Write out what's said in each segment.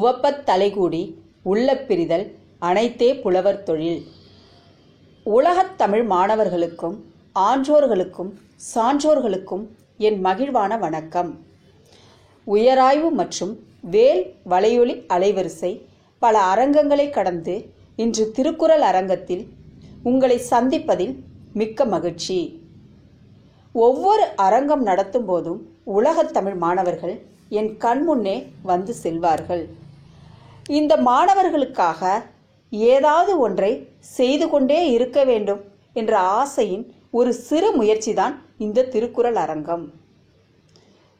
உவப்பத் தலைகூடி உள்ள பிரிதல் அனைத்தே புலவர் தொழில். உலகத் தமிழ் மாணவர்களுக்கும் ஆன்றோர்களுக்கும் சான்றோர்களுக்கும் என் மகிழ்வான வணக்கம். உயராய்வு மற்றும் வேல் வலையொலி அலைவரிசை பல அரங்கங்களை கடந்து இன்று திருக்குறள் அரங்கத்தில் உங்களை சந்திப்பதில் மிக்க மகிழ்ச்சி. ஒவ்வொரு அரங்கம் நடத்தும் போதும் உலகத் தமிழ் மாணவர்கள் என் கண்முன்னே வந்து செல்வார்கள். இந்த மாணவர்களுக்காக ஏதாவது ஒன்றை செய்து கொண்டே இருக்க வேண்டும் என்ற ஆசையின் ஒரு சிறு முயற்சிதான் இந்த திருக்குறள் அரங்கம்.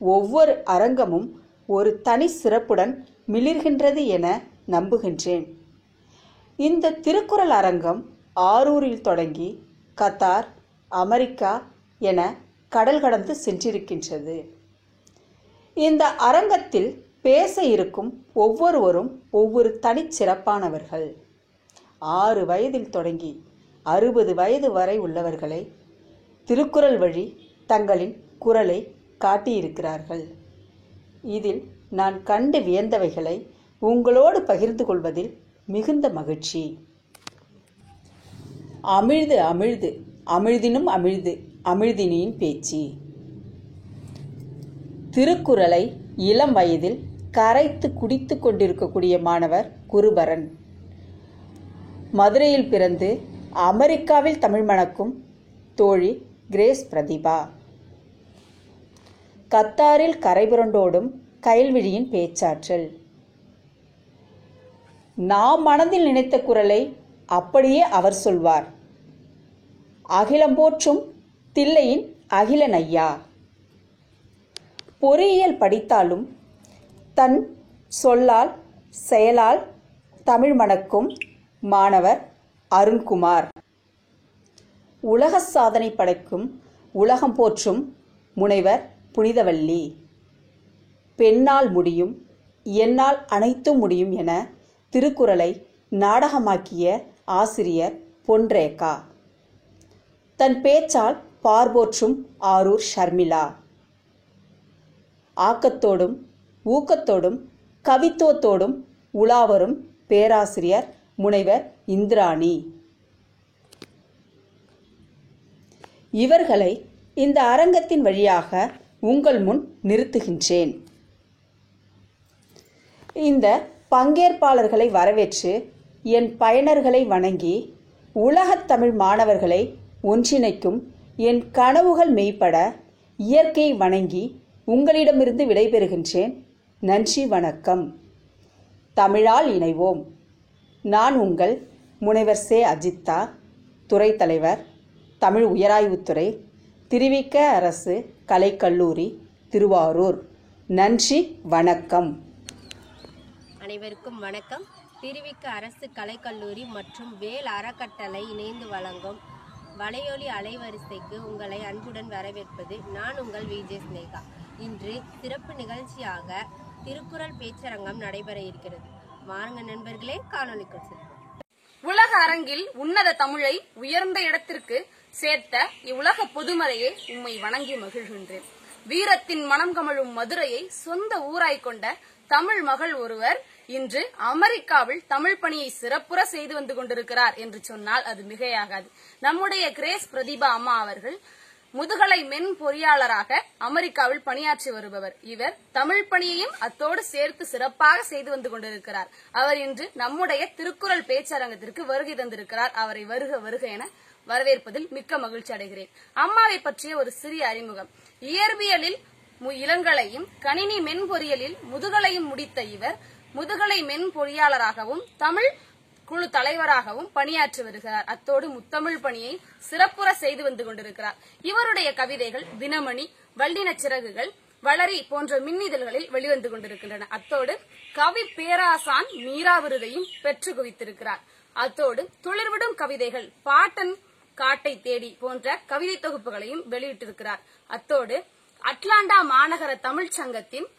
ஒவ்வொரு அரங்கமும் ஒரு தனி சிறப்புடன் மிளிர்கின்றது என நம்புகின்றேன். இந்த திருக்குறள் அரங்கம் ஆரூரில் தொடங்கி கத்தார், அமெரிக்கா என கடல் கடந்து சென்றிருக்கின்றது. இந்த அரங்கத்தில் பேச இருக்கும் ஒவ்வொருவரும் ஒவ்வொரு தனிச்சிறப்பானவர்கள். 6 வயதில் தொடங்கி 60 வயது வரை உள்ளவர்களை திருக்குறள் வழி தங்களின் குரலை காட்டியிருக்கிறார்கள். இதில் நான் கண்டு வியந்தவைகளை உங்களோடு பகிர்ந்து கொள்வதில் மிகுந்த மகிழ்ச்சி. அமிழ்து அமிழ்து அமிழ்தினும் அமிழ்து அமிழ்தினியின் பேச்சு. திருக்குறளை இளம் வயதில் கரைத்து குடித்து கொண்டிருக்கக்கூடிய மாணவர் குருபரன். மதுரையில் பிறந்து அமெரிக்காவில் தமிழ் மணக்கும் தோழி கிரேஸ் பிரதிபா. கத்தாரில் கரைபுரண்டோடும் கயல்விழியின் பேச்சாற்றல். நாம் மனதில் நினைத்த குறளை அப்படியே அவர் சொல்வார். அகிலம் போற்றும் தில்லையின் அகிலன் ஐயா. பொறியியல் படித்தாலும் தன் சொல்லால் செயலால் தமிழ் மணக்கும் மாணவர் அருண்குமார். உலக சாதனை படைக்கும் உலகம் போற்றும் முனைவர் புனிதவள்ளி. பெண்ணால் முடியும், என்னால் அனைத்தும் முடியும் என திருக்குறளை நாடகமாக்கிய ஆசிரியர் பொன்ரேகா. தன் பேச்சால் பார்போற்றும் ஆரூர் ஷர்மிளா. ஆக்கத்தோடும் ஊக்கத்தோடும் கவித்துவத்தோடும் உலாவரும் பேராசிரியர் முனைவர் இந்திராணி. இவர்களை இந்த அரங்கத்தின் வழியாக உங்கள் முன் நிறுத்துகின்றேன். இந்த பங்கேற்பாளர்களை வரவேற்று என் பயனர்களை வணங்கி உலகத் தமிழ் மாணவர்களை ஒன்றிணைக்கும் என் கனவுகள் மெய்ப்பட இயற்கையை வணங்கி உங்களிடமிருந்து விடைபெறுகின்றேன். நன்றி, வணக்கம். தமிழால் இணைவோம். நான் உங்கள் முனைவர் சே. அஜித்தா, துறை தலைவர், தமிழ் உயராய்வுத்துறை, திருவிக அரசு கலைக்கல்லூரி, திருவாரூர். நன்றி, வணக்கம். அனைவருக்கும் வணக்கம். திருவிக அரசு கலைக்கல்லூரி மற்றும் வேல் அறக்கட்டளை இணைந்து வழங்கும் வலையொலி அலைவரிசைக்கு உங்களை அன்புடன் வரவேற்பது நான் உங்கள் விஜே ஸ்னேகா. இன்று சிறப்பு நிகழ்ச்சியாக திருக்குறள் பேச்சரங்கம் நடைபெற இருக்கிறது. வாருங்க நண்பர்களே, காணொலிக்குள் செல்வோம். உலக அரங்கில் உன்னத தமிழை உயர்ந்த இடத்திற்கு சேர்த்த இவ்வுலக பொதுமறையை உம்மை வணங்கி மகிழ்கின்றேன். வீரத்தின் மனம் கமழும் மதுரையை சொந்த ஊராய் கொண்ட தமிழ் மகள் ஒருவர் இன்று அமெரிக்காவில் தமிழ் பணியை சிறப்புற செய்து வந்து கொண்டிருக்கிறார் என்று சொன்னால் அது மிகையாகாது. நம்முடைய கிரேஸ் பிரதிபா அம்மா அவர்கள் முதுகலை மென் பொறியாளராக அமெரிக்காவில் பணியாற்றி வருபவர். இவர் தமிழ் பணியையும் அத்தோடு சேர்த்து சிறப்பாக செய்து வந்து கொண்டிருக்கிறார். அவர் இன்று நம்முடைய திருக்குறள் பேச்சரங்கத்திற்கு வருகை தந்திருக்கிறார். அவரை வருக வருக என வரவேற்பதில் மிக்க மகிழ்ச்சி அடைகிறேன். அம்மாவை பற்றிய ஒரு சிறிய அறிமுகம். இயற்பியலில் இளங்கலையும் கணினி மென்பொறியலில் முதுகலையும் முடித்த இவர் முதுகலை மென் பொறியாளராகவும் தமிழ் குழு தலைவராகவும் பணியாற்றி வருகிறார். அத்தோடு முத்தமிழ் பணியை சிறப்புற செய்து வந்து கொண்டிருக்கிறார். இவருடைய கவிதைகள் தினமணி, வல்லின சிறகுகள், வளரி போன்ற மின்னிதழ்களில் வெளிவந்து கொண்டிருக்கின்றன. அத்தோடு கவி பேராசான் மீரா விருதையும் பெற்று குவித்திருக்கிறார். அத்தோடு துளிர்விடும் கவிதைகள், பாட்டன் காட்டை தேடி போன்ற கவிதை தொகுப்புகளையும் வெளியிட்டிருக்கிறார். அத்தோடு அட்லாண்டா மாநகர தமிழ் சங்கத்தின்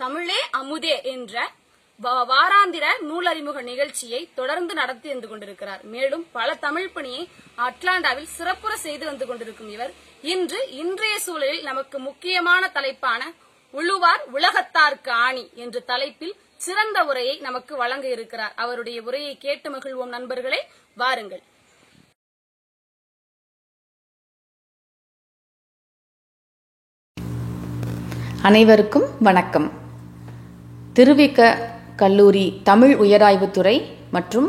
தமிழே அமுதே என்ற வாராந்திர நூலறிமுக நிகழ்ச்சியை தொடர்ந்து நடத்தி வந்து கொண்டிருக்கிறார். மேலும் பல தமிழ் பணியை அட்லாண்டாவில் சிறப்புற செய்து வந்து கொண்டிருக்கும் இவர் இன்றைய சூழலில் நமக்கு முக்கியமான தலைப்பான உழுவார் உலகத்தார்க்கு ஆணி என்ற தலைப்பில் சிறந்த உரையை நமக்கு வழங்க இருக்கிறார். அவருடைய உரையை கேட்டு மகிழ்வோம் நண்பர்களே, வாருங்கள். அனைவருக்கும் வணக்கம். திருவிக கல்லூரி தமிழ் உயராய்வுத்துறை மற்றும்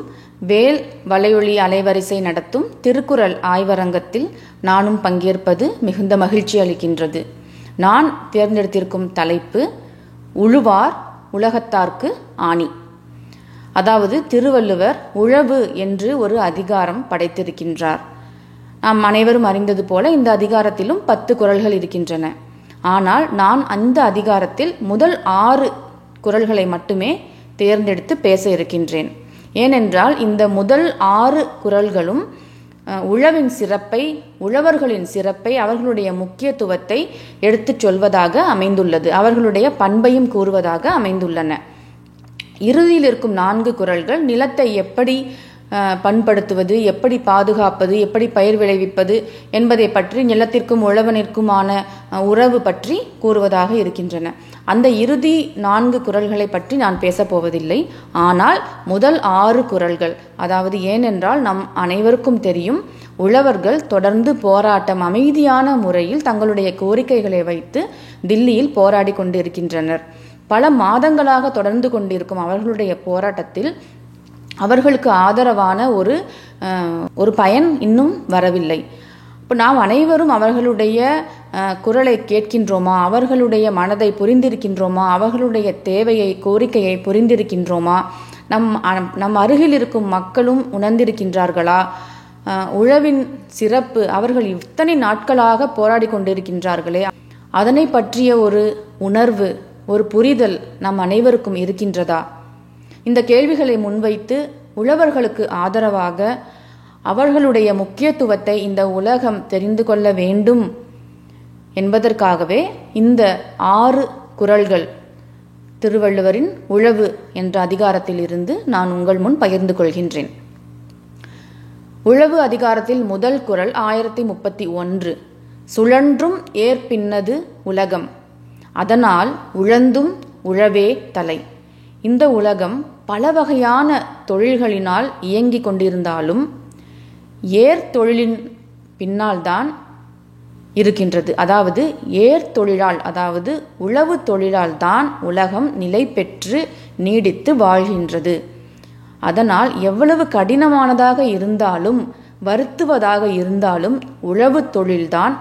வேல் வலையொலி அலைவரிசை நடத்தும் திருக்குறள் ஆய்வரங்கத்தில் நானும் பங்கேற்பது மிகுந்த மகிழ்ச்சி அளிக்கின்றது. நான் தேர்ந்தெடுத்திருக்கும் தலைப்பு உழுவார் உலகத்தார்க்கு ஆணி. அதாவது திருவள்ளுவர் உழவு என்று ஒரு அதிகாரம் படைத்திருக்கின்றார். நாம் அனைவரும் அறிந்தது போல இந்த அதிகாரத்திலும் 10 குறள்கள் இருக்கின்றன. ஆனால் நான் அந்த அதிகாரத்தில் முதல் 6 குறள்களை மட்டுமே தேர்ந்தெடுத்து பேச இருக்கின்றேன். ஏனென்றால் இந்த முதல் 6 குறள்களும் உழவின் சிறப்பை, உழவர்களின் சிறப்பை, அவர்களுடைய முக்கியத்துவத்தை எடுத்துச் சொல்வதாக அமைந்துள்ளது. அவர்களுடைய பண்பையும் கூறுவதாக அமைந்துள்ளன. இறுதியில் இருக்கும் 4 குறள்கள் நிலத்தை எப்படி பண்படுத்துவது, எப்படி பாதுகாப்பது, எப்படி பயிர் விளைவிப்பது என்பதை பற்றி, நிலத்திற்கும் உழவனிற்குமான உறவு பற்றி கூறுவதாக இருக்கின்றன. அந்த இறுதி 4 குறள்களை பற்றி நான் பேசப்போவதில்லை. ஆனால் முதல் 6 குறள்கள், அதாவது ஏனென்றால் நம் அனைவருக்கும் தெரியும், உழவர்கள் தொடர்ந்து போராட்டம், அமைதியான முறையில் தங்களுடைய கோரிக்கைகளை வைத்து தில்லியில் போராடி கொண்டிருக்கின்றனர். பல மாதங்களாக தொடர்ந்து கொண்டிருக்கும் அவர்களுடைய போராட்டத்தில் அவர்களுக்கு ஆதரவான ஒரு பயன் இன்னும் வரவில்லை. இப்போ நாம் அனைவரும் அவர்களுடைய குரலை கேட்கின்றோமா, அவர்களுடைய மனதை புரிந்திருக்கின்றோமா, அவர்களுடைய தேவையை, கோரிக்கையை புரிந்திருக்கின்றோமா, நம் அருகில் இருக்கும் மக்களும் உணர்ந்திருக்கின்றார்களா, உழவின் சிறப்பு, அவர்கள் இத்தனை நாட்களாக போராடி கொண்டிருக்கின்றார்களே அதனை பற்றிய ஒரு உணர்வு, ஒரு புரிதல் நம் அனைவருக்கும் இருக்கின்றதா? இந்த கேள்விகளை முன்வைத்து உழவர்களுக்கு ஆதரவாக அவர்களுடைய முக்கியத்துவத்தை இந்த உலகம் தெரிந்து கொள்ள வேண்டும் என்பதற்காகவே இந்த 6 குறள்கள் திருவள்ளுவரின் உழவு என்ற அதிகாரத்தில் இருந்து நான் உங்கள் முன் பகிர்ந்து கொள்கின்றேன். உழவு அதிகாரத்தில் முதல் குறள் 1031. சுழன்றும் ஏற்பின்னது உலகம், அதனால் உழந்தும் உழவே தலை. இந்த உலகம் பல வகையான தொழில்களினால் இயங்கிக் கொண்டிருந்தாலும் ஏர் தொழிலின் பின்னால் தான் இருக்கின்றது. அதாவது ஏர் தொழிலால், அதாவது உழவு தொழிலால் தான் உலகம் நிலை பெற்று நீடித்து வாழ்கின்றது. அதனால் எவ்வளவு கடினமானதாக இருந்தாலும், வருத்துவதாக இருந்தாலும் உழவு தொழில்தான்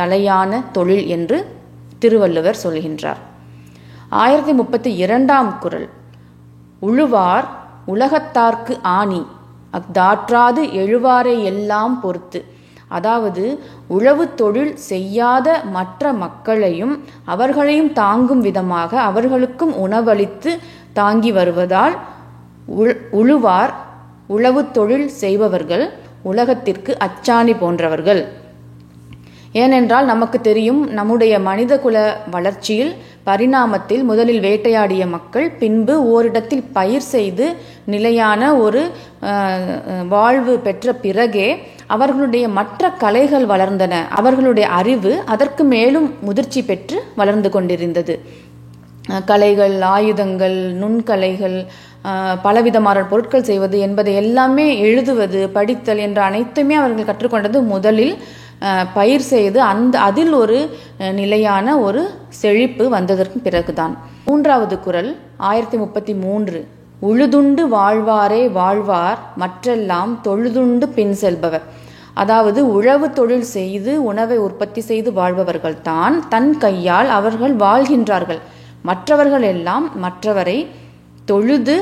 தலையான தொழில் என்று திருவள்ளுவர் சொல்கின்றார். 1032ஆம் குறள் உழுவார் உலகத்தார்க்கு ஆணி, அஃதாற்றாது எழுவாரை எல்லாம் பொறுத்து. அதாவது உழவு தொழில் செய்யாத மற்ற மக்களையும் அவர்களையும் தாங்கும் விதமாக அவர்களுக்கும் உணவளித்து தாங்கி வருவதால் உழுவார், உழவு தொழில் செய்பவர்கள் உலகத்திற்கு அச்சாணி போன்றவர்கள். ஏனென்றால் நமக்கு தெரியும், நம்முடைய மனிதகுல வளர்ச்சியில், பரிணாமத்தில் முதலில் வேட்டையாடிய மக்கள் பின்பு ஓரிடத்தில் பயிர் செய்து நிலையான ஒரு வாழ்வு பெற்ற பிறகே அவர்களுடைய மற்ற கலைகள் வளர்ந்தன. அவர்களுடைய அறிவு அதற்கு மேலும் முதிர்ச்சி பெற்று வளர்ந்து கொண்டிருந்தது. கலைகள், ஆயுதங்கள், நுண்கலைகள், பலவிதமான பொருட்கள் செய்வது என்பதை எல்லாமே, எழுதுவது, படித்தல் என்ற அனைத்துமே அவர்கள் கற்றுக்கொண்டது முதலில் பயிர் செய்து அதில் ஒரு நிலையான ஒரு செழிப்பு வந்ததற்கு பிறகுதான். 3வது குறள் 1033. உழுதுண்டு வாழ்வாரே வாழ்வார், மற்றெல்லாம் தொழுதுண்டு பின் செல்பவர். அதாவது உழவு தொழில் செய்து உணவை உற்பத்தி செய்து வாழ்பவர்கள் தான் தன் கையால் அவர்கள் வாழ்கின்றார்கள். மற்றவர்கள் எல்லாம் மற்றவரை தொழுது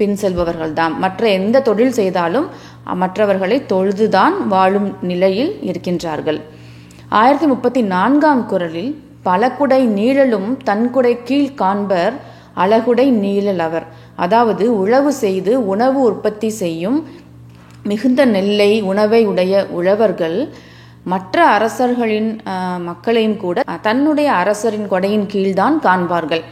பின் செல்பவர்கள்தான். மற்ற எந்த தொழில் செய்தாலும் மற்றவர்களை தொழுதுதான் வாழும் நிலையில் இருக்கின்றார்கள். 1034ஆம் குறளில் பலகுடை நீழலும் தன்குடை கீழ் காண்பர் அழகுடை நீழல் அவர். அதாவது உழவு செய்து உணவு உற்பத்தி செய்யும் மிகுந்த நெல்லை, உணவை உடைய உழவர்கள் மற்ற அரசர்களின் மக்களையும் கூட தன்னுடைய அரசரின் கொடையின் கீழ்தான் காண்பார்கள்.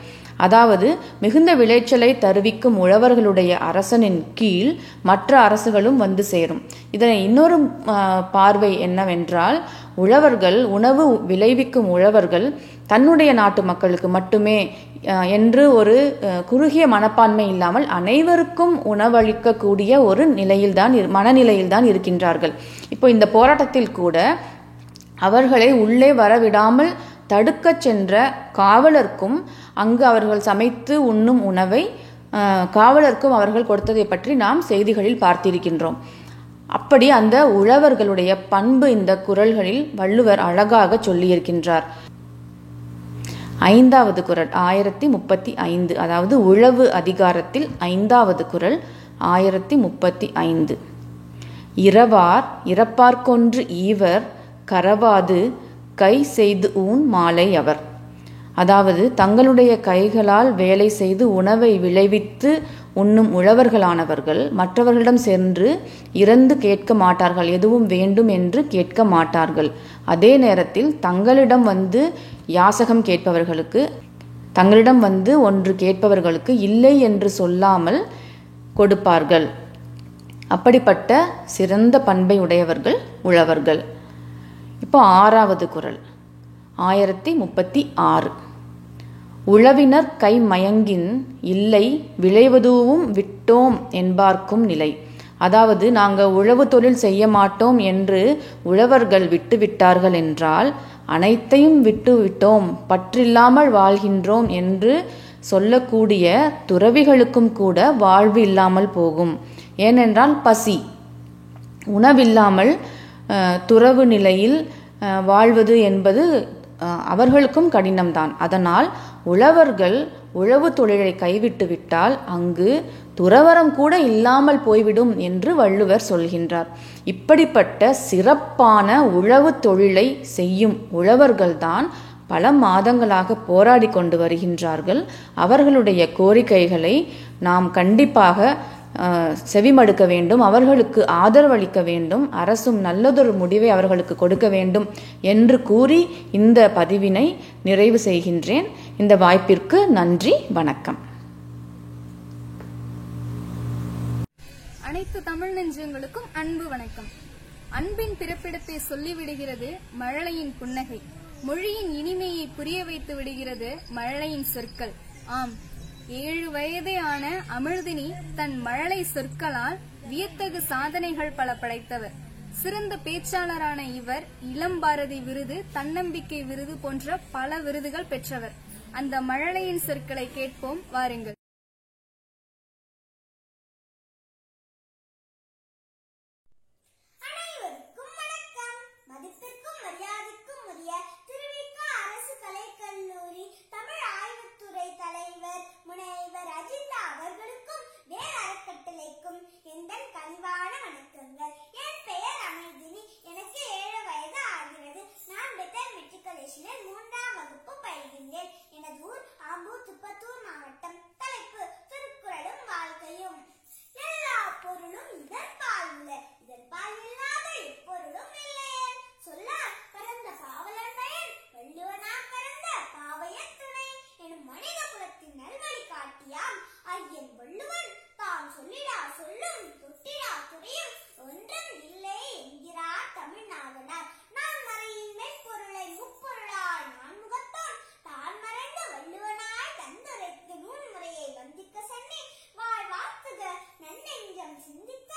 அதாவது மிகுந்த விளைச்சலை தருவிக்கும் உழவர்களுடைய அரசனின் கீழ் மற்ற அரசுகளும் வந்து சேரும். இதனை இன்னொரு பார்வை என்னவென்றால், உழவர்கள், உணவு விளைவிக்கும் உழவர்கள் தன்னுடைய நாட்டு மக்களுக்கு மட்டுமே என்று ஒரு குறுகிய மனப்பான்மை இல்லாமல் அனைவருக்கும் உணவளிக்கக்கூடிய ஒரு மனநிலையில்தான் இருக்கின்றார்கள். இப்போ இந்த போராட்டத்தில் கூட அவர்களை உள்ளே வரவிடாமல் தடுக்கச் சென்ற காவலர்க்கும் அங்கு அவர்கள் சமைத்து உண்ணும் உணவை காவலர்க்கும் அவர்கள் கொடுத்ததை பற்றி நாம் செய்திகளில் பார்த்திருக்கின்றோம். அப்படி அந்த உழவர்களுடைய பண்பு இந்த குறள்களில் வள்ளுவர் அழகாக சொல்லியிருக்கின்றார். 5வது குறள் 1035, அதாவது உழவு அதிகாரத்தில் 5வது குறள் 1035. இரவார் இறப்பார்க்கொன்று ஈவர் கரவாது கை செய்து ஊன் மாலை அவர். அதாவது தங்களுடைய கைகளால் வேலை செய்து உணவை விளைவித்து உண்ணும் உழவர்களானவர்கள் மற்றவர்களிடம் சென்று இறந்து கேட்க மாட்டார்கள், எதுவும் வேண்டும் என்று கேட்க மாட்டார்கள். அதே நேரத்தில் தங்களிடம் வந்து யாசகம் கேட்பவர்களுக்கு, தங்களிடம் வந்து ஒன்று கேட்பவர்களுக்கு இல்லை என்று சொல்லாமல் கொடுப்பார்கள். அப்படிப்பட்ட சிறந்த பண்பை உடையவர்கள் உழவர்கள். இப்போ 6வது குறள் 1036. உழவினர் கை மயங்கின் இல்லை விளைவதுவும் விட்டோம் என்பார்க்கும் நிலை. அதாவது நாங்கள் உழவு தொழில் செய்ய மாட்டோம் என்று உழவர்கள் விட்டுவிட்டார்கள் என்றால் அனைத்தையும் விட்டுவிட்டோம், பற்றில்லாமல் வாழ்கின்றோம் என்று சொல்லக்கூடிய துறவிகளுக்கும் கூட வாழ்வு இல்லாமல் போகும். ஏனென்றால் பசி, உணவில்லாமல் துறவு நிலையில் வாழ்வது என்பது அவர்களுக்கும் கடினம்தான். அதனால் உழவர்கள் உழவு தொழிலை கைவிட்டு விட்டால் அங்கு துறவரம் கூட இல்லாமல் போய்விடும் என்று வள்ளுவர் சொல்கின்றார். இப்படிப்பட்ட சிறப்பான உழவு தொழிலை செய்யும் உழவர்கள்தான் பல மாதங்களாக போராடி கொண்டு வருகின்றார்கள். அவர்களுடைய கோரிக்கைகளை நாம் கண்டிப்பாக செவிமடுக்க வேண்டும், அவர்களுக்கு ஆதரவளிக்க வேண்டும், அரசும் நல்லதொரு முடிவை அவர்களுக்கு கொடுக்க வேண்டும் என்று கூறி இந்த பதிவினை நிறைவு செய்கின்றேன். இந்த வாய்ப்பிற்கு நன்றி, வணக்கம். அனைத்து தமிழ் நெஞ்சங்களுக்கும் அன்பு வணக்கம். அன்பின் பிறப்பிடத்தை சொல்லிவிடுகிறது மழலையின் புன்னகை, மொழியின் இனிமையை புரிய வைத்து விடுகிறது மழலையின் சொற்கள். ஆம், 7 வயதே ஆன அமிழ்தினி தன் மழலை சொற்களால் வியத்தகு சாதனைகள் பல படைத்தவர். சிறந்த பேச்சாளரான இவர் இளம் பாரதி விருது, தன்னம்பிக்கை விருது போன்ற பல விருதுகள் பெற்றவர். அந்த மழலையின் சொற்களை கேட்போம் வாருங்கள். அனைவருக்கும் வணக்கம். மதிப்பிற்கும் மரியாதைக்கும் உரிய திருவிக அரசு கலைக்கல்லூரி தமிழ் ஆய்வுத்துறை தலைவர் முனைவர் அஜிதா அவர்களுக்கும் வேல் அறக்கட்டளைக்கும் எந்தன் கனிவான வணக்கங்கள். என் பெயர் அமிழ்தினி. எனக்கு 7 வயது ஆகிறது. நான் பெத்தர் மெட்ரிகுலேஷனில் 3ஆம் வகுப்பு பயில்கின்றேன். எனது ஊர் ஆம்பூர், திருப்பத்தூர் மாவட்டம். தலைப்பு திருக்குறளும் வாழ்க்கையும். எல்லா பொருளும் இதற்பால் உள்ள, இதற்பால் இல்லாத எப்பொருளும் இல்லையே. சொல்லார் பரந்த பாவலர் பயன், வள்ளுவனார் பரந்த பாவையர் துணை எனும் மனித குலத்தின் நல்வழி காட்டியாம் ஐயன் வள்ளுவன் தாம் சொல்லிடா சொல்லும் தொட்டிடா துறையும் ஒன்றும் இல்லை என்கிறார் தமிழ்நாதனார். நான் மறையின் மெய்ப்பொருளை முப்பொருளாய் நான்முகத்தோன் தான் மறைந்த வள்ளுவனாய் தந்துரைத்து நூல் முறையை வந்திக்க சென்னே வாழ் வாழ்த்துக நன்னெஞ்சம் சிந்திக்க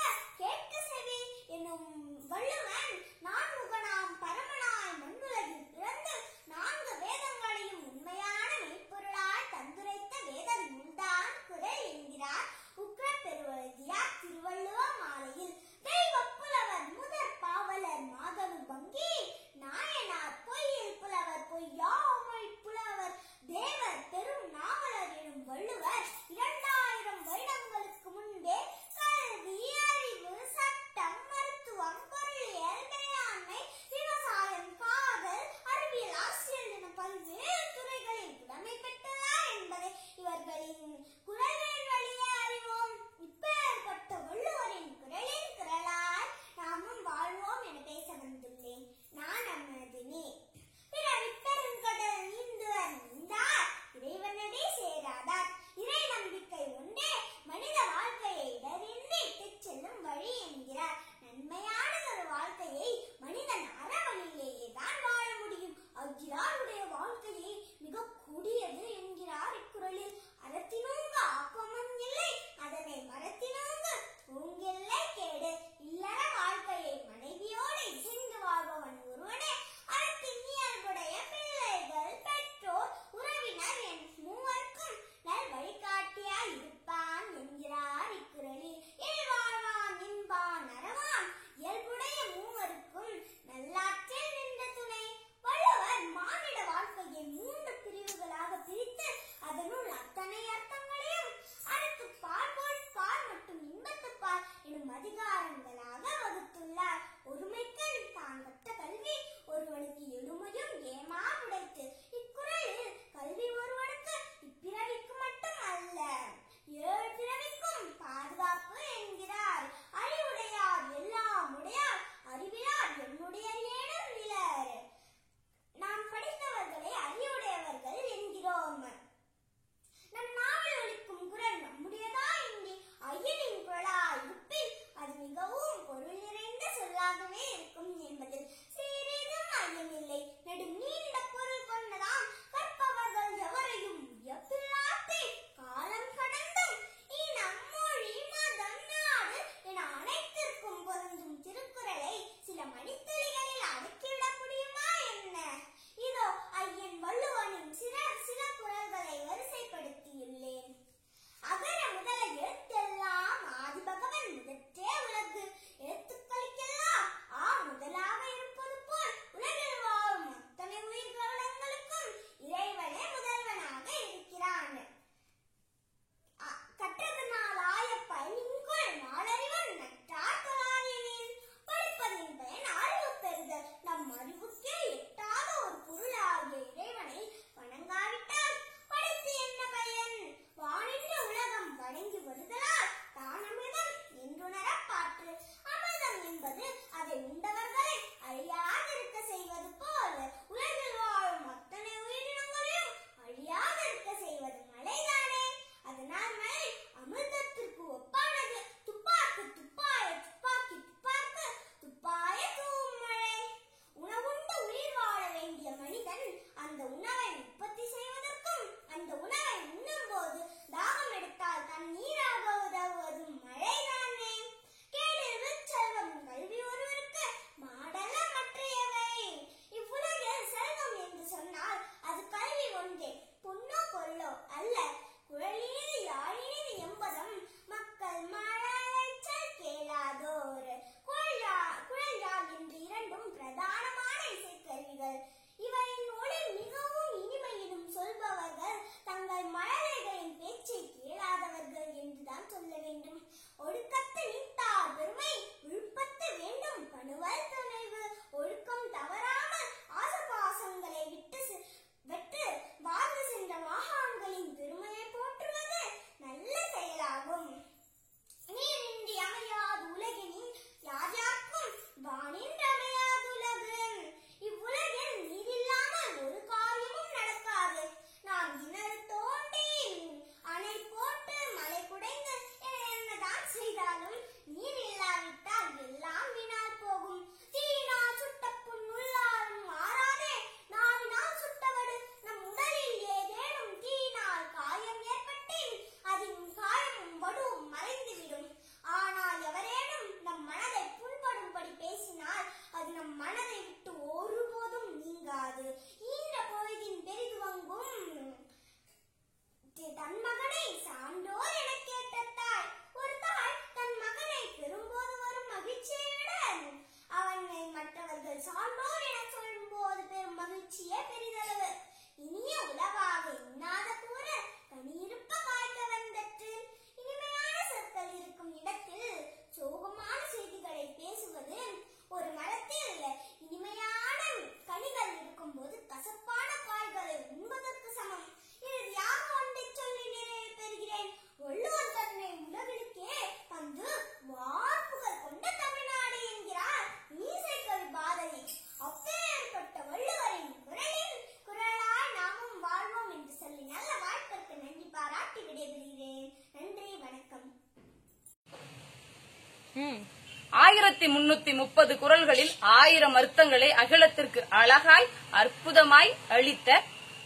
1330 குறள்களில் 1000 அர்த்தங்களை அகிலத்திற்கு அழகாய் அற்புதமாய் அளித்த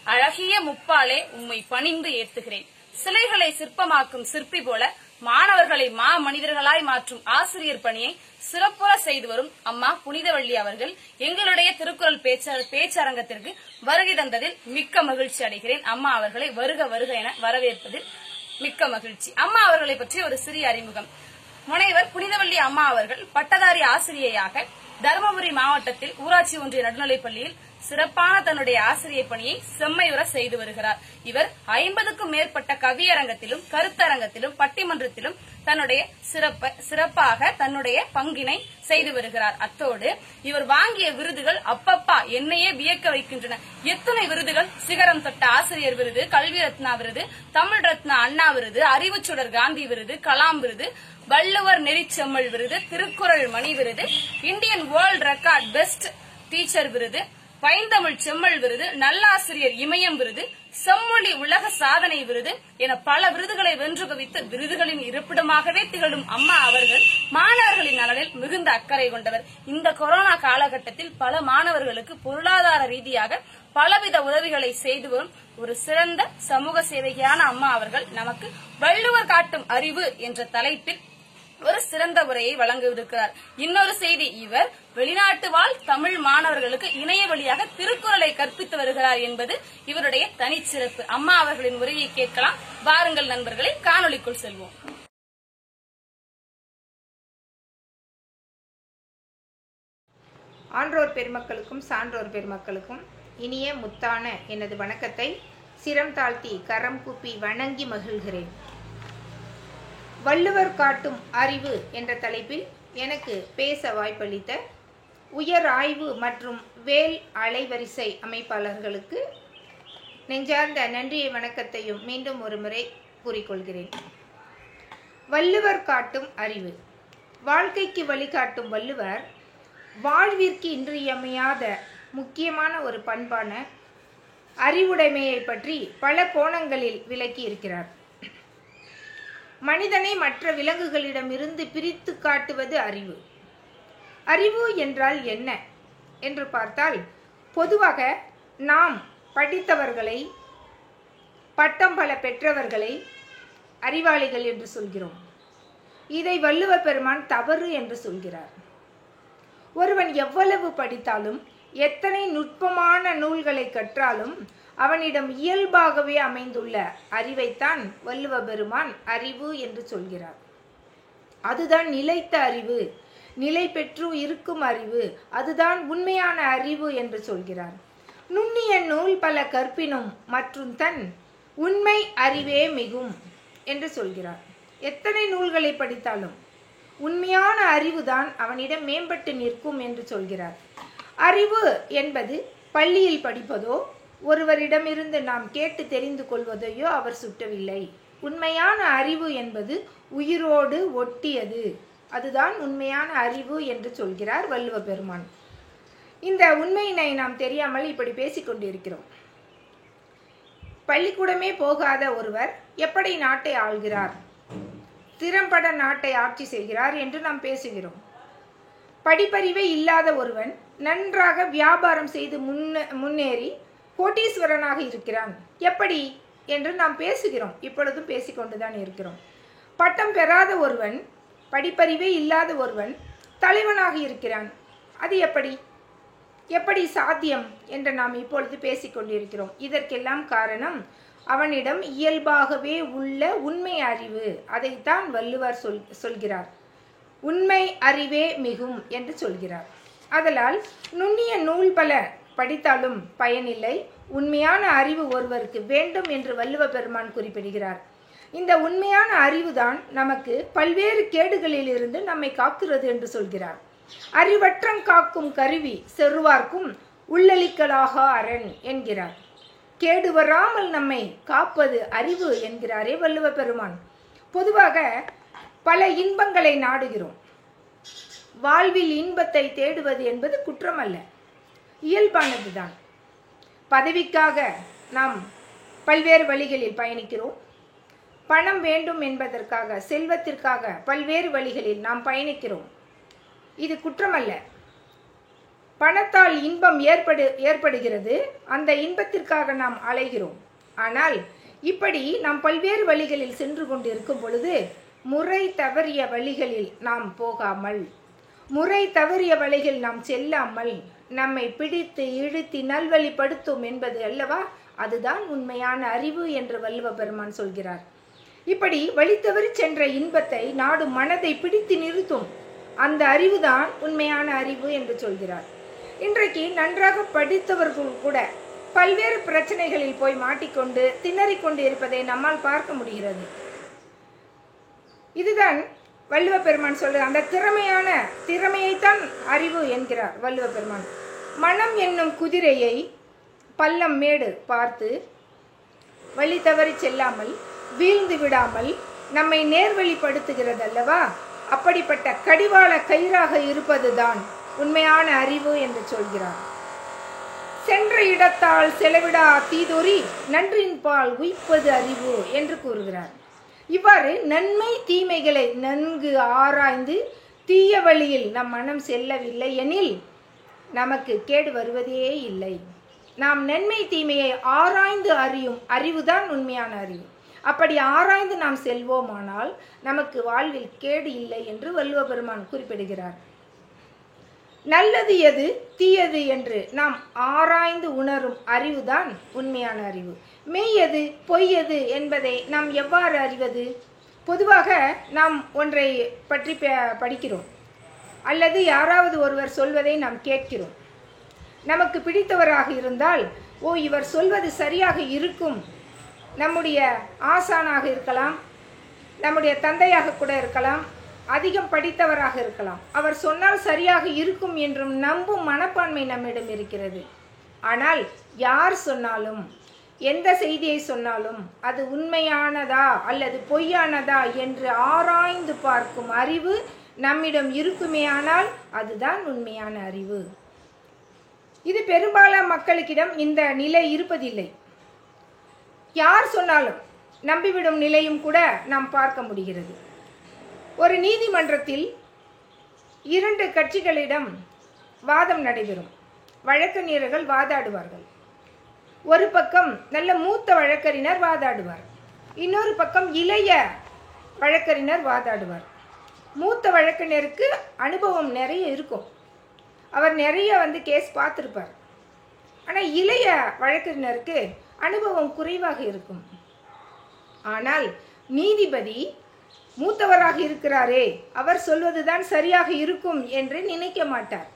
அழகிய முப்பாலே உம்மை பணிந்து ஏத்துகிறேன். சிலைகளை சிற்பமாக்கும் சிற்பி போல மாணவர்களை மா மனிதர்களாய் மாற்றும் ஆசிரியர் பணியை சிறப்புற செய்து வரும் அம்மா புனிதவள்ளி அவர்கள் எங்களுடைய திருக்குறள் பேச்சரங்கத்திற்கு வருகை தந்ததில் மிக்க மகிழ்ச்சி அடைகிறேன். அம்மா அவர்களை வருக வருக என வரவேற்பதில் மிக்க மகிழ்ச்சி. அம்மா அவர்களை பற்றி ஒரு சிறிய அறிமுகம். முனைவர் புனிதவள்ளி அம்மா அவர்கள் பட்டதாரி ஆசிரியையாக தருமபுரி மாவட்டத்தில் ஊராட்சி ஒன்றிய நடுநிலைப்பள்ளியில் சிறப்பான தன்னுடைய ஆசிரியர் பணியை செம்மையுற செய்து வருகிறார். இவர் 50க்கும் மேற்பட்ட கவியரங்கத்திலும் கருத்தரங்கத்திலும் பட்டிமன்றத்திலும் தன்னுடைய சிறப்பாக தன்னுடைய பங்கினை செய்து வருகிறார். அத்தோடு இவர் வாங்கிய விருதுகள் அப்பப்பா என்னையே வியக்க வைக்கின்றன. எத்தனை விருதுகள்! சிகரம் தொட்ட ஆசிரியர் விருது, கல்வி ரத்னா விருது, தமிழ் ரத்னா அண்ணா விருது, அறிவுச்சுடர் காந்தி விருது, கலாம் விருது, வள்ளுவர் நெறிச்செம்மல் விருது, திருக்குறள் மணி விருது, Indian world record best teacher விருது, பைந்தமிழ் செம்மல் விருது, நல்லாசிரியர் இமயம் விருது, செம்மொழி உலக சாதனை விருது என பல விருதுகளை வென்று குவித்து விருதுகளின் இருப்பிடமாகவே திகழும் அம்மா அவர்கள் மாணவர்களின் நலனில் மிகுந்த அக்கறை கொண்டவர். இந்த கொரோனா காலகட்டத்தில் பல மாணவர்களுக்கு பொருளாதார ரீதியாக பலவித உதவிகளை செய்து வரும் ஒரு சிறந்த சமூக சேவகியான அம்மா அவர்கள் நமக்கு வள்ளுவர் காட்டும் அறிவு என்ற தலைப்பில் ஒரு சிறந்த உரையை வழங்கவிருக்கிறார். இன்னொரு செய்தி, இவர் வெளிநாட்டு வாழ் தமிழ் மாணவர்களுக்கு இணைய வழியாக திருக்குறளை கற்பித்து வருகிறார் என்பது இவருடைய தனிச்சிறப்பு. அம்மா அவர்களின் உரையை கேட்கலாம். வாருங்கள் நண்பர்களே, காணொளிக்குள் செல்வோம். ஆன்றோர் பெருமக்களுக்கும் சான்றோர் பெருமக்களுக்கும் இனிய முத்தான எனது வணக்கத்தை சிரம் தாழ்த்தி கரம் கூப்பி வணங்கி மகிழ்கிறேன். வள்ளுவர் காட்டும் அறிவு என்ற தலைப்பில் எனக்கு பேச வாய்ப்பளித்த உயர் ஆய்வு மற்றும் வேல் அலைவரிசை அமைப்பாளர்களுக்கு நெஞ்சார்ந்த நன்றியை வணக்கத்தையும் மீண்டும் ஒரு முறை கூறிக்கொள்கிறேன். வள்ளுவர் காட்டும் அறிவு. வாழ்க்கைக்கு வழிகாட்டும் வள்ளுவர் வாழ்விற்கு இன்றியமையாத முக்கியமான ஒரு பண்பான அறிவுடைமையை பற்றி பல கோணங்களில் விளக்கி இருக்கிறார். மனிதனை மற்ற விலங்குகளிடமிருந்து பிரித்து காட்டுவது அறிவு. அறிவு என்றால் என்ன என்று பார்த்தால், பொதுவாக நாம் படித்தவர்களை, பட்டம் பல பெற்றவர்களை அறிவாளிகள் என்று சொல்கிறோம். இதை வள்ளுவ பெருமான் தவறு என்று சொல்கிறார். ஒருவன் எவ்வளவு படித்தாலும் எத்தனை நுட்பமான நூல்களை கற்றாலும் அவனிடம் இயல்பாகவே அமைந்துள்ள அறிவைத்தான் வள்ளுவ பெருமான் அறிவு என்று சொல்கிறார். அதுதான் நிலைத்த அறிவு, நிலை பெற்று இருக்கும் அறிவு, அதுதான் உண்மையான அறிவு என்று சொல்கிறார். நுண்ணிய நூல் பல கற்பினும் மற்றும் தன் உண்மை அறிவே மிகும் என்று சொல்கிறார். எத்தனை நூல்களை படித்தாலும் உண்மையான அறிவுதான் அவனிடம் மேம்பட்டு நிற்கும் என்று சொல்கிறார். அறிவு என்பது பள்ளியில் படிப்பதோ ஒருவரிடமிருந்து நாம் கேட்டு தெரிந்து கொள்வதையோ அவர் சுட்டவில்லை. உண்மையான அறிவு என்பது உயிரோடு ஒட்டியது, அதுதான் உண்மையான அறிவு என்று சொல்கிறார் வள்ளுவ பெருமான். இந்த உண்மையினை நாம் தெரியாமல் இப்படி பேசிக்கொண்டிருக்கிறோம். பள்ளிக்கூடமே போகாத ஒருவர் எப்படி நாட்டை ஆள்கிறார், திறம்பட நாட்டை ஆட்சி செய்கிறார் என்று நாம் பேசுகிறோம். படிப்பறிவே இல்லாத ஒருவன் நன்றாக வியாபாரம் செய்து முன்னேறி கோட்டீஸ்வரனாக இருக்கிறான் எப்படி என்று நாம் பேசுகிறோம். இப்பொழுதும் பேசிக்கொண்டுதான் இருக்கிறோம். பட்டம் பெறாத ஒருவன், படிப்பறிவே இல்லாத ஒருவன் தலைவனாக இருக்கிறான். அது எப்படி சாத்தியம் என்று நாம் இப்பொழுது பேசிக்கொண்டிருக்கிறோம். இதற்கெல்லாம் காரணம் அவனிடம் இயல்பாகவே உள்ள உண்மை அறிவு. அதைத்தான் வள்ளுவர் சொல்கிறார். உண்மை அறிவே மிகும் என்று சொல்கிறார். ஆதலால் நுண்ணிய நூல் பல படித்தாலும் பயனில்லை, உண்மையான அறிவு ஒருவருக்கு வேண்டும் என்று வள்ளுவ பெருமான் குறிப்பிடுகிறார். இந்த உண்மையான அறிவுதான் நமக்கு பல்வேறு கேடுகளில் இருந்து நம்மை காக்கிறது என்று சொல்கிறார். அறிவற்றம் காக்கும் கருவி செருவார்க்கும் உள்ளளிக்கலாக அரண் என்கிறார். கேடு வராமல் நம்மை காப்பது அறிவு என்கிறாரே வள்ளுவ பெருமான். பொதுவாக பல இன்பங்களை நாடுகிறோம். வாழ்வில் இன்பத்தை தேடுவது என்பது குற்றமல்ல, இயல்பானதுதான். பதவிக்காக நாம் பல்வேறு வழிகளில் பயணிக்கிறோம். பணம் வேண்டும் என்பதற்காக, செல்வத்திற்காக பல்வேறு வழிகளில் நாம் பயணிக்கிறோம். இது குற்றமல்ல. பணத்தால் இன்பம் ஏற்படுகிறது. அந்த இன்பத்திற்காக நாம் அலைகிறோம். ஆனால் இப்படி நாம் பல்வேறு வழிகளில் சென்று கொண்டிருக்கும் பொழுது முறை தவறிய வழிகளில் நாம் போகாமல், முறை தவறிய வழிகளில் நாம் செல்லாமல் நம்மை பிடித்து இழுத்தி நல்வழிப்படுத்தும் என்பது அல்லவா, அதுதான் உண்மையான அறிவு என்று வள்ளுவ பெருமான் சொல்கிறார். இப்படி வழி தவறி சென்ற இன்பத்தை நாடும் மனதை பிடித்து நிறுத்தும் அந்த அறிவுதான் உண்மையான அறிவு என்று சொல்கிறார். இன்றைக்கு நன்றாக படித்தவர்கள் கூட பல்வேறு பிரச்சனைகளில் போய் மாட்டிக்கொண்டு திணறிக்கொண்டு இருப்பதை நம்மால் பார்க்க முடிகிறது. இதுதான் வள்ளுவ பெருமான் சொல்ற அந்த திறமையைத்தான் அறிவு என்கிறார் வள்ளுவ பெருமான். மனம் என்னும் குதிரையை பள்ளம் மேடு பார்த்து வழி தவறி செல்லாமல் வீழ்ந்து விடாமல் நம்மை நேர்வழிப்படுத்துகிறது அல்லவா, அப்படிப்பட்ட கடிவாள கயிறாக இருப்பதுதான் உண்மையான அறிவு என்று சொல்கிறார். சென்ற இடத்தால் செலவிடா தீதொறி நன்றின் பால் உய்ப்பது அறிவு என்று கூறுகிறார். இவ்வாறு நன்மை தீமைகளை நன்கு ஆராய்ந்து தீய வழியில் நம் மனம் செல்லவில்லை எனில் நமக்கு கேடு வருவதே இல்லை. நாம் நன்மை தீமையை ஆராய்ந்து அறியும் அறிவுதான் உண்மையான அறிவு. அப்படி ஆராய்ந்து நாம் செல்வோமானால் நமக்கு வாழ்வில் கேடு இல்லை என்று வள்ளுவ பெருமான் குறிப்பிடுகிறார். நல்லது எது தீயது என்று நாம் ஆராய்ந்து உணரும் அறிவுதான் உண்மையான அறிவு. மெய்யது பொய்யது என்பதை நாம் எவ்வாறு அறிவது? பொதுவாக நாம் ஒன்றை பற்றி படிக்கிறோம் அல்லது யாராவது ஒருவர் சொல்வதை நாம் கேட்கிறோம். நமக்கு பிடித்தவராக இருந்தால் இவர் சொல்வது சரியாக இருக்கும், நம்முடைய ஆசானாக இருக்கலாம், நம்முடைய தந்தையாக கூட இருக்கலாம், அதிகம் படித்தவராக இருக்கலாம், அவர் சொன்னால் சரியாக இருக்கும் என்றும் நம்பும் மனப்பான்மை நம்மிடம் இருக்கிறது. ஆனால் யார் சொன்னாலும் எந்த செய்தியை சொன்னாலும் அது உண்மையானதா அல்லது பொய்யானதா என்று ஆராய்ந்து பார்க்கும் அறிவு நம்மிடம் இருக்குமேயானால் அதுதான் உண்மையான அறிவு. இது பெரும்பாலான மக்களுக்கிடம் இந்த நிலை இருப்பதில்லை. யார் சொன்னாலும் நம்பிவிடும் நிலையும் கூட நாம் பார்க்க முடிகிறது. ஒரு நீதிமன்றத்தில் 2 கட்சிகளிடம் வாதம் நடைபெறும். வழக்கறிஞர்கள் வாதாடுவார்கள். ஒரு பக்கம் நல்ல மூத்த வழக்கறிஞர் வாதாடுவார், இன்னொரு பக்கம் இளைய வழக்கறிஞர் வாதாடுவார். மூத்த வழக்கறிஞருக்கு அனுபவம் நிறைய இருக்கும், அவர் நிறைய கேஸ் பார்த்துருப்பார். ஆனால் இளைய வழக்கறிஞருக்கு அனுபவம் குறைவாக இருக்கும். ஆனால் நீதிபதி மூத்தவராக இருக்கிறாரே, அவர் சொல்வதுதான் சரியாக இருக்கும் என்று நினைக்க மாட்டார்.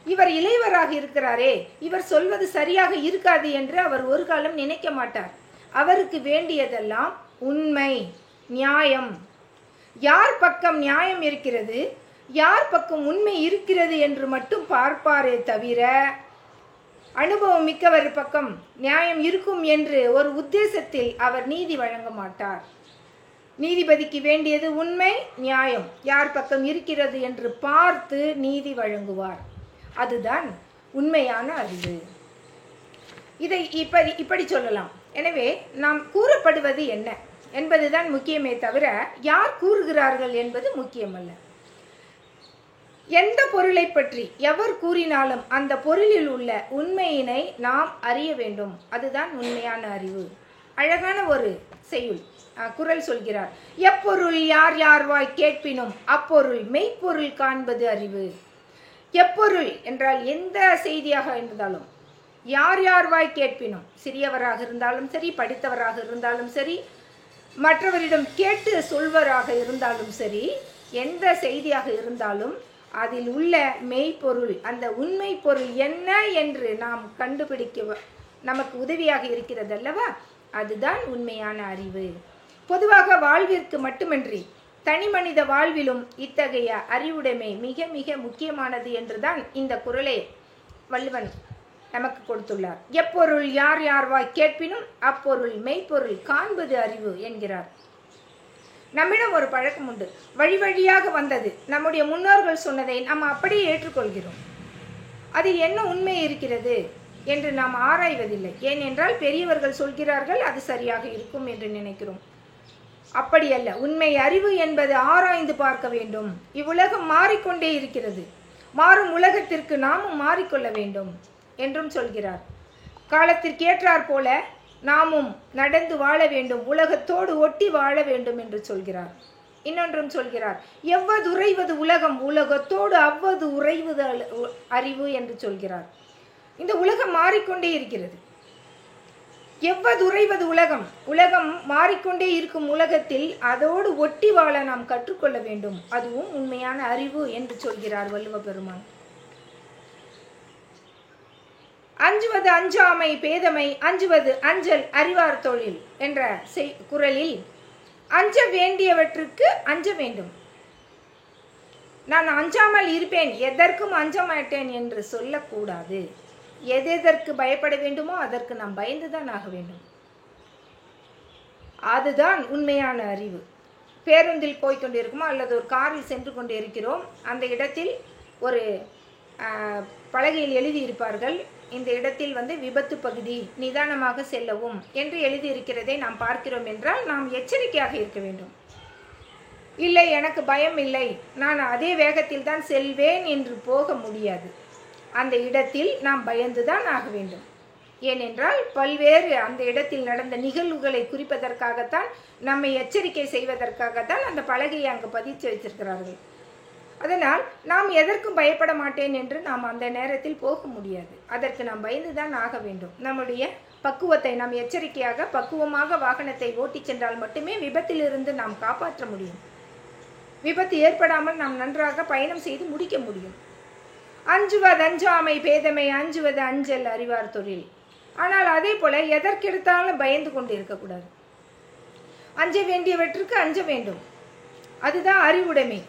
இவர் இளையவராக இருக்கிறாரே, இவர் சொல்வது சரியாக இருக்காது என்று அவர் ஒரு காலம் நினைக்க மாட்டார். அவருக்கு வேண்டியதெல்லாம் உண்மை, நியாயம். யார் பக்கம் நியாயம் இருக்கிறது, யார் பக்கம் உண்மை இருக்கிறது என்று மட்டும் பார்ப்பாரே தவிர அனுபவம் மிக்கவர் பக்கம் நியாயம் இருக்கும் என்று ஒரு உத்தேசத்தில் அவர் நீதி வழங்க மாட்டார். நீதிபதிக்கு வேண்டியது உண்மை, நியாயம், யார் பக்கம் இருக்கிறது என்று பார்த்து நீதி வழங்குவார். அதுதான் உண்மையான அறிவு. இதை இப்படி சொல்லலாம். எனவே நாம் கூறப்படுவது என்ன என்பதுதான் முக்கியமே தவிர யார் கூறுகிறார்கள் என்பது முக்கியமல்ல. எந்த பொருளை பற்றி எவர் கூறினாலும் அந்த பொருளில் உள்ள உண்மையினை நாம் அறிய வேண்டும். அதுதான் உண்மையான அறிவு. அழகான ஒரு செய்யுள் குறள் சொல்கிறார். எப்பொருள் யார் யார்வாய் கேட்பினும் அப்பொருள் மெய்ப்பொருள் காண்பது அறிவு. எப்பொருள் என்றால் எந்த செய்தியாக இருந்தாலும் யார் யார்வாய் கேட்பினும், சிறியவராக இருந்தாலும் சரி, படித்தவராக இருந்தாலும் சரி, மற்றவரிடம் கேட்டு சொல்வராக இருந்தாலும் சரி, எந்த செய்தியாக இருந்தாலும் அதில் உள்ள மெய்ப்பொருள், அந்த உண்மை பொருள் என்ன என்று நாம் கண்டுபிடிக்க நமக்கு உதவியாக இருக்கிறது அல்லவா, அதுதான் உண்மையான அறிவு. பொதுவாக வாழ்விற்கு மட்டுமின்றி தனி மனித வாழ்விலும் இத்தகைய அறிவுடைமை மிக மிக முக்கியமானது என்றுதான் இந்த குறளை வள்ளுவன் நமக்கு கொடுத்துள்ளார். எப்பொருள் யார் யார்வாய் கேட்பினும் அப்பொருள் மெய்ப்பொருள் காண்பது அறிவு என்கிறார். நம்மிடம் ஒரு பழக்கம் உண்டு, வழி வழியாக வந்தது, நம்முடைய முன்னோர்கள் சொன்னதை நாம் அப்படியே ஏற்றுக்கொள்கிறோம். அதில் என்ன உண்மை இருக்கிறது என்று நாம் ஆராய்வதில்லை. ஏனென்றால் பெரியவர்கள் சொல்கிறார்கள், அது சரியாக இருக்கும் என்று நினைக்கிறோம். அப்படியல்ல. உண்மை அறிவு என்பது ஆராய்ந்து பார்க்க வேண்டும். இவ்வுலகம் மாறிக்கொண்டே இருக்கிறது. மாறும் உலகத்திற்கு நாமும் மாறிக்கொள்ள வேண்டும் என்றும் சொல்கிறார். காலத்திற்கு ஏற்றாற் போல நாமும் நடந்து வாழ வேண்டும், உலகத்தோடு ஒட்டி வாழ வேண்டும் என்று சொல்கிறார். இன்னொன்றும் சொல்கிறார், எவ்வது உறைவது உலகம், உலகத்தோடு அவ்வது உறைவது அறிவு என்று சொல்கிறார். இந்த உலகம் மாறிக்கொண்டே இருக்கிறது. எவ்வது உறைவது உலகம், உலகம் மாறிக்கொண்டே இருக்கும் உலகத்தில் அதோடு ஒட்டி வாழ நாம் கற்றுக்கொள்ள வேண்டும். அதுவும் உண்மையான அறிவு என்று சொல்கிறார் வள்ளுவ பெருமான். அஞ்சுவது அஞ்சாமை பேதமை, அஞ்சுவது அஞ்சல் அறிவார் தொழில் என்ற குறளில் அஞ்ச வேண்டியவற்றுக்கு அஞ்ச வேண்டும். நான் அஞ்சாமல் இருப்பேன், எதற்கும் அஞ்ச மாட்டேன் என்று சொல்லக்கூடாது. எதற்கு பயப்பட வேண்டுமோ அதற்கு நாம் பயந்துதான் ஆக வேண்டும். அதுதான் உண்மையான அறிவு. பேருந்தில் போய்கொண்டிருக்குமோ அல்லது ஒரு காரில் சென்று கொண்டு இருக்கிறோம், அந்த இடத்தில் ஒரு பலகையில் எழுதியிருப்பார்கள், இந்த இடத்தில் விபத்து பகுதி, நிதானமாக செல்லவும் என்று எழுதியிருக்கிறதை நாம் பார்க்கிறோம் என்றால் நாம் எச்சரிக்கையாக இருக்க வேண்டும். இல்லை, எனக்கு பயம் இல்லை, நான் அதே வேகத்தில் தான் செல்வேன் என்று போக முடியாது. அந்த இடத்தில் நாம் பயந்துதான் ஆக வேண்டும். ஏனென்றால் பல்வேறு அந்த இடத்தில் நடந்த நிகழ்வுகளை குறிப்பதற்காகத்தான், நம்மை எச்சரிக்கை செய்வதற்காகத்தான் அந்த பலகையை அங்கு பதிச்சு வைத்திருக்கிறார்கள். அதனால் நாம் எதற்கும் பயப்பட மாட்டேன் என்று நாம் அந்த நேரத்தில் போக முடியாது. அதற்கு நாம் பயந்துதான் ஆக வேண்டும். நம்முடைய பக்குவத்தை நாம் எச்சரிக்கையாக பக்குவமாக வாகனத்தை ஓட்டி சென்றால் மட்டுமே விபத்திலிருந்து நாம் காப்பாற்ற முடியும். விபத்து ஏற்படாமல் நாம் நன்றாக பயணம் செய்து முடிக்க முடியும். அஞ்சுவது அஞ்சாமை பேதமை, அஞ்சுவது அஞ்சல் அறிவார் தொழில். ஆனால் அதே போல எதற்கெடுத்தாலும் பயந்து கொண்டு இருக்கக்கூடாது. அஞ்ச வேண்டியவற்றுக்கு அஞ்ச வேண்டும். அதுதான் அறிவுடைமை.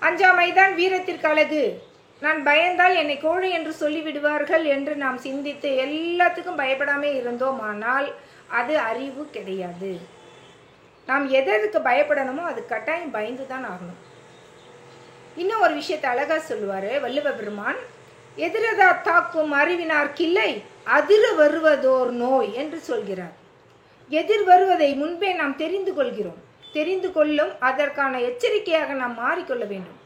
அஞ்சாமைதான் வீரத்திற்கு அழகு. நான் பயந்தால் என்னை கோழை என்று சொல்லிவிடுவார்கள் என்று நாம் சிந்தித்து எல்லாத்துக்கும் பயப்படாமே இருந்தோம், ஆனால் அது அறிவு கிடையாது. நாம் எதற்கு பயப்படணுமோ அது கட்டாயம் பயந்து தான் ஆகணும். இன்னும் ஒரு விஷயத்தை அழகா சொல்லுவாரு வள்ளுவ பெருமான், எதிரதா தாக்கும் அறிவினார்க்கில்லை அதிர வருவதோர் நோய் என்று சொல்கிறார். எதிர் வருவதை முன்பே நாம் தெரிந்து கொள்கிறோம். தெரிந்து கொள்ளும் அதற்கான எச்சரிக்கையாக நாம் மாறிக்கொள்ள வேண்டும்.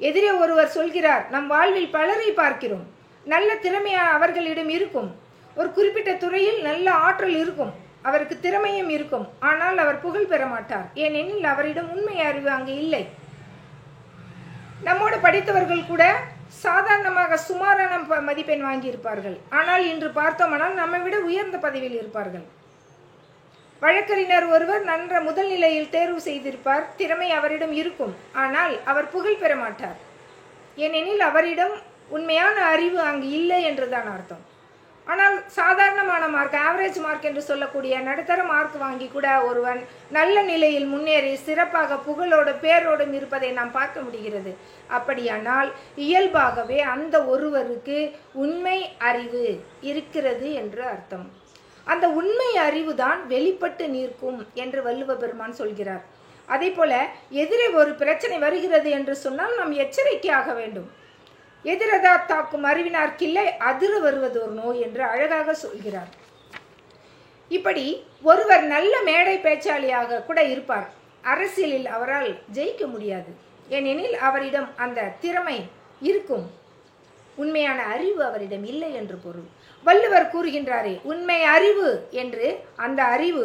எதிரே ஒருவர் சொல்கிறார், நம் வாழ்வில் பலரை பார்க்கிறோம், நல்ல திறமையான அவர்களிடம் இருக்கும், ஒரு குறிப்பிட்ட துறையில் நல்ல ஆற்றல் இருக்கும், அவருக்கு திறமையும் இருக்கும், ஆனால் அவர் புகழ் பெற மாட்டார். ஏனெனில் அவரிடம் உண்மை அறிவு அங்கு இல்லை. நம்மோடு படித்தவர்கள் கூட சாதாரணமாக சுமாரான மதிப்பெண் வாங்கியிருப்பார்கள், ஆனால் இன்று பார்த்தோமானால் நம்மை விட உயர்ந்த பதவியில் இருப்பார்கள். வழக்கறிஞர் ஒருவர் நன்ற முதல் நிலையில் தேர்வு செய்திருப்பார், திறமை அவரிடம் இருக்கும், ஆனால் அவர் புகழ் பெற மாட்டார். ஏனெனில் அவரிடம் உண்மையான அறிவு அங்கு இல்லை என்றுதான் அர்த்தம். ஆனால் சாதாரணமான மார்க், ஆவரேஜ் மார்க் என்று சொல்லக்கூடிய நடுத்தர மார்க் வாங்கி கூட ஒருவன் நல்ல நிலையில் முன்னேறி சிறப்பாக புகழோடு பேரோடும் இருப்பதை நாம் பார்க்க முடிகிறது. அப்படியானால் இயல்பாகவே அந்த ஒருவருக்கு உண்மை அறிவு இருக்கிறது என்று அர்த்தம். அந்த உண்மை அறிவு தான் வெளிப்பட்டு நிற்கும் என்று வள்ளுவ பெருமான் சொல்கிறார். அதே போல எதிரே ஒரு பிரச்சனை வருகிறது என்று சொன்னால் நாம் எச்சரிக்கையாக வேண்டும். எதிரதா தாக்கும் அறிவினார்க்கில்லை அதிர வருவது ஒரு நோய் என்று அழகாக சொல்கிறார். இப்படி ஒருவர் நல்ல மேடை பேச்சாளியாக கூட இருப்பார், அரசியலில் அவரால் ஜெயிக்க முடியாது. ஏனெனில் அவரிடம் அந்த திறமை இருக்கும், உண்மையான அறிவு அவரிடம் இல்லை என்று பொருள். வள்ளுவர் கூறுகின்றாரே உண்மை அறிவு என்று. அந்த அறிவு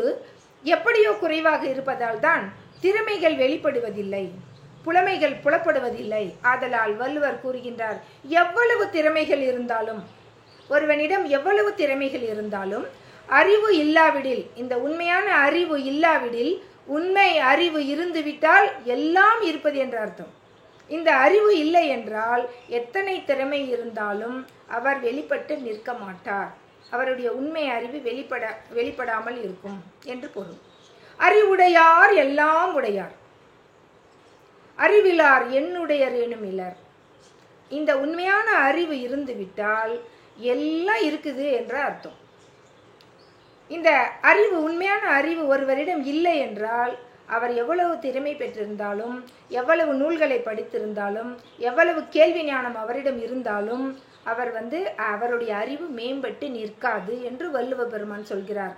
எப்படியோ குறைவாக இருப்பதால் தான் திறமைகள் வெளிப்படுவதில்லை, புலமைகள் புலப்படுவதில்லை. ஆதலால் வள்ளுவர் கூறுகின்றார், எவ்வளவு திறமைகள் இருந்தாலும், ஒருவனிடம் எவ்வளவு திறமைகள் இருந்தாலும் அறிவு இல்லாவிடில், இந்த உண்மையான அறிவு இல்லாவிடில், உண்மை அறிவு இருந்துவிட்டால் எல்லாம் இருப்பது என்ற அர்த்தம். இந்த அறிவு இல்லை என்றால் எத்தனை திறமை இருந்தாலும் அவர் வெளிப்பட்டு நிற்க மாட்டார், அவருடைய உண்மை அறிவு வெளிப்படாமல் இருக்கும் என்று பொருள். அறிவுடையார் எல்லாம் உடையார், அறிவிலார் என்னுடையர் எனும் இலர். இந்த உண்மையான அறிவு இருந்துவிட்டால் எல்லாம் இருக்குது என்ற அர்த்தம். இந்த அறிவு, உண்மையான அறிவு ஒருவரிடம் இல்லை என்றால் அவர் எவ்வளவு திறமை பெற்றிருந்தாலும், எவ்வளவு நூல்களை படித்திருந்தாலும், எவ்வளவு கேள்வி ஞானம் அவரிடம் இருந்தாலும் அவர் அவருடைய அறிவு மேம்பட்டு நிற்காது என்று வள்ளுவ பெருமான் சொல்கிறார்.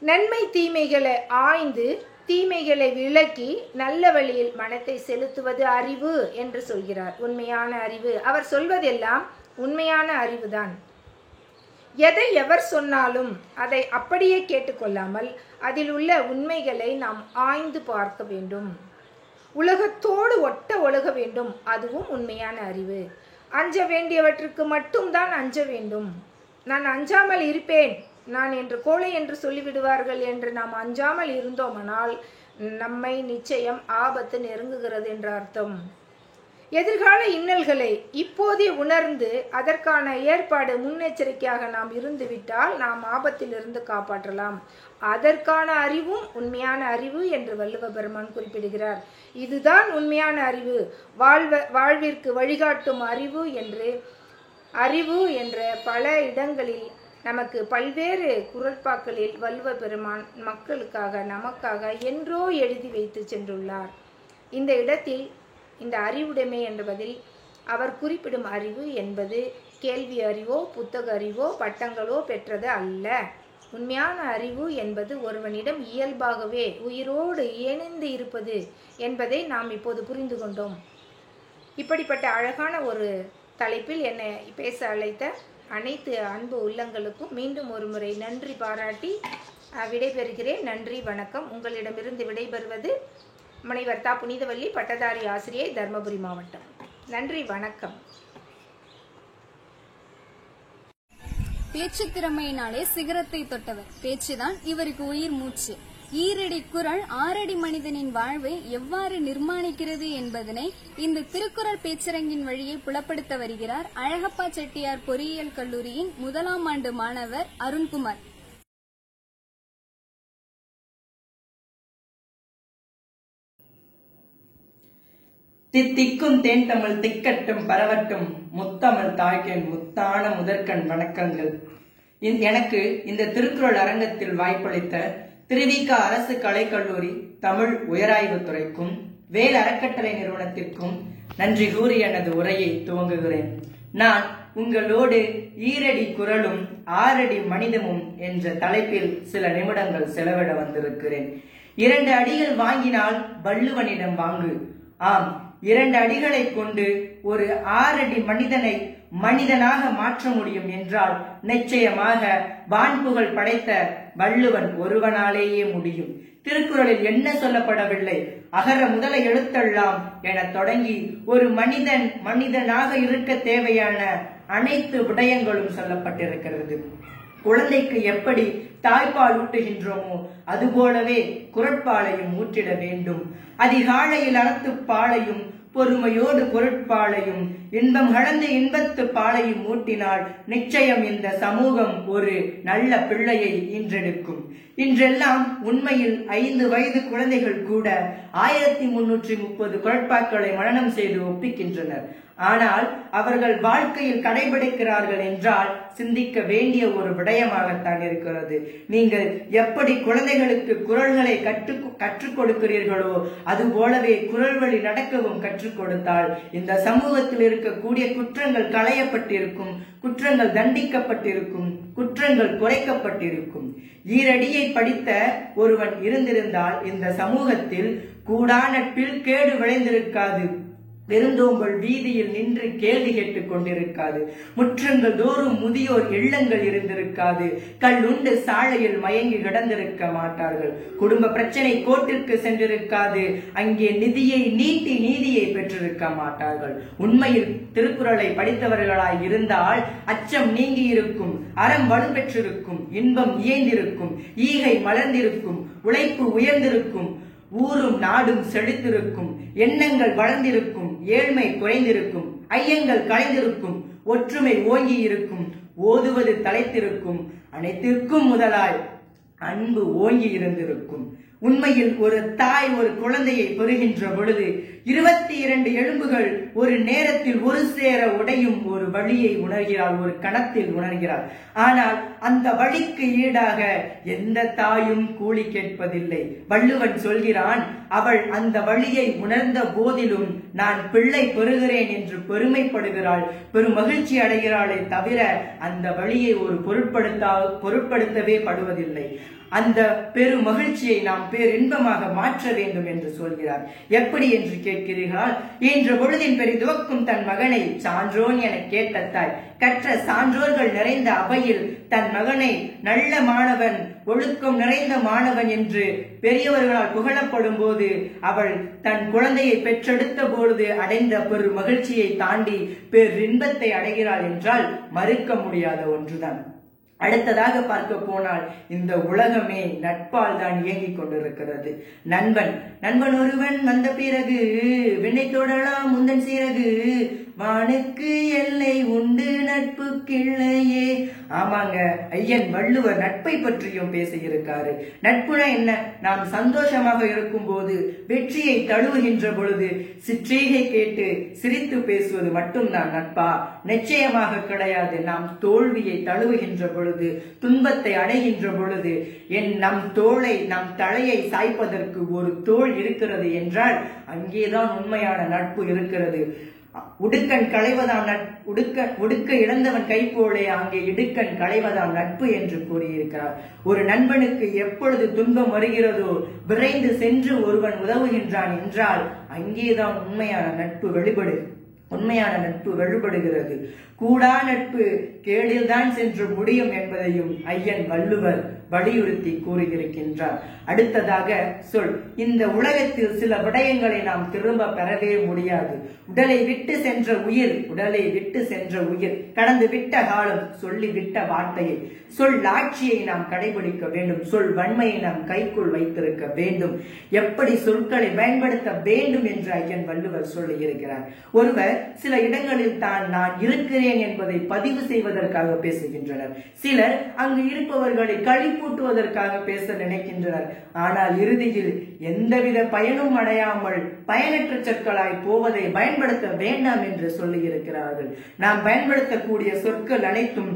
நன்மை தீமைகளை ஆய்ந்து தீமைகளை விலக்கி நல்ல வழியில் மனத்தை செலுத்துவது அறிவு என்று சொல்கிறார். உண்மையான அறிவு. அவர் சொல்வதெல்லாம் உண்மையான அறிவுதான். எதை எவர் சொன்னாலும் அதை அப்படியே கேட்டுக்கொள்ளாமல் அதில் உள்ள உண்மைகளை நாம் ஆய்ந்து பார்க்க வேண்டும். உலகத்தோடு ஒட்ட ஒழுக வேண்டும். அதுவும் உண்மையான அறிவு. அஞ்ச வேண்டியவற்றுக்கு மட்டும்தான் அஞ்ச வேண்டும். நான் அஞ்சாமல் இருப்பேன், நான் என்று கோழை என்று சொல்லிவிடுவார்கள் என்று நாம் அஞ்சாமல் இருந்தோமானால் நம்மை நிச்சயம் ஆபத்து நெருங்குகிறது என்ற அர்த்தம். எதிர்கால இன்னல்களை இப்போதே உணர்ந்து அதற்கான ஏற்பாடு முன்னெச்சரிக்கையாக நாம் இருந்துவிட்டால் நாம் ஆபத்திலிருந்து காப்பாற்றலாம். அதற்கான அறிவும் உண்மையான அறிவு என்று வள்ளுவ பெருமான் குறிப்பிடுகிறார். இதுதான் உண்மையான அறிவு, வாழ்விற்கு வழிகாட்டும் அறிவு என்று அறிவு என்ற பல இடங்களில் நமக்கு பல்வேறு குறட்பாக்களில் வள்ளுவ பெருமான் மக்களுக்காக நமக்காக என்றோ எழுதி வைத்து சென்றுள்ளார். இந்த இடத்தில் இந்த அறிவுடைமை என்பதில் அவர் குறிப்பிடும் அறிவு என்பது கேள்வி அறிவோ புத்தக அறிவோ பட்டங்களோ பெற்றது அல்ல. உண்மையான அறிவு என்பது ஒருவனிடம் இயல்பாகவே உயிரோடு இணைந்து இருப்பது என்பதை நாம் இப்போது புரிந்து கொண்டோம். இப்படிப்பட்ட அழகான ஒரு தலைப்பில் என்னை பேச அழைத்த அனைத்து அன்பு உள்ளங்களுக்கும் மீண்டும் ஒரு முறை நன்றி பாராட்டி விடைபெறுகிறேன். நன்றி, வணக்கம். உங்களிடமிருந்து விடைபெறுவது முனைவர் தா. புனிதவள்ளி, பட்டதாரி ஆசிரியை, தர்மபுரி மாவட்டம். நன்றி, வணக்கம். பேச்சு திறமையினாலே சிகரத்தை தொட்டவர். பேச்சுதான் இவருக்கு உயிர் மூச்சு. ஈரடி குறள் ஆறடி மனிதனின் வாழ்வை எவ்வாறு நிர்மாணிக்கிறது என்பதனை இந்த திருக்குறள் பேச்சரங்கின் வழியே புலப்படுத்த வருகிறார் அழகப்பா செட்டியார் பொறியியல் கல்லூரியின் 1ஆம் ஆண்டு மாணவர் அருண்குமார். தித்திக்கும் தேன் தமிழ் திக்கட்டும் பரவட்டும் முத்தமிழ் தாய்க்கேன் முத்தான முதற்கண் வணக்கங்கள். எனக்கு இந்த திருக்குறள் அரங்கத்தில் வாய்ப்பளித்த திருவிக அரசு கலைக்கல்லூரி தமிழ் உயராய்வுத்துறைக்கும் வேல் அறக்கட்டளை நிறுவனத்திற்கும் நன்றி கூறி எனது உரையை துவங்குகிறேன். நான் உங்களோடு ஈரடி குறளும் ஆறடி மனிதமும் என்ற தலைப்பில் சில நிமிடங்கள் செலவிட வந்திருக்கிறேன். 2 அடிகள் வாங்கினால் வள்ளுவனிடம் வாங்கு. ஆம், 2 அடிகளை கொண்டு ஒரு 6 அடி மனிதனை மனிதனாக மாற்ற முடியும் என்றால் நிச்சயமாக வான்புகழ் படைத்த வள்ளுவன் ஒருவனாலேயே முடியும். திருக்குறளில் என்ன சொல்லப்படவில்லை? அகர முதல எழுத்தெல்லாம் என தொடங்கி ஒரு மனிதன் மனிதனாக இருக்க தேவையான அனைத்து விடயங்களும் சொல்லப்பட்டிருக்கிறது. குழந்தைக்கு எப்படி தாய்ப்பால் ஊட்டுகின்றோமோ அதுபோலவே குறட்பாலையும் ஊற்றிட வேண்டும். அதிகாலையில் அறத்து பாலையும் பொறுமையோடு பொருட்பாலையும் இன்பம் கலந்து இன்பத்து பாலையும் ஊட்டினால் நிச்சயம் இந்த சமூகம் ஒரு நல்ல பிள்ளையை ஈன்றெடுக்கும். இன்றெல்லாம் உண்மையில் 5 வயது குழந்தைகள் கூட 1330 குறட்பாக்களை மனனம் செய்து ஒப்பிக்கின்றனர். ஆனால் அவர்கள் வாழ்க்கையில் கடைபிடிக்கிறார்கள் என்றால் சிந்திக்க வேண்டிய ஒரு விடயமாகத்தான் இருக்கிறது. நீங்கள் எப்படி குழந்தைகளுக்கு குறள்களை கற்றுக் கொடுக்கிறீர்களோ அதுபோலவே குறள் வழி நடக்கவும் கற்றுக் கொடுத்தால் இந்த சமூகத்தில் இருக்கக்கூடிய குற்றங்கள் களையப்பட்டிருக்கும், குற்றங்கள் தண்டிக்கப்பட்டிருக்கும், குற்றங்கள் குறைக்கப்பட்டிருக்கும். ஈரடியை படித்த ஒருவன் இருந்திருந்தால் இந்த சமூகத்தில் கூடா நட்பில் கேடு விளைந்திருக்காது. பெருந்தோம்பல் வீதியில் நின்று கேள்வி கேட்டுக் கொண்டிருக்காது. முற்றங்கள் தோறும் முதியோர் இல்லங்கள் இருந்திருக்காது. கல்லுண்டு சாலையில் மயங்கி கிடந்திருக்க மாட்டார்கள். குடும்ப பிரச்சனை கோர்ட்டிற்கு சென்றிருக்காது. அங்கே நிதியை நீட்டி நீதியை பெற்றிருக்க மாட்டார்கள். உண்மையில் திருக்குறளை படித்தவர்களாய் இருந்தால் அச்சம் நீங்கி இருக்கும், அறம் வலுப்பெற்றிருக்கும், இன்பம் இயைந்திருக்கும், ஈகை மலர்ந்திருக்கும், உழைப்பு உயர்ந்திருக்கும், ஊரும் நாடும் செழித்திருக்கும், எண்ணங்கள் வளர்ந்திருக்கும், ஏழ்மை குறைந்திருக்கும், ஐயங்கள் கலைந்திருக்கும், ஒற்றுமை ஓங்கி இருக்கும், ஓதுவது தலைத்திருக்கும், அனைத்திற்கும் முதலாய் அன்பு ஓங்கி இருந்திருக்கும். உண்மையில் ஒரு தாய் ஒரு குழந்தையை பெறுகின்ற பொழுது 22 எலும்புகள் ஒரு நேரத்தில் ஒரு சேர உடையும் ஒரு வழியை உணர்கிறாள், ஒரு கணத்தில் உணர்கிறாள். ஆனால் அந்த வழிக்கு ஈடாக எந்த தாயும் கூலி கேட்பதில்லை. வள்ளுவன் சொல்கிறான், அவள் அந்த வழியை உணர்ந்த போதிலும் நான் பிள்ளை பெறுகிறேன் என்று பெருமைப்படுகிறாள், பெரும் மகிழ்ச்சி அடைகிறாளே தவிர அந்த வழியை ஒரு பொருட்படுத்தவே படுவதில்லை. அந்த பெரு மகிழ்ச்சியை நாம் பேரின்பமாக மாற்ற வேண்டும் என்று சொல்கிறார். எப்படி என்று கேட்கிறீர்கள்? என்ற பொழுதின் பெரிதுவக்கும் தன் மகனை சான்றோன் என கேட்ட தாய், கற்ற சான்றோர்கள் நிறைந்த அவையில் தன் மகனை நல்ல மாணவன், ஒழுக்கம் நிறைந்த மாணவன் என்று பெரியவர்களால் புகழப்படும் போது அவள் தன் குழந்தையை பெற்றெடுத்த பொழுது அடைந்த பெரு மகிழ்ச்சியை தாண்டி பேரின்பத்தை அடைகிறாள் என்றால் மறுக்க முடியாத ஒன்றுதான். அடுத்ததாக பார்க்க போனால் இந்த உலகமே நட்பால் தான் இயங்கிக் கொண்டிருக்கிறது. நண்பன் ஒருவன் வந்த பிறகு விண்ணை தொடலாம் முந்தன் சீரகு, வானுக்கு எல்லை உண்டு நட்புக்கில்லையே. ஆமாங்க, ஐயன் வள்ளுவர் நட்பை பற்றியும் பேசியிருக்காரு. நட்புனா என்ன? நாம் சந்தோஷமாக இருக்கும் போது, வெற்றியை தழுவுகின்ற பொழுது சிற்றீகை கேட்டு சிரித்து பேசுவது மட்டும்தான் நட்பா? நிச்சயமாக கிடையாது. நாம் தோல்வியை தழுவுகின்ற பொழுது, துன்பத்தை அடைகின்ற பொழுது நம் தோளை, நம் தலையை சாய்ப்பதற்கு ஒரு தோள் இருக்கிறது என்றால் அங்கேதான் உண்மையான நட்பு இருக்கிறது. உடுக்கன் களைவதாம் உடுக்க இழந்தவன் கை போலே அங்கே இடுக்கன் களைவதாம் நட்பு என்று கூறியிருக்கிறார். ஒரு நண்பனுக்கு எப்பொழுது துன்பம் வருகிறதோ விரைந்து சென்று ஒருவன் உதவுகின்றான் என்றால் அங்கேதான் உண்மையான நட்பு வெளிப்படுகிறது. கூடா நட்பு கேடில்தான் சென்று முடியும் என்பதையும் ஐயன் வள்ளுவர் வலியுறுத்தி கூறியிருக்கின்றார். அடுத்ததாக சொல். இந்த உலகத்தில் சில விடயங்களை நாம் திரும்ப பெறவே முடியாது. உடலை விட்டு சென்ற உயிர் கடந்து விட்ட காலம், சொல்லி விட்ட வார்த்தையை, சொல்லாட்சியை நாம் கடைபிடிக்க வேண்டும். சொல் வன்மையை நாம் கைக்குள் வைத்திருக்க வேண்டும். எப்படி சொற்களை பயன்படுத்த வேண்டும் என்று ஐயன் வள்ளுவர் சொல்லி இருக்கிறார். ஒருவர் சில இடங்களில் தான் நான் இருக்கிறேன் என்பதை பதிவு செய்வதற்காக பேசுகின்றனர். சிலர் அங்கு இருப்பவர்களை களிப்பூட்டுவதற்காக பேச நினைக்கின்றனர். ஆனால் இறுதியில் எந்தவித பயனும் அடையாமல் பயனற்ற சொற்களாய் போவதை பயன்படுத்த வேண்டாம் என்று சொல்லி இருக்கிறார்கள். நாம் பயன்படுத்தக்கூடிய சொற்கள் அனைத்தும்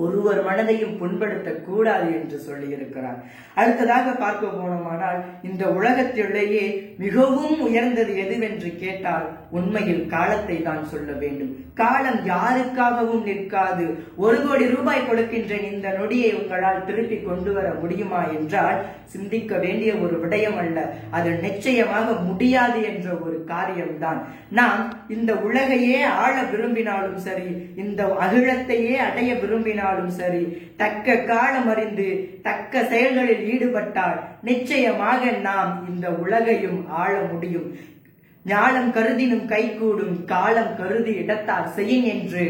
ஒருவர் மனதையும் புண்படுத்த கூடாது என்று சொல்லி இருக்கிறார். அடுத்ததாக பார்க்க போனோமானால் இந்த உலகத்திலேயே மிகவும் உயர்ந்தது எதுவென்று கேட்டால் உண்மையில் காலத்தை தான் சொல்ல வேண்டும். காலம் யாருக்காகவும் நிற்காது. 1 கோடி ரூபாய் கொடுக்கின்ற இந்த நொடியை உங்களால் திருப்பி கொண்டு வர முடியுமா என்றால் சிந்திக்க வேண்டிய ஒரு விடயம் அல்ல, அது நிச்சயமாக முடியாது என்ற ஒரு காரியம்தான். நாம் இந்த உலகையே ஆள விரும்பினாலும் சரி, இந்த அகிலத்தையே அடைய விரும்பினாலும் சரி, தக்க காலம் அறிந்து தக்க செயல்களில் ஈடுபட்டால் நிச்சயமாக நாம் இந்த உலகையும் ஆள முடியும். ஞானம் கருதினும் கைகூடும், காலம் கருதி இடத்தால் செய்யும் என்று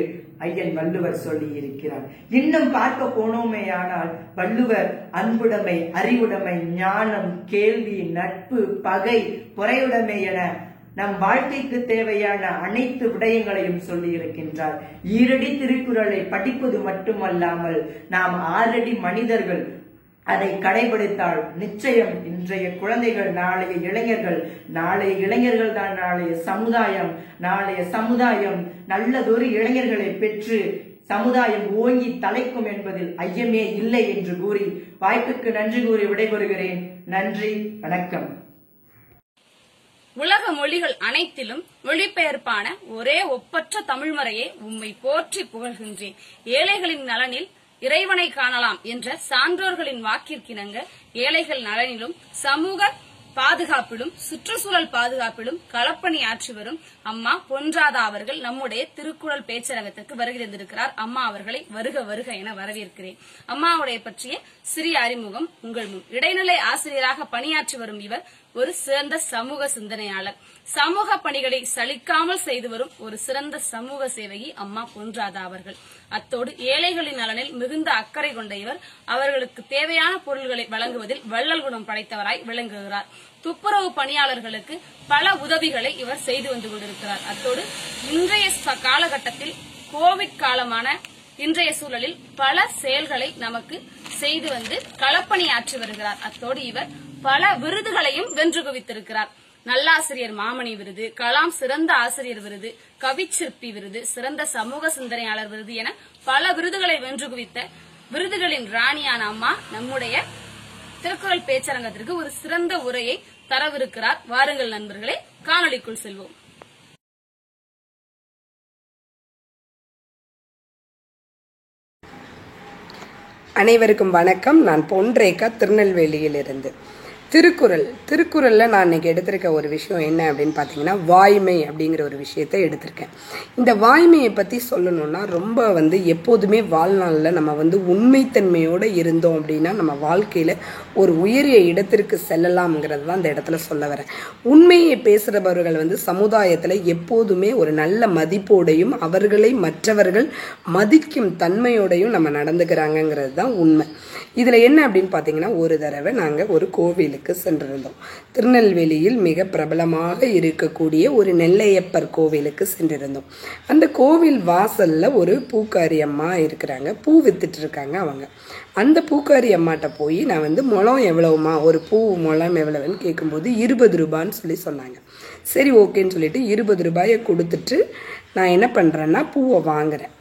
ஐயன் வள்ளுவர் சொல்லி இருக்கிறார். இன்னும் பார்க்க போனோமேயானால் வள்ளுவர் அன்புடைமை, அறிவுடைமை, ஞானம், கேள்வி, நட்பு, பகை, பொறையுடைமை என நம் வாழ்க்கைக்கு தேவையான அனைத்து விடயங்களையும் சொல்லி இருக்கின்றார். ஈரடி திருக்குறளை படிப்பது மட்டுமல்லாமல் நாம் 6 அடி மனிதர்கள் அதை கடைபிடித்தால் நிச்சயம் இன்றைய குழந்தைகள் நாளைய இளைஞர்கள் தான் நாளைய சமுதாயம் நல்லதொரு இளைஞர்களை பெற்று சமுதாயம் ஓங்கி தலைக்கும் என்பதில் ஐயமே இல்லை என்று கூறி வாய்ப்புக்கு நன்றி கூறி விடைபெறுகிறேன். நன்றி, வணக்கம். உலக மொழிகள் அனைத்திலும் மொழிபெயர்ப்பான ஒரே ஒப்பற்ற தமிழ்மறையை உம்மை போற்றி புகழ்கின்றேன். ஏழைகளின் நலனில் இறைவனை காணலாம் என்ற சான்றோர்களின் வாக்கிற்கிணங்க ஏழைகள் நலனிலும் சமூக பாதுகாப்பிலும் சுற்றுச்சூழல் பாதுகாப்பிலும் களப்பணி ஆற்றி வரும் அம்மா பொன்ராதா அவர்கள் நம்முடைய திருக்குறள் பேச்சரங்கத்திற்கு வருகை தந்திருக்கிறார். அம்மா அவர்களை வருக வருக என வரவேற்கிறேன். அம்மாவுடைய பற்றிய சிறிய அறிமுகம் உங்கள் முன். இடைநிலை ஆசிரியராக பணியாற்றி வரும் இவர் ஒரு சிறந்த சமூக சிந்தனையாளர். சமூக பணிகளை சலிக்காமல் செய்து வரும் ஒரு சிறந்த சமூக சேவகி அம்மா பொன்ராதா அவர்கள். அத்தோடு ஏழைகளின் நலனில் மிகுந்த அக்கறை கொண்ட இவர் அவர்களுக்கு தேவையான பொருள்களை வழங்குவதில் வள்ளல் குணம் படைத்தவராய் விளங்குகிறார். துப்புரவு பணியாளர்களுக்கு பல உதவிகளை இவர் செய்து வந்து கொண்டிருக்கிறார். அத்தோடு இன்றைய காலகட்டத்தில் கோவிட் காலமான இன்றைய சூழலில் பல செயல்களை நமக்கு செய்து வந்து களப்பணி ஆற்றி வருகிறார். அத்தோடு இவர் பல விருதுகளையும் வென்று குவித்திருக்கிறார். நல்லாசிரியர் மாமணி விருது, கலாம் சிறந்த ஆசிரியர் விருது, கவிச்சிற்பி விருது, சிறந்த சமூக சிந்தனையாளர் விருது என பல விருதுகளை வென்று குவித்த விருதுகளின் ராணியான அம்மா நம்முடைய திருக்குறள் பேச்சரங்கத்திற்கு ஒரு சிறந்த உரையை தரவிருக்கிறார். வாருங்கள் நண்பர்களே, காணொளிக்குள் செல்வோம். அனைவருக்கும் வணக்கம். நான் பொன்ரேகா, திருநெல்வேலியிலிருந்து. திருக்குறளில் நான் இன்றைக்கி எடுத்திருக்க ஒரு விஷயம் என்ன அப்படின்னு பார்த்தீங்கன்னா, வாய்மை அப்படிங்கிற ஒரு விஷயத்தை எடுத்திருக்கேன். இந்த வாய்மையை பற்றி சொல்லணும்னா, ரொம்ப எப்போதுமே வாழ்நாளில் நம்ம உண்மைத்தன்மையோடு இருந்தோம் அப்படின்னா நம்ம வாழ்க்கையில் ஒரு உயரிய இடத்திற்கு செல்லலாம்ங்கிறது தான் இந்த இடத்துல சொல்ல வரேன். உண்மையை பேசுகிறவர்கள் சமுதாயத்தில் எப்போதுமே ஒரு நல்ல மதிப்போடையும் அவர்களை மற்றவர்கள் மதிக்கும் தன்மையோடையும் நம்ம நடந்துக்கிறாங்கங்கிறது தான் உண்மை. இதில் என்ன அப்படின்னு பார்த்தீங்கன்னா, ஒரு தடவை நாங்கள் ஒரு கோவிலுக்கு சென்றிருந்தோம். திருநெல்வேலியில் மிக பிரபலமாக இருக்கக்கூடிய ஒரு நெல்லையப்பர் கோவிலுக்கு சென்றிருந்தோம். அந்த கோவில் வாசல்ல ஒரு பூக்காரி அம்மா இருக்கிறாங்க, பூ வித்துட்டு இருக்காங்க. அவங்க அந்த பூக்காரி அம்மாட்ட போய் நான் முழம் எவ்வளவுமா, ஒரு பூ முழம் எவ்வளவுன்னு கேட்கும்போது 20 ரூபான்னு சொன்னாங்க. சரி ஓகேன்னு சொல்லிட்டு 20 ரூபாயை கொடுத்துட்டு நான் என்ன பண்ணுறேன்னா, பூவை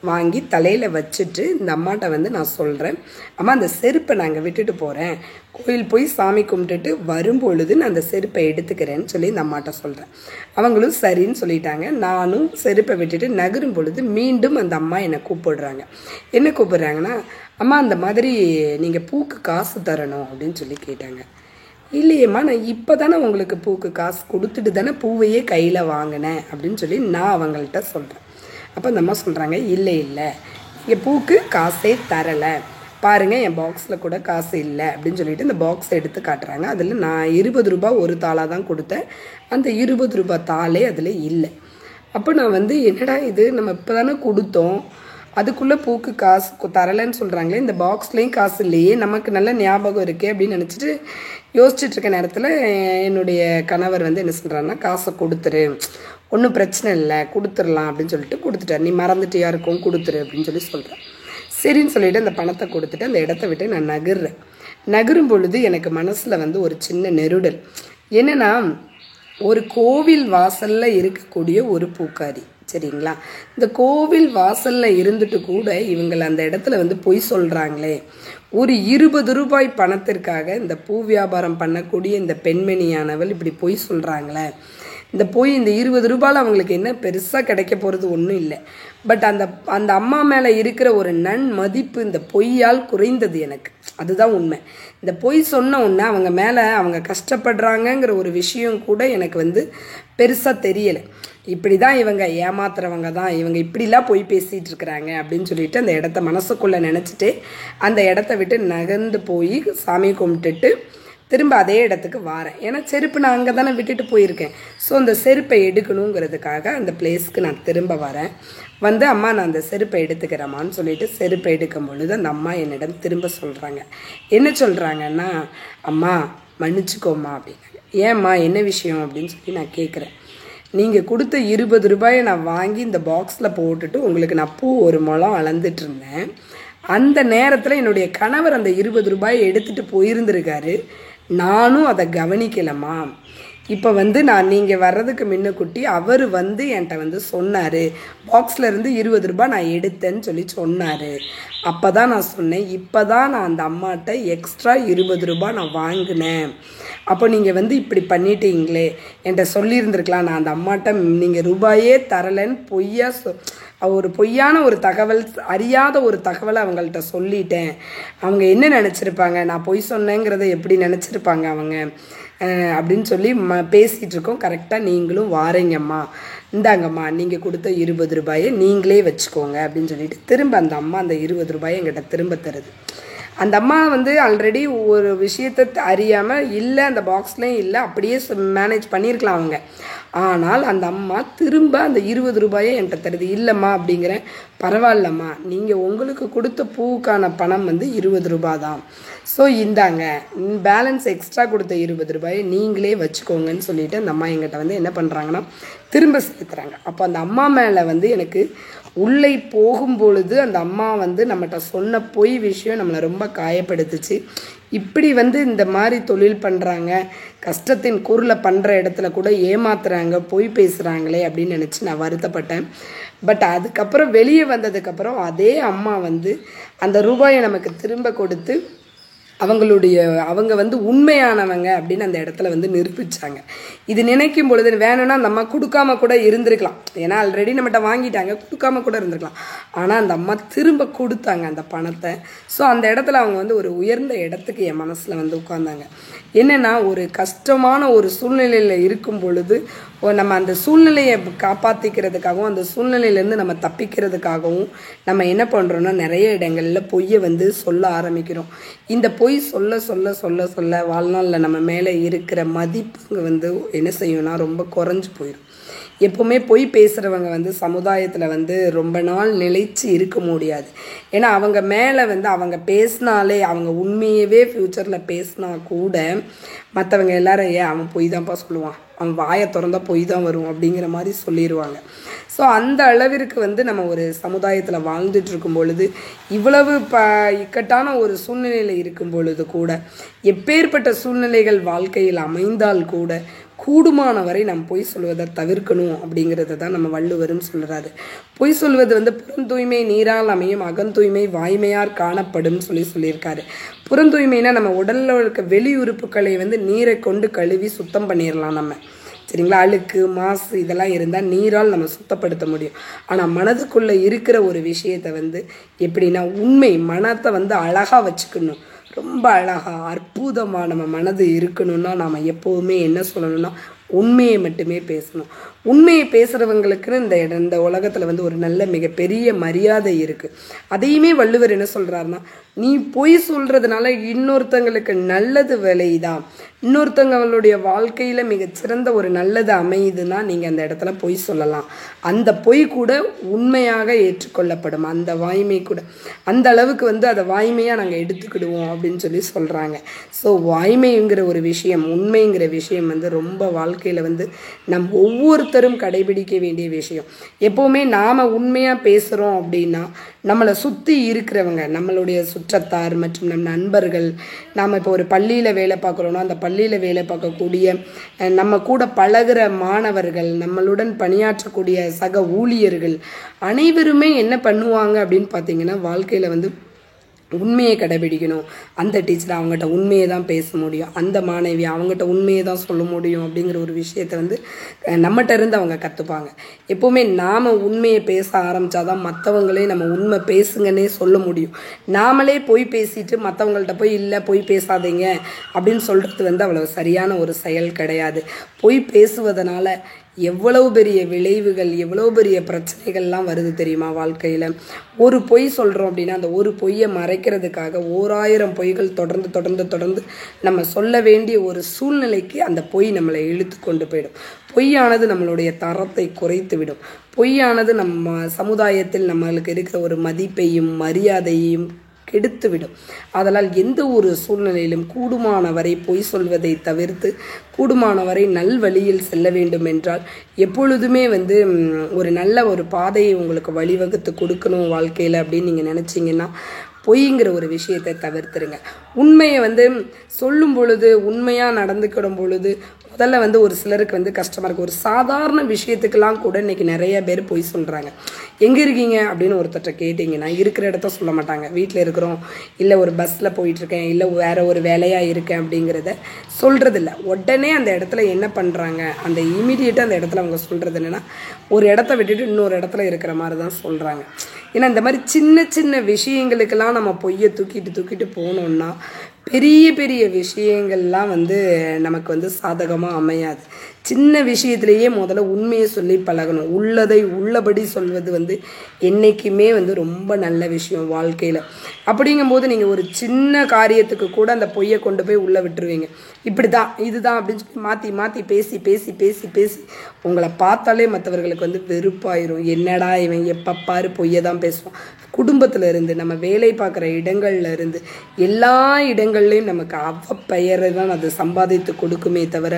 வாங்கி தலையில் வச்சுட்டு இந்த அம்மாட்ட நான் சொல்கிறேன், அம்மா அந்த செருப்பை நாங்கள் விட்டுட்டு போகிறேன், கோயில் போய் சாமி கும்பிட்டுட்டு வரும்பொழுது நான் அந்த செருப்பை எடுத்துக்கிறேன்னு சொல்லி இந்த அம்மாட்ட சொல்கிறேன். அவங்களும் சரின்னு சொல்லிட்டாங்க. நானும் செருப்பை விட்டுட்டு நகரும் பொழுது மீண்டும் அந்த அம்மா என்னை கூப்பிடுறாங்க. என்ன கூப்பிடுறாங்கன்னா, அம்மா அந்த மாதிரி நீங்கள் பூக்கு காசு தரணும் அப்படின்னு சொல்லி கேட்டாங்க. இல்லையம்மா, நான் இப்போ தானே உங்களுக்கு பூக்கு காசு கொடுத்துட்டு தானே பூவையே கையில் வாங்கினேன் அப்படின்னு சொல்லி நான் அவங்கள்ட்ட சொல்கிறேன். அப்போ அந்த அம்மா சொல்கிறாங்க, இல்லை நீங்கள் பூக்கு காசே தரலை, பாருங்கள் என் பாக்ஸில் கூட காசு இல்லை அப்படின்னு சொல்லிட்டு இந்த பாக்ஸை எடுத்து காட்டுறாங்க. அதில் நான் 20 ரூபா ஒரு தாளாக தான் கொடுத்தேன், அந்த 20 ரூபா தாளே அதில் இல்லை. அப்போ நான் என்னடா இது, நம்ம இப்போ தானே கொடுத்தோம், அதுக்குள்ளே பூக்கு காசு தரலைன்னு சொல்கிறாங்களே, இந்த பாக்ஸ்லேயும் காசு இல்லையே, நமக்கு நல்ல ஞாபகம் இருக்கே அப்படின்னு நினச்சிட்டு யோசிச்சுட்டு இருக்க நேரத்தில் என்னுடைய கணவர் என்ன சொல்கிறாருன்னா, காசை கொடுத்துரு, ஒன்றும் பிரச்சனை இல்லை, கொடுத்துடலாம் அப்படின்னு சொல்லிட்டு கொடுத்துட்டார். நீ மறந்துட்டியா இருக்கும், கொடுத்துரு அப்படின்னு சொல்கிறேன். சரின்னு சொல்லிட்டு அந்த பணத்தை கொடுத்துட்டு அந்த இடத்த விட்டு நான் நகரும் பொழுது எனக்கு மனசில் ஒரு சின்ன நெருடல். என்னென்னா, ஒரு கோவில் வாசலில் இருக்கக்கூடிய ஒரு பூக்காரி, சரிங்களா, இந்த கோவில் வாசலில் இருந்துட்டு கூட இவங்களை அந்த இடத்துல பொய் சொல்கிறாங்களே, ஒரு 20 ரூபாய் பணத்திற்காக இந்த பூ வியாபாரம் பண்ணக்கூடிய இந்த பெண்மணியானவள் இப்படி பொய் சொல்கிறாங்களே, இந்த 20 ரூபாயில் அவங்களுக்கு என்ன பெருசாக கிடைக்க போகிறது ஒன்றும் இல்லை. பட் அந்த அம்மா மேலே இருக்கிற ஒரு நன்மதிப்பு இந்த பொய்யால் குறைந்தது எனக்கு. அதுதான் உண்மை. இந்த பொய் சொன்ன உடனே அவங்க மேலே அவங்க கஷ்டப்படுறாங்கங்கிற ஒரு விஷயம் கூட எனக்கு பெருசாக தெரியலை. இப்படி தான் இவங்க ஏமாத்துறவங்க தான், இவங்க இப்படிலாம் போய் பேசிகிட்டு இருக்கிறாங்க அப்படின்னு சொல்லிட்டு அந்த இடத்த மனசுக்குள்ளே நினச்சிட்டு அந்த இடத்த விட்டு நகர்ந்து போய் சாமி கும்பிட்டுட்டு திரும்ப அதே இடத்துக்கு வரேன். ஏன்னா செருப்பு நான் அங்கே தானே விட்டுட்டு போயிருக்கேன். ஸோ அந்த செருப்பை எடுக்கணுங்கிறதுக்காக அந்த பிளேஸ்க்கு நான் திரும்ப வரேன். அம்மா நான் அந்த செருப்பை எடுத்துக்கிறேம்மான்னு சொல்லிட்டு செருப்பை எடுக்கும் பொழுது அந்த அம்மா என்னிடம் திரும்ப சொல்கிறாங்க. என்ன சொல்கிறாங்கன்னா, அம்மா மன்னிச்சுக்கோம்மா அப்படின்னாங்க. ஏம்மா என்ன விஷயம் அப்படின்னு சொல்லி நான் கேட்குறேன். நீங்கள் கொடுத்த 20 ரூபாயை நான் வாங்கி இந்த பாக்ஸில் போட்டுட்டு உங்களுக்கு நான் பூ ஒரு முழம் அளந்துட்டு இருந்தேன். அந்த நேரத்தில் என்னுடைய கணவர் அந்த 20 ரூபாயை எடுத்துகிட்டு போயிருந்திருக்காரு, நானும் அதை கவனிக்கலம்மா. இப்போ நான் நீங்கள் வர்றதுக்கு முன்னக்குட்டி அவர் என்கிட்ட சொன்னார், பாக்ஸில் இருந்து 20 ரூபாய் நான் எடுத்தேன்னு சொல்லி சொன்னார். அப்போ தான் நான் சொன்னேன், இப்போ தான் நான் அந்த அம்மாட்ட எக்ஸ்ட்ரா 20 ரூபாய் நான் வாங்கினேன். அப்போ நீங்கள் இப்படி பண்ணிட்டீங்களே, என்கிட்ட சொல்லியிருந்துருக்கலாம், நான் அந்த அம்மாட்ட நீங்கள் ரூபாயே தரலைன்னு ஒரு பொய்யான ஒரு தகவல், அறியாத ஒரு தகவலை அவங்கள்ட்ட சொல்லிட்டேன். அவங்க என்ன நினச்சிருப்பாங்க, நான் பொய் சொன்னேங்கிறத எப்படி நினச்சிருப்பாங்க அவங்க அப்படின்னு சொல்லி பேசிகிட்டு இருக்கோம். கரெக்டாக நீங்களும் வாரீங்கம்மா, இந்தாங்கம்மா நீங்கள் கொடுத்த 20 ரூபாயை நீங்களே வச்சுக்கோங்க அப்படின்னு சொல்லிட்டு திரும்ப அந்த அம்மா அந்த 20 ரூபாயை என்கிட்ட திரும்ப தருது. அந்த அம்மா ஆல்ரெடி ஒரு விஷயத்தை அறியாமல் இல்லை, அந்த பாக்ஸ்லேயும் இல்லை, அப்படியே மேனேஜ் பண்ணியிருக்கலாம் அவங்க. ஆனால் அந்த அம்மா திரும்ப அந்த 20 ரூபாயை என்கிட்ட தருது. இல்லைம்மா அப்படிங்கிறேன். பரவாயில்லம்மா, நீங்கள் உங்களுக்கு கொடுத்த பூவுக்கான பணம் 20 ரூபாய் தான், ஸோ இந்தாங்க பேலன்ஸ் எக்ஸ்ட்ரா கொடுத்த 20 ரூபாயை நீங்களே வச்சுக்கோங்கன்னு சொல்லிட்டு அந்த அம்மா என்கிட்ட என்ன பண்ணுறாங்கன்னா திரும்ப செலுத்துகிறாங்க. அப்போ அந்த அம்மா மேலே எனக்கு உள்ளே போகும்பொழுது அந்த அம்மா நம்மகிட்ட சொன்ன பொய் விஷயம் நம்மளை ரொம்ப காயப்படுத்துச்சு. இப்படி இந்த மாதிரி தொழில் பண்ணுறாங்க, கஷ்டத்தின் கூரில் பண்ணுற இடத்துல கூட ஏமாத்துறாங்க, பொய் பேசுகிறாங்களே அப்படின்னு நினச்சி நான் வருத்தப்பட்டேன். பட் அதுக்கப்புறம் வெளியே வந்ததுக்கப்புறம் அதே அம்மா அந்த ரூபாயை நமக்கு திரும்ப கொடுத்து அவங்க வந்து உண்மையானவங்க அப்படின்னு அந்த இடத்துல வந்து நிரூபிச்சாங்க. இது நினைக்கும் பொழுது வேணும்னா நம்ம கொடுக்காம கூட இருந்திருக்கலாம், ஏன்னா ஆல்ரெடி நம்மகிட்ட வாங்கிட்டாங்க, கொடுக்காம கூட இருந்திருக்கலாம். ஆனால் அந்த அம்மா திரும்ப கொடுத்தாங்க அந்த பணத்தை. ஸோ அந்த இடத்துல அவங்க வந்து ஒரு உயர்ந்த இடத்துக்கு என் மனசில் வந்து உட்கார்ந்தாங்க. என்னென்னா, ஒரு கஷ்டமான ஒரு சூழ்நிலையில் இருக்கும் பொழுது நம்ம அந்த சூழ்நிலையை காப்பாற்றிக்கிறதுக்காகவும் அந்த சூழ்நிலையிலேருந்து நம்ம தப்பிக்கிறதுக்காகவும் நம்ம என்ன பண்ணுறோன்னா நிறைய இடங்களில் பொய்யை வந்து சொல்ல ஆரம்பிக்கிறோம். இந்த பொய் சொல்ல சொல்ல சொல்ல சொல்ல வாழ்நாளில் நம்ம மேலே இருக்கிற மதிப்பு வந்து என்ன செய்யும்னா ரொம்ப குறைஞ்சி போயிடும். எப்போவுமே பொய் பேசுகிறவங்க வந்து சமுதாயத்தில் வந்து ரொம்ப நாள் நிலைச்சு இருக்க முடியாது. ஏன்னா அவங்க மேலே வந்து அவங்க பேசினாலே, அவங்க உண்மையவே ஃப்யூச்சரில் பேசினா கூட மற்றவங்க எல்லாரும் அவன் பொய் தான்ப்பா சொல்லுவான், அவன் வாயை திறந்தா பொய் தான் வரும் அப்படிங்கிற மாதிரி சொல்லிடுவாங்க. ஸோ அந்த அளவிற்கு வந்து நம்ம ஒரு சமுதாயத்தில் வாழ்ந்துட்டு இருக்கும் பொழுது, இவ்வளவு இக்கட்டான ஒரு சூழ்நிலையில் இருக்கும் பொழுது கூட, எப்பேற்பட்ட சூழ்நிலைகள் வாழ்க்கையில் அமைந்தால் கூட கூடுமான வரை நம்ம பொய் சொல்வதை தவிர்க்கணும் அப்படிங்கிறத தான் நம்ம வள்ளுவரும் சொல்கிறாரு. பொய் சொல்வது வந்து புறந்தூய்மை நீரால் அமையும், அகந்தூய்மை வாய்மையார் காணப்படும் சொல்லியிருக்காரு. புறந்தூய்மைனா நம்ம உடலில் இருக்க வெளி உறுப்புகளை வந்து நீரை கொண்டு கழுவி சுத்தம் பண்ணிடலாம் நம்ம, சரிங்களா? அழுக்கு மாசு இதெல்லாம் இருந்தால் நீரால் நம்ம சுத்தப்படுத்த முடியும். ஆனால் மனதுக்குள்ளே இருக்கிற ஒரு விஷயத்தை வந்து எப்படின்னா, உண்மை மனத்தை வந்து அழகாக வச்சுக்கணும். ரொம்ப அழகாக அற்புதமாக நம்ம மனது இருக்கணும்னா நாம் எப்போவுமே என்ன சொல்லணும்னா உண்மையை மட்டுமே பேசணும். உண்மையை பேசுகிறவங்களுக்குன்னு இந்த உலகத்தில் வந்து ஒரு நல்ல மிகப்பெரிய மரியாதை இருக்குது. அதையுமே வள்ளுவர் என்ன சொல்கிறாருன்னா, நீ பொய் சொல்கிறதுனால இன்னொருத்தங்களுக்கு நல்லது விளையுதான், இன்னொருத்தவங்களுடைய வாழ்க்கையில் மிகச்சிறந்த ஒரு நல்லது அமையுதுன்னா நீங்கள் அந்த இடத்துல பொய் சொல்லலாம். அந்த பொய் கூட உண்மையாக ஏற்றுக்கொள்ளப்படும். அந்த வாய்மை கூட அந்த அளவுக்கு வந்து அதை வாய்மையாக நாங்கள் எடுத்துக்கிடுவோம் அப்படின்னு சொல்கிறாங்க. ஸோ வாய்மைங்கிற ஒரு விஷயம், உண்மைங்கிற விஷயம் வந்து ரொம்ப வாழ்க்கையில் வந்து நம் ஒவ்வொருத்தரும் கடைபிடிக்க வேண்டிய விஷயம். எப்போவுமே நாம் உண்மையாக பேசுகிறோம் அப்படின்னா நம்மளை சுற்றி இருக்கிறவங்க, நம்மளுடைய சுற்றத்தார் மற்றும் நம் நண்பர்கள், நாம் இப்போ ஒரு பள்ளியில் வேலை பார்க்குறோன்னா அந்த பள்ளியில் வேலை பார்க்கக்கூடிய நம்ம கூட பழகிற மாணவர்கள், நம்மளுடன் பணியாற்றக்கூடிய சக ஊழியர்கள் அனைவருமே என்ன பண்ணுவாங்க அப்படின்னு பார்த்தீங்கன்னா, வாழ்க்கையில் வந்து உண்மையை கடைபிடிக்கணும். அந்த டீச்சர் அவங்ககிட்ட உண்மையை தான் பேச முடியும், அந்த மாணவி அவங்ககிட்ட உண்மையை தான் சொல்ல முடியும் அப்படிங்கிற ஒரு விஷயத்தை வந்து நம்மகிட்ட இருந்து அவங்க கற்றுப்பாங்க. எப்போவுமே நாம் உண்மையை பேச ஆரம்பித்தாதான் மற்றவங்களே நம்ம உண்மை பேசுங்கன்னே சொல்ல முடியும். நாமளே பொய் பேசிட்டு மற்றவங்கள்ட்ட போய் இல்லை பொய் பேசாதீங்க அப்படின்னு சொல்கிறது வந்து அவ்வளோ சரியான ஒரு செயல் கிடையாது. பொய் பேசுவதனால எவ்வளவு பெரிய விளைவுகள், எவ்வளோ பெரிய பிரச்சனைகள்லாம் வருது தெரியுமா வாழ்க்கையில். ஒரு பொய் சொல்கிறோம் அப்படின்னா அந்த ஒரு பொய்யை மறைக்கிறதுக்காக 1000 பொய்கள் தொடர்ந்து நம்ம சொல்ல வேண்டிய ஒரு சூழ்நிலைக்கு அந்த பொய் நம்மளை இழுத்து கொண்டு போயிடும். பொய்யானது நம்மளுடைய தரத்தை குறைத்து விடும். பொய்யானது நம்ம சமுதாயத்தில் நம்மளுக்கு இருக்கிற ஒரு மதிப்பையும் மரியாதையையும் கெடுத்துவிடும். அதனால் எந்த ஒரு சூழ்நிலையிலும் கூடுமான வரை பொய் சொல்வதை தவிர்த்து கூடுமான வரை நல்வழியில் செல்ல வேண்டும் என்றால் எப்பொழுதுமே வந்து ஒரு நல்ல ஒரு பாதையை உங்களுக்கு வழிவகுத்து கொடுக்கணும் வாழ்க்கையில் அப்படின்னு நீங்கள் நினச்சிங்கன்னா பொய்ங்கிற ஒரு விஷயத்தை தவிர்த்துருங்க. உண்மையை வந்து சொல்லும் பொழுது, உண்மையாக நடந்துக்கிடும் பொழுது முதல்ல வந்து ஒரு சிலருக்கு வந்து கஷ்டமாக இருக்குது. ஒரு சாதாரண விஷயத்துக்கெல்லாம் கூட இன்றைக்கி நிறைய பேர் பொய் சொல்கிறாங்க. எங்கே இருக்கீங்க அப்படின்னு ஒருத்தர்கிட்ட கேட்டிங்கன்னா இருக்கிற இடத்த சொல்ல மாட்டாங்க. வீட்டில் இருக்கிறோம், இல்லை ஒரு பஸ்ஸில் போயிட்டுருக்கேன், இல்லை வேறு ஒரு வேலையாக இருக்கேன் அப்படிங்கிறத சொல்கிறதில்ல. உடனே அந்த இடத்துல என்ன பண்ணுறாங்க, அந்த இமீடியட்டாக அந்த இடத்துல அவங்க சொல்கிறது என்னென்னா ஒரு இடத்த விட்டுட்டு இன்னொரு இடத்துல இருக்கிற மாதிரி தான் சொல்கிறாங்க. ஏன்னா இந்த மாதிரி சின்ன சின்ன விஷயங்களுக்கெல்லாம் நம்ம பொய்யை தூக்கிட்டு போனோம்னா பெரிய பெரிய விஷயங்கள்லாம் வந்து நமக்கு வந்து சாதகமாக அமையாது. சின்ன விஷயத்துலேயே முதல்ல உண்மையை சொல்லி பழகணும். உள்ளதை உள்ளபடி சொல்வது வந்து என்றைக்குமே வந்து ரொம்ப நல்ல விஷயம் வாழ்க்கையில். அப்படிங்கும்போது நீங்கள் ஒரு சின்ன காரியத்துக்கு கூட அந்த பொய்யை கொண்டு போய் உள்ளே விட்டுருவீங்க. இப்படி தான் இதுதான் அப்படின்னு சொல்லி மாற்றி பேசி உங்களை பார்த்தாலே மற்றவர்களுக்கு வந்து வெறுப்பாயிரும். என்னடா இவன் எப்போ பாரு பொய்யை தான் பேசுவான். குடும்பத்தில் இருந்து, நம்ம வேலை பார்க்குற இடங்கள்ல இருந்து, எல்லா இடங்கள்லையும் நமக்கு பெயரை தான் அது சம்பாதித்து கொடுக்குமே தவிர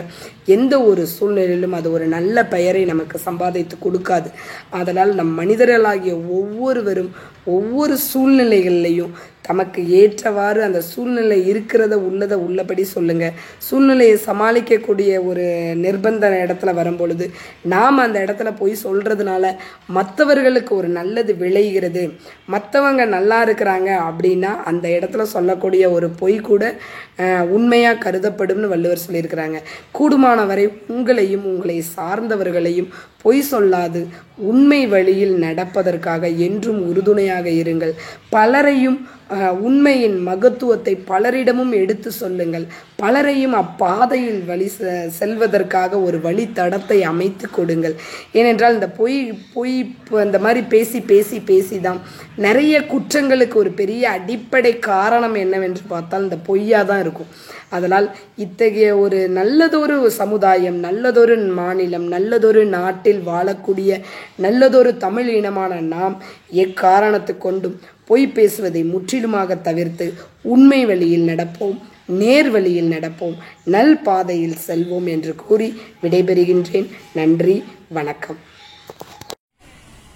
எந்த ஒரு சூழ்நிலையிலும் அது ஒரு நல்ல பெயரை நமக்கு சம்பாதித்து கொடுக்காது. அதனால் நம் மனிதர்களாகிய ஒவ்வொருவரும் ஒவ்வொரு சூழ்நிலைகள்லையும் தமக்கு ஏற்றவாறு அந்த சூழ்நிலை இருக்கிறத உள்ளபடி சொல்லுங்கள். சூழ்நிலையை சமாளிக்கக்கூடிய ஒரு நிர்பந்த இடத்துல வரும்பொழுது நாம் அந்த இடத்துல போய் சொல்கிறதுனால மற்றவர்களுக்கு ஒரு நல்லது விளைகிறது, மற்றவங்க நல்லா இருக்கிறாங்க அப்படின்னா அந்த இடத்துல சொல்லக்கூடிய ஒரு பொய் கூட உண்மையாக கருதப்படும்னு வள்ளுவர் சொல்லியிருக்கிறாங்க. கூடுமான வரை உங்களையும் உங்களை சார்ந்தவர்களையும் பொய் சொல்லாது உண்மை வழியில் நடப்பதற்காக என்றும் உறுதுணையாக இருங்கள். பலரையும் உண்மையின் மகத்துவத்தை பலரிடமும் எடுத்து சொல்லுங்கள். பலரையும் அப்பாதையில் செல்வதற்காக ஒரு வழித்தடத்தை அமைத்து கொடுங்கள். ஏனென்றால் இந்த பொய் இந்த மாதிரி பேசி தான் நிறைய குற்றங்களுக்கு ஒரு பெரிய அடிப்படை காரணம் என்னவென்று பார்த்தால் இந்த பொய்யாக தான் இருக்கும். அதனால் இத்தகைய ஒரு நல்லதொரு சமுதாயம், நல்லதொரு மாநிலம், நல்லதொரு நாட்டில் வாழக்கூடிய நல்லதொரு தமிழ் இனமான நாம் எக்காரணத்து கொண்டும் பொய் பேசுவதை முற்றிலுமாக தவிர்த்து உண்மை வழியில் நடப்போம், நேர் வழியில் நடப்போம், நல் பாதையில் செல்வோம் என்று கூறி விடைபெறுகின்றேன். நன்றி, வணக்கம்.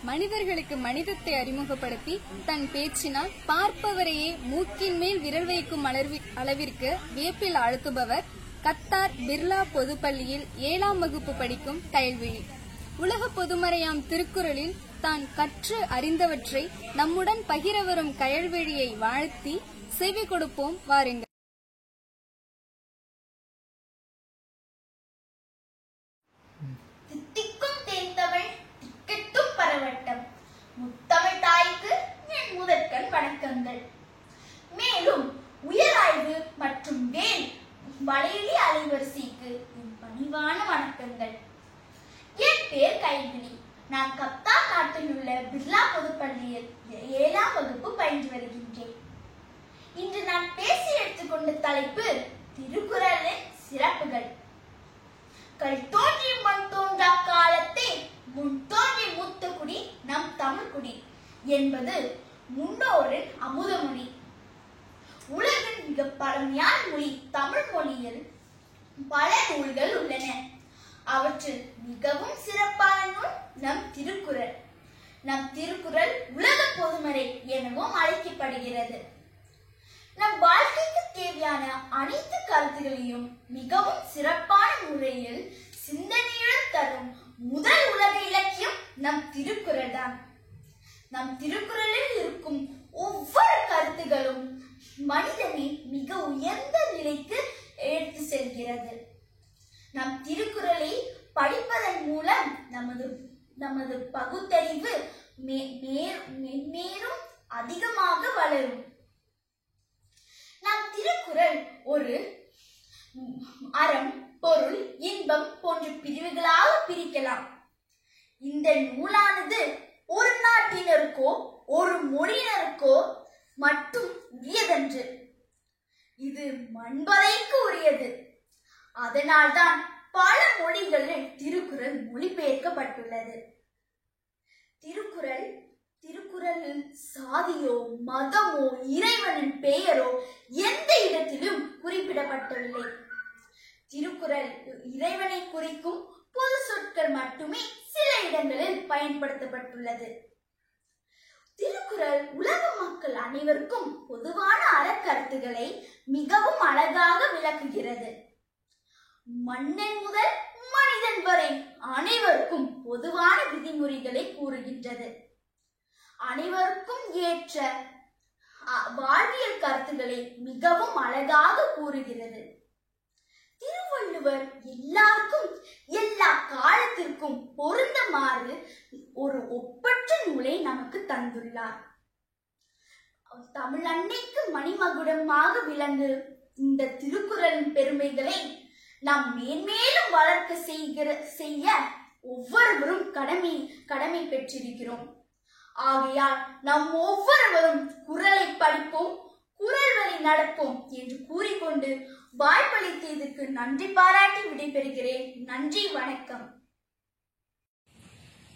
மனிதர்களுக்கு மனிதத்தை அறிமுகப்படுத்தி தன் பேச்சினால் பார்ப்பவரையே மூக்கின் மேல் விரல் வைக்கும் அளவிற்கு வியப்பில் ஆழ்த்துபவர் கத்தார் பிர்லா பொதுப்பள்ளியில் 7ஆம் வகுப்பு படிக்கும் கயல்விழி. உலக பொதுமறையாம் திருக்குறளில் தான் கற்று அறிந்தவற்றை நம்முடன் பகிர வரும் கயல்விழியை வாழ்த்தி செவி கொடுப்போம் வாருங்கள். தித்திக்கும் தேன்தமிழ் திக்கெட்டும் பரவட்டம். முத்தமிழ் தாய்க்கு என் முதற்கண் வணக்கங்கள். மேலும் உயராய்வு மற்றும் வேல் வளையலி அலைவரிசைக்கு என் பணிவான வணக்கங்கள். என் பேர் கைவிழி. நான் கத்தார் நாட்டில் உள்ள பிர்லா பொதுப்பள்ளியில் 7ஆம் வகுப்பு பயின்று வருகின்றேன். இன்று நான் பேசி எடுத்துக்கொண்ட தலைப்பு திருக்குறளின் சிறப்புகள். கல் தோன்றி மண் தோன்றா காலத்தை முன் தோன்றி மூத்த குடி நம் தமிழ் குடி என்பது முன்னோரின் அமுதமொழி. உலகின் மிக பழமையான மொழி தமிழ் மொழியில் பல நூல்கள் உள்ளன. அவற்றில் மிகவும் சிறப்பான நூல் நம் திருக்குறள். நம் திருக்குறள் உலக பொதுமறை எனவும் அழைக்கப்படுகிறது. நம் வாழ்க்கைக்கு தேவையான அனைத்து கருத்துகளையும் மிகவும் சிறப்பான முறையில் சிந்தனையுடன் தரும் முதல் உலக இலக்கியம் நம் திருக்குறள் தான். நம் திருக்குறளில் இருக்கும் ஒவ்வொரு கருத்துகளும் மனிதனை மிக உயர்ந்த நிலைக்கு எடுத்து செல்கிறது. நம் திருக்குறளை படிப்பதன் மூலம் நமது பகுத்தறிவு மேலும் அதிகமாக வளரும். நம் திருக்குறள் ஒரு அறம், பொருள், இன்பம் போன்ற பிரிவுகளாக பிரிக்கலாம். இந்த நூலானது ஒரு நாட்டினருக்கோ ஒரு மொழியினருக்கோ மட்டும் உரியதன்று. இது மண்பதைக்கு உரியது. அதனால்தான் பல மொழிகளில் திருக்குறள் மொழிபெயர்க்கப்பட்டுள்ளது. திருக்குறளில் சாதியோ மதமோ இறைவனின் பெயரோ எந்த இடத்திலும் குறிப்பிடப்படவில்லை. திருக்குறள் இறைவனை குறிக்கும் பொது சொற்கள் மட்டுமே சில இடங்களில் பயன்படுத்தப்பட்டுள்ளது. திருக்குறள் உலக மக்கள் அனைவருக்கும் பொதுவான அறக்கருத்துக்களை மிகவும் அழகாக விளக்குகிறது. மன்னன் முதல் மனிதன் வரை அனைவருக்கும் பொதுவான விதிமுறைகளை கூறுகின்றது. அனைவருக்கும் ஏற்ற வாழ்வியல் கருத்துக்களை மிகவும் அழகாக கூறுகிறது. திருவள்ளுவர் எல்லாருக்கும் எல்லா காலத்திற்கும் பொருந்தமாறு ஒரு ஒப்பற்ற நூலை நமக்கு தந்துள்ளார். தமிழ் அன்னைக்கு மணிமகுடமாக விளங்கு இந்த திருக்குறளின் பெருமைகளை நாம் மேன்மேலும் வளர்க்க செய்ய ஒவ்வொருவரும் கடமை பெற்றிருக்கிறோம். ஆகையால் நாம் ஒவ்வொருவரும் குறளை படிப்போம், குறள் வழி நடப்போம் என்று கூறிக்கொண்டு வாய்ப்பளித்ததற்கு நன்றி பாராட்டி விடைபெறுகிறேன். நன்றி, வணக்கம்.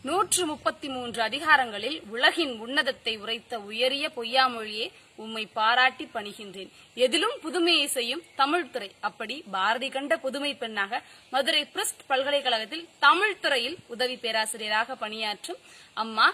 133 அதிகாரங்களில் உலகின் உன்னதத்தை உரைத்த உயரிய பொய்யாமொழியே உம்மை பாராட்டி பணிகின்றேன். எதிலும் புதுமையை செய்யும் தமிழ் துறை. அப்படி பாரதி கண்ட புதுமை பெண்ணாக மதுரை பிரிஸ்ட் பல்கலைக்கழகத்தில் தமிழ் துறையில் உதவி பேராசிரியராக பணியாற்றும் அம்மா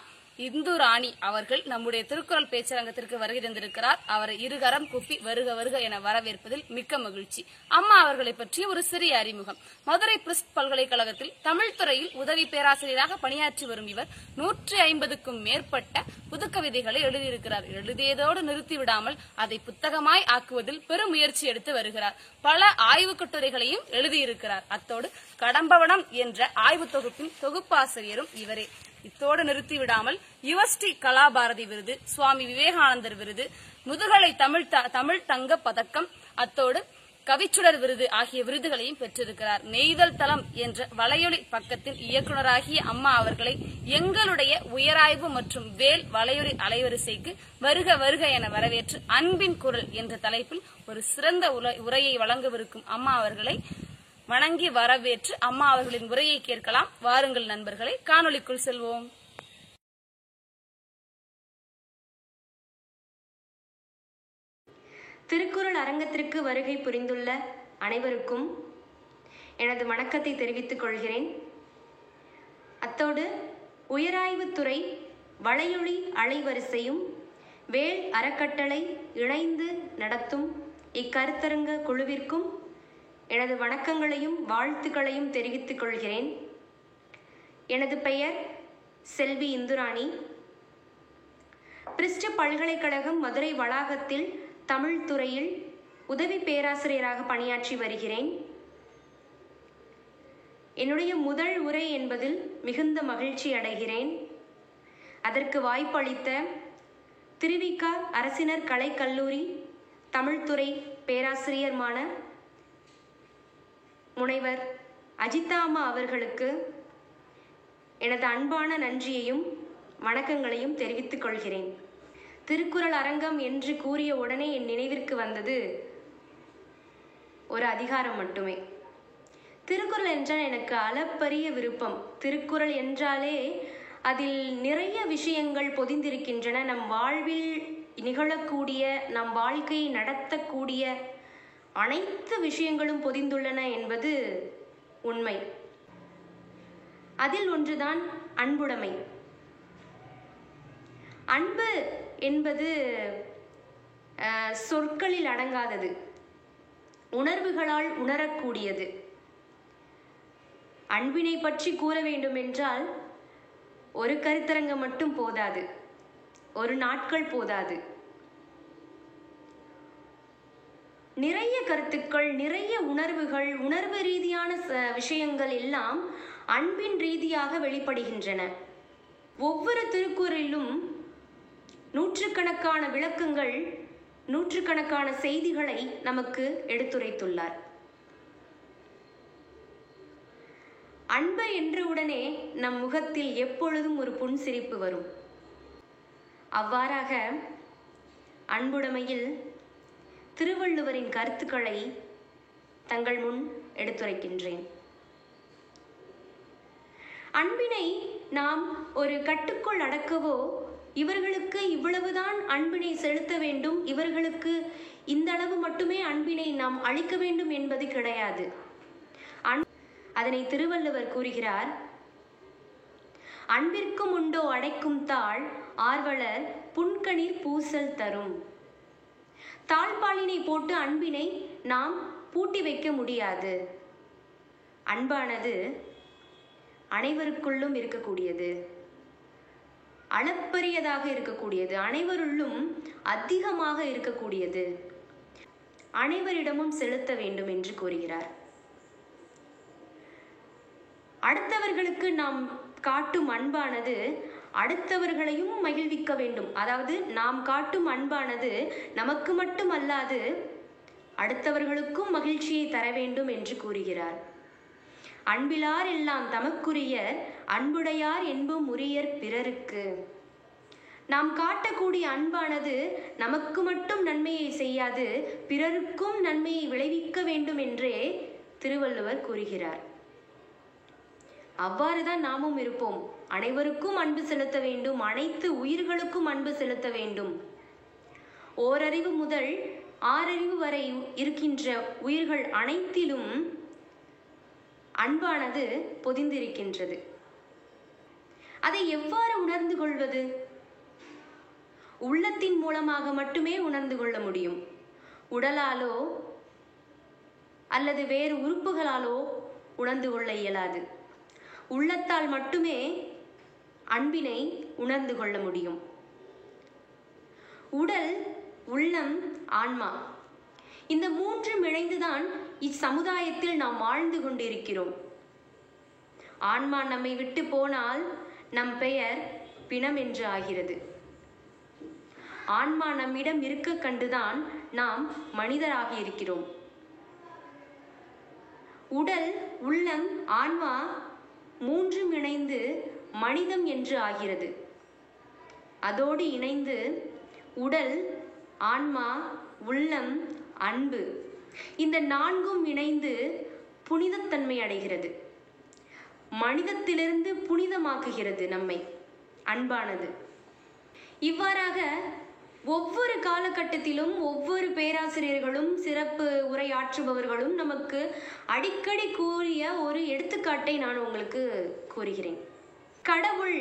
இந்துராணி அவர்கள் நம்முடைய திருக்குறள் பேச்சரங்கத்திற்கு வருகை தந்திருக்கிறார். அவரை இருகரம் கூப்பி வருக வருக என வரவேற்பதில் மிக்க மகிழ்ச்சி. அம்மா அவர்களை பற்றிய ஒரு சிறிய அறிமுகம். மதுரை பிரிஸ்ட் பல்கலைக்கழகத்தில் தமிழ் துறையில் உதவி பேராசிரியராக பணியாற்றி வரும் இவர் 150க்கும் மேற்பட்ட புதுக்கவிதைகளை எழுதியிருக்கிறார். எழுதியதோடு நிறுத்திவிடாமல் அதை புத்தகமாய் ஆக்குவதில் பெரும் முயற்சி எடுத்து வருகிறார். பல ஆய்வு கட்டுரைகளையும் எழுதியிருக்கிறார். அத்தோடு கடம்பவனம் என்ற ஆய்வு தொகுப்பின் தொகுப்பாசிரியரும் இவரே. இத்தோடு நிறுத்திவிடாமல் யுவஸ்ரீ கலாபாரதி விருது, சுவாமி விவேகானந்தர் விருது, முதுகலை தமிழ் தங்க பதக்கம், அத்தோடு கவிச்சுடர் விருது ஆகிய விருதுகளையும் பெற்றிருக்கிறார். நெய்தல் தளம் என்ற வலையொலி பக்கத்தின் இயக்குநராகிய அம்மா அவர்களை எங்களுடைய உயராய்வு மற்றும் வேல் வலையொலி அலைவரிசைக்கு வருக வருக என வரவேற்று அன்பின் குரல் என்ற தலைப்பில் ஒரு சிறந்த உரையை வழங்கவிருக்கும் அம்மா அவர்களை வணங்கி வரவேற்று அம்மா அவர்களின் உரையை கேட்கலாம். வாருங்கள் நண்பர்களை, காணொளிக்குள் செல்வோம். திருக்குறள் அரங்கத்திற்கு வருகை புரிந்துள்ள அனைவருக்கும் எனது வணக்கத்தை தெரிவித்துக் கொள்கிறேன். அத்தோடு உயராய்வுத்துறை வலையொலி அலைவரிசையும் வேல் அறக்கட்டளை இணைந்து நடத்தும் இக்கருத்தரங்க குழுவிற்கும் எனது வணக்கங்களையும் வாழ்த்துக்களையும் தெரிவித்துக் கொள்கிறேன். எனது பெயர் செல்வி இந்துராணி. பிரிஸ்ட் பல்கலைக்கழகம் மதுரை வளாகத்தில் தமிழ் துறையில் உதவி பேராசிரியராக பணியாற்றி வருகிறேன். என்னுடைய முதல் உரை என்பதில் மிகுந்த மகிழ்ச்சி அடைகிறேன். அதற்கு வாய்ப்பளித்த திருவிக அரசினர் கலைக்கல்லூரி தமிழ்துறை பேராசிரியருமான முனைவர் அஜிதா அம்மா அவர்களுக்கு எனது அன்பான நன்றியையும் வணக்கங்களையும் தெரிவித்துக் கொள்கிறேன். திருக்குறள் அரங்கம் என்று கூறிய உடனே என் நினைவிற்கு வந்தது ஒரு அதிகாரம் மட்டுமே. திருக்குறள் என்றால் எனக்கு அளப்பரிய விருப்பம். திருக்குறள் என்றாலே அதில் நிறைய விஷயங்கள் பொதிந்திருக்கின்றன. நம் வாழ்வில் நிகழக்கூடிய, நம் வாழ்க்கையை நடத்தக்கூடிய அனைத்து விஷயங்களும் பொதிந்துள்ளன என்பது உண்மை. அதில் ஒன்றுதான் அன்புடைமை. அன்பு என்பது சொற்களில் அடங்காதது, உணர்வுகளால் உணரக்கூடியது. அன்பினை பற்றி கூற வேண்டுமென்றால் ஒரு கருத்தரங்கம் மட்டும் போதாது, ஒரு நாட்கள் போதாது. நிறைய கருத்துக்கள், நிறைய உணர்வுகள், உணர்வு ரீதியான விஷயங்கள் எல்லாம் அன்பின் ரீதியாக வெளிப்படுகின்றன. ஒவ்வொரு திருக்குறளிலும் நூற்றுக்கணக்கான விளக்கங்கள், நூற்றுக்கணக்கான செய்திகளை நமக்கு எடுத்துரைத்துள்ளார். அன்பு என்றவுடனே நம் முகத்தில் எப்பொழுதும் ஒரு புன்சிரிப்பு வரும். அவ்வாறாக அன்புடைமையில் திருவள்ளுவரின் கருத்துக்களை தங்கள் முன் எடுத்துரைக்கின்றேன். அன்பினை நாம் ஒரு கட்டுக்குள் அடக்கவோ, இவர்களுக்கு இவ்வளவுதான் அன்பினை செலுத்த வேண்டும், இவர்களுக்கு இந்த அளவு மட்டுமே அன்பினை நாம் அளிக்க வேண்டும் என்பது கிடையாது. அதனை திருவள்ளுவர் கூறுகிறார், அன்பிற்கும் உண்டோ அடைக்கும் தாழ் ஆர்வலர் புன்கணீர் பூசல் தரும். தாழ்பாலினை போட்டு அன்பினை நாம் பூட்டி வைக்க முடியாது. அன்பானது அனைவருக்குள்ளும் இருக்கக்கூடியது, அளப்பரியதாக இருக்கக்கூடியது, அனைவருள்ளும் அதிகமாக இருக்கக்கூடியது, அனைவரிடமும் செலுத்த வேண்டும் என்று கூறுகிறார். அடுத்தவர்களுக்கு நாம் காட்டும் அன்பானது அடுத்தவர்களையும் மகிழ்விக்க வேண்டும். அதாவது நாம் காட்டும் அன்பானது நமக்கு மட்டும் அல்லாது அடுத்தவர்களுக்கும் மகிழ்ச்சியை தர வேண்டும் என்று கூறுகிறார். அன்பிலார் எல்லாம் தமக்குரியர் அன்புடையார் என்பும் உரியர் பிறருக்கு. நாம் காட்டக்கூடிய அன்பானது நமக்கு மட்டும் நன்மையை செய்யாது, பிறருக்கும் நன்மையை விளைவிக்க வேண்டும் என்றே திருவள்ளுவர் கூறுகிறார். அவ்வாறுதான் நாமும் இருப்போம். அனைவருக்கும் அன்பு செலுத்த வேண்டும், அனைத்து உயிர்களுக்கும் அன்பு செலுத்த வேண்டும். ஓரறிவு முதல் 6 அறிவு வரை இருக்கின்ற உயிர்கள் அனைத்திலும் அன்பானது பொதிந்திருக்கின்றது. அதை எவ்வாறு உணர்ந்து கொள்வது? உள்ளத்தின் மூலமாக மட்டுமே உணர்ந்து கொள்ள முடியும். உடலாலோ அல்லது வேறு உறுப்புகளாலோ உணர்ந்து கொள்ள இயலாது. உள்ளத்தால் மட்டுமே அன்பினை உணர்ந்து கொள்ள முடியும். உடல், உள்ளம், ஆன்மா, இந்த மூன்றும் இணைந்துதான் இச்சமுதாயத்தில் நாம் வாழ்ந்து கொண்டிருக்கிறோம். ஆன்மா நம்மை விட்டு போனால் நம் பெயர் பிணம் என்று ஆகிறது. ஆன்மா நம்மிடம் இருக்க கண்டுதான் நாம் மனிதராக இருக்கிறோம். உடல், உள்ளம், ஆன்மா மூன்றும் இணைந்து மனிதம் என்று ஆகிறது. அதோடு இணைந்து உடல், ஆன்மா, உள்ளம், அன்பு, இந்த நான்கும் இணைந்து புனிதத்தன்மை அடைகிறது. மனிதத்திலிருந்து புனிதமாக்குகிறது நம்மை அன்பானது. இவ்வாறாக ஒவ்வொரு காலகட்டத்திலும் ஒவ்வொரு பேராசிரியர்களும் சிறப்பு உரையாற்றுபவர்களும் நமக்கு அடிக்கடி கூறிய ஒரு எடுத்துக்காட்டை நான் உங்களுக்கு கூறுகிறேன். கடவுள்,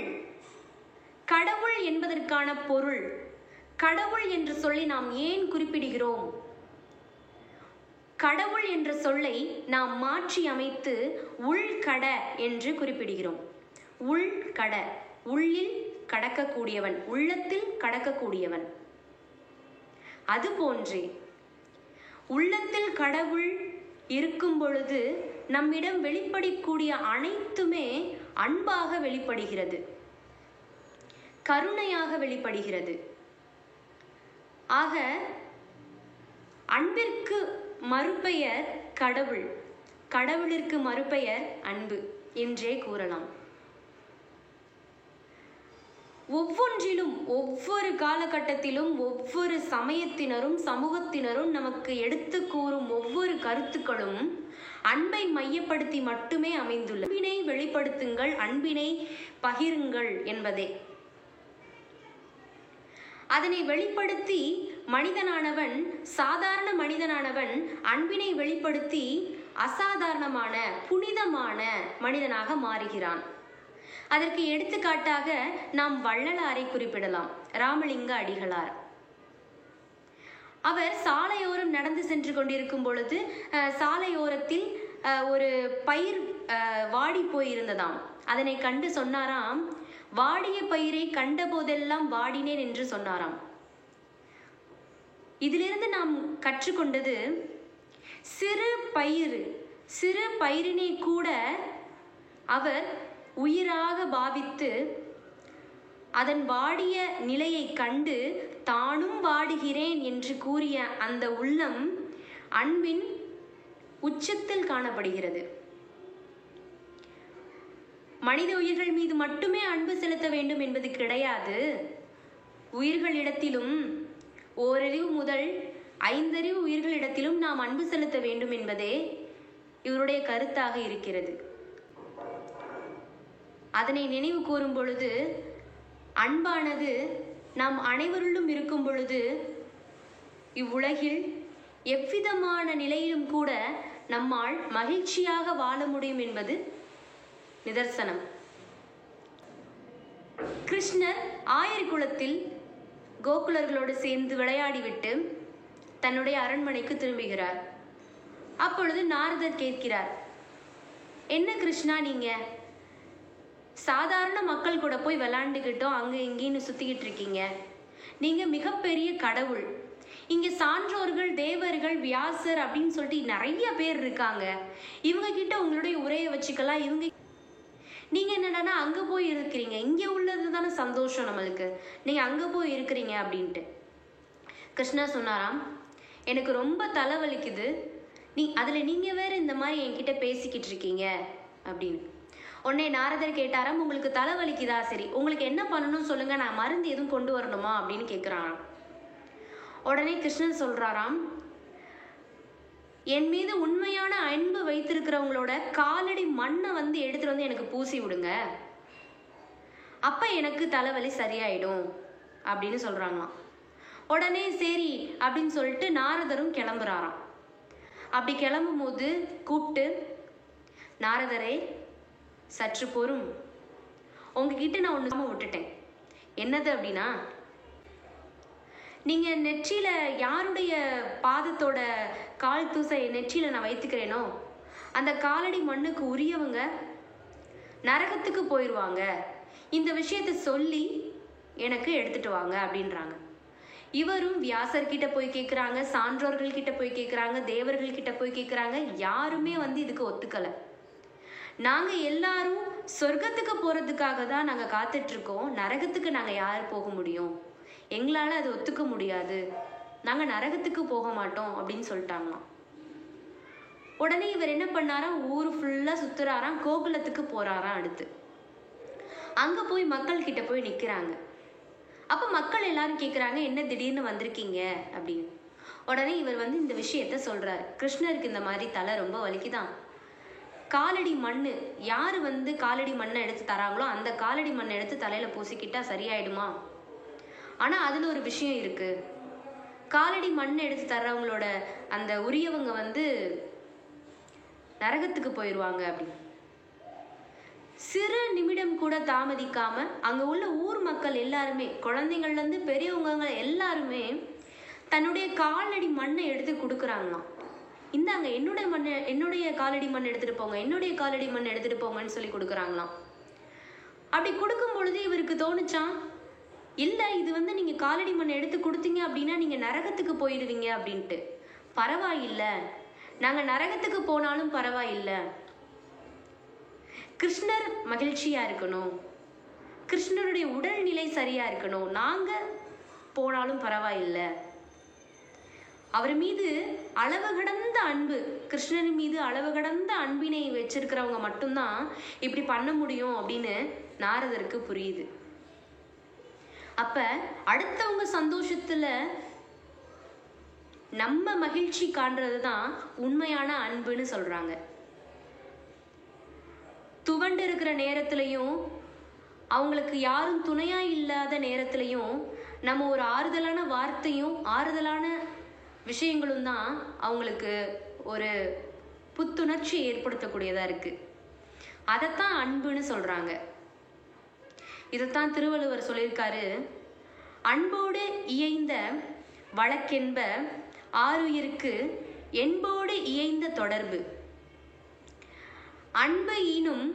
கடவுள் என்பதற்கான பொருள், கடவுள் என்று சொல்லி நாம் ஏன் குறிப்பிடுகிறோம்? கடவுள் என்ற சொல்லை நாம் மாற்றி அமைத்து உள்கட என்று குறிப்பிடுகிறோம். உள்கட, உள்ளில் கடக்கக்கூடியவன், உள்ளத்தில் கடக்கக்கூடியவன். அதுபோன்றே உள்ளத்தில் கடவுள் இருக்கும் பொழுது நம்மிடம் வெளிப்படக்கூடிய அனைத்துமே அன்பாக வெளிப்படுகிறது, கருணையாக வெளிப்படுகிறது. ஆக அன்பிற்கு மறுபெயர் கடவுள், கடவுளிற்கு மறுபெயர் அன்பு என்றே கூறலாம். ஒவ்வொன்றிலும், ஒவ்வொரு காலகட்டத்திலும் ஒவ்வொரு சமயத்தினரும் சமூகத்தினரும் நமக்கு எடுத்து கூறும் ஒவ்வொரு கருத்துக்களும் அன்பை மையப்படுத்தி மட்டுமே அமைந்துள்ளது. அன்பினை வெளிப்படுத்துங்கள், அன்பினை பகிருங்கள் என்பதே. அதனை வெளிப்படுத்தி மனிதனானவன், சாதாரண மனிதனானவன் அன்பினை வெளிப்படுத்தி அசாதாரணமான புனிதமான மனிதனாக மாறுகிறான். அதற்கு எடுத்துக்காட்டாக நாம் வள்ளலாரை குறிப்பிடலாம். ராமலிங்க அடிகளார். அவர் சாலையோரம் நடந்து சென்று கொண்டிருக்கும் பொழுது சாலையோரத்தில் ஒரு பயிர் வாடி போயிருந்ததாம். அதனை கண்டு சொன்னாராம், வாடிய பயிரை கண்ட போதெல்லாம் வாடினேன் என்று சொன்னாராம். இதிலிருந்து நாம் கற்றுக்கொண்டது, சிறு பயிரினை கூட அவர் உயிராக பாவித்து அதன் வாடிய நிலையை கண்டு தானும் வாடுகிறேன் என்று கூறிய அந்த உள்ளம் அன்பின் உச்சத்தில் காணப்படுகிறது. மனித உயிர்கள் மீது மட்டுமே அன்பு செலுத்த வேண்டும் என்பது கிடையாது. உயிர்களிடத்திலும், ஓரறிவு முதல் 5 அறிவு உயிர்களிடத்திலும் நாம் அன்பு செலுத்த வேண்டும் என்பதே இவருடைய கருத்தாக இருக்கிறது. அதனை நினைவு கூறும் பொழுது, அன்பானது நாம் அனைவருள்ளும் இருக்கும் பொழுது இவ்வுலகில் எவ்விதமான நிலையிலும் கூட நம்மால் மகிழ்ச்சியாக வாழ முடியும் என்பது நிதர்சனம். கிருஷ்ணர் ஆயர்குலத்தில் கோகுலர்களோடு சேர்ந்து விளையாடிவிட்டு தன்னுடைய அரண்மனைக்கு திரும்புகிறார். அப்பொழுது நாரதர் கேட்கிறார், என்ன கிருஷ்ணா, நீங்க சாதாரண மக்கள் கூட போய் விளையாண்டுக்கிட்டோம், அங்க இங்கேன்னு சுத்திக்கிட்டு இருக்கீங்க. நீங்க மிகப்பெரிய கடவுள். இங்க சான்றோர்கள், தேவர்கள், வியாசர் அப்படின்னு சொல்லிட்டு நிறைய பேர் இருக்காங்க. இவங்க கிட்ட உங்களுடைய உரையை வச்சுக்கலாம். நீங்க என்னன்னா அங்க போய் இருக்கிறீங்க, இங்க உள்ளது தானே சந்தோஷம் நம்மளுக்கு, நீங்க அங்க போய் இருக்கிறீங்க அப்படின்ட்டு. கிருஷ்ணா சொன்னாராம், எனக்கு ரொம்ப தலைவலிக்குது, அதுல நீங்க வேற இந்த மாதிரி என்கிட்ட பேசிக்கிட்டு இருக்கீங்க அப்படின்னு. உடனே நாரதர் கேட்டாராம், உங்களுக்கு தலைவலிக்குதா? சரி, உங்களுக்கு என்ன பண்ணணும்னு சொல்லுங்க, நான் மருந்து எதுவும் கொண்டு வரணுமா அப்படின்னு கேட்குறாராம். உடனே கிருஷ்ணன் சொல்றாராம், என் மீது உண்மையான அன்பு வைத்திருக்கிறவங்களோட காலடி மண்ணை எடுத்துட்டு வந்து எனக்கு பூசி விடுங்க, அப்ப எனக்கு தலைவலி சரியாயிடும் அப்படின்னு சொல்றாங்களாம். உடனே சரி அப்படின்னு சொல்லிட்டு நாரதரும் கிளம்புறாராம். அப்படி கிளம்பும் போது கூப்பிட்டு, நாரதரே சற்று பொறும், உங்ககிட்ட நான் ஒன்று விட்டுட்டேன். என்னது அப்படின்னா, நீங்கள் நெற்றியில் யாருடைய பாதத்தோட கால் தூசை நெற்றியில் நான் வைத்துக்கிறேனோ அந்த காலடி மண்ணுக்கு உரியவங்க நரகத்துக்கு போயிடுவாங்க. இந்த விஷயத்தை சொல்லி எனக்கு எடுத்துட்டு வாங்க அப்படின்றாங்க. இவரும் வியாசர்கிட்ட போய் கேட்குறாங்க, சான்றோர்கள் கிட்ட போய் கேட்குறாங்க, தேவர்கள் கிட்ட போய் கேட்குறாங்க. யாருமே இதுக்கு ஒத்துக்கலை. நாங்கள் எல்லாரும் சொர்க்கத்துக்கு போகிறதுக்காக தான் நாங்கள் காத்துட்ருக்கோம், நரகத்துக்கு நாங்கள் யார் போக முடியும், எங்களால் அது ஒத்துக்க முடியாது, நாங்கள் நரகத்துக்கு போக மாட்டோம் அப்படின்னு சொல்லிட்டாங்களாம். உடனே இவர் என்ன பண்ணாராம், ஊர் ஃபுல்லாக சுற்றுறாராம், கோகுலத்துக்கு போகிறாராம். அடுத்து அங்கே போய் மக்கள் கிட்ட போய் நிற்கிறாங்க. அப்போ மக்கள் எல்லாரும் கேட்குறாங்க, என்ன திடீர்னு வந்திருக்கீங்க அப்படின்னு. உடனே இவர் இந்த விஷயத்த சொல்கிறார். கிருஷ்ணருக்கு இந்த மாதிரி தலை ரொம்ப வலிக்குதான், காலடி மண் யார் காலடி மண்ணை எடுத்து தராங்களோ அந்த காலடி மண்ணை எடுத்து தலையில் பூசிக்கிட்டா சரியாயிடுமா? ஆனால் அதில் ஒரு விஷயம் இருக்குது. காலடி மண்ணை எடுத்து தர்றவங்களோட அந்த உரியவங்க நரகத்துக்கு போயிடுவாங்க அப்படின்னு. சிறு நிமிடம் கூட தாமதிக்காம அங்கே உள்ள ஊர் மக்கள் எல்லாருமே, குழந்தைங்கள்லேருந்து பெரியவங்க எல்லாருமே தன்னுடைய காலடி மண்ணை எடுத்து கொடுக்குறாங்களாம். இந்தாங்க என்னுடைய காலடி மண் எடுத்துகிட்டு போங்க, என்னுடைய காலடி மண் எடுத்துகிட்டு போங்கன்னு சொல்லி கொடுக்குறாங்களாம். அப்படி கொடுக்கும் பொழுது இவருக்கு தோணுச்சான், இல்லை இது நீங்கள் காலடி மண் எடுத்து கொடுத்தீங்க அப்படின்னா நீங்கள் நரகத்துக்கு போயிடுவீங்க அப்படின்ட்டு. பரவாயில்லை, நாங்கள் நரகத்துக்கு போனாலும் பரவாயில்லை, கிருஷ்ணர் மகிழ்ச்சியாக இருக்கணும், கிருஷ்ணருடைய உடல்நிலை சரியாக இருக்கணும், நாங்கள் போனாலும் பரவாயில்லை. அவர் மீது அளவு கடந்த அன்பு, கிருஷ்ணன் மீது அளவு கடந்த அன்பினை வச்சிருக்கிறவங்க மட்டும்தான் இப்படி பண்ண முடியும் அப்படின்னு நாரதருக்கு புரியுது. அப்ப அடுத்தவங்க சந்தோஷத்துல நம்ம மகிழ்ச்சி காண்றது தான் உண்மையான அன்புன்னு சொல்றாங்க. துவண்டு இருக்கிற நேரத்திலையும் அவங்களுக்கு யாரும் துணையா இல்லாத நேரத்திலையும் நம்ம ஒரு ஆறுதலான வார்த்தையும் ஆறுதலான விஷயங்களும் தான் அவங்களுக்கு ஒரு புத்துணர்ச்சி ஏற்படுத்தக்கூடியதா இருக்கு. அதைத்தான் அன்புன்னு சொல்றாங்க. இதைத்தான் திருவள்ளுவர் சொல்லியிருக்காரு, அன்போடு இயைந்த வழக்கென்ப ஆருயிருக்கு என்போடு இயைந்த தொடர்பு, அன்பு ஈனும்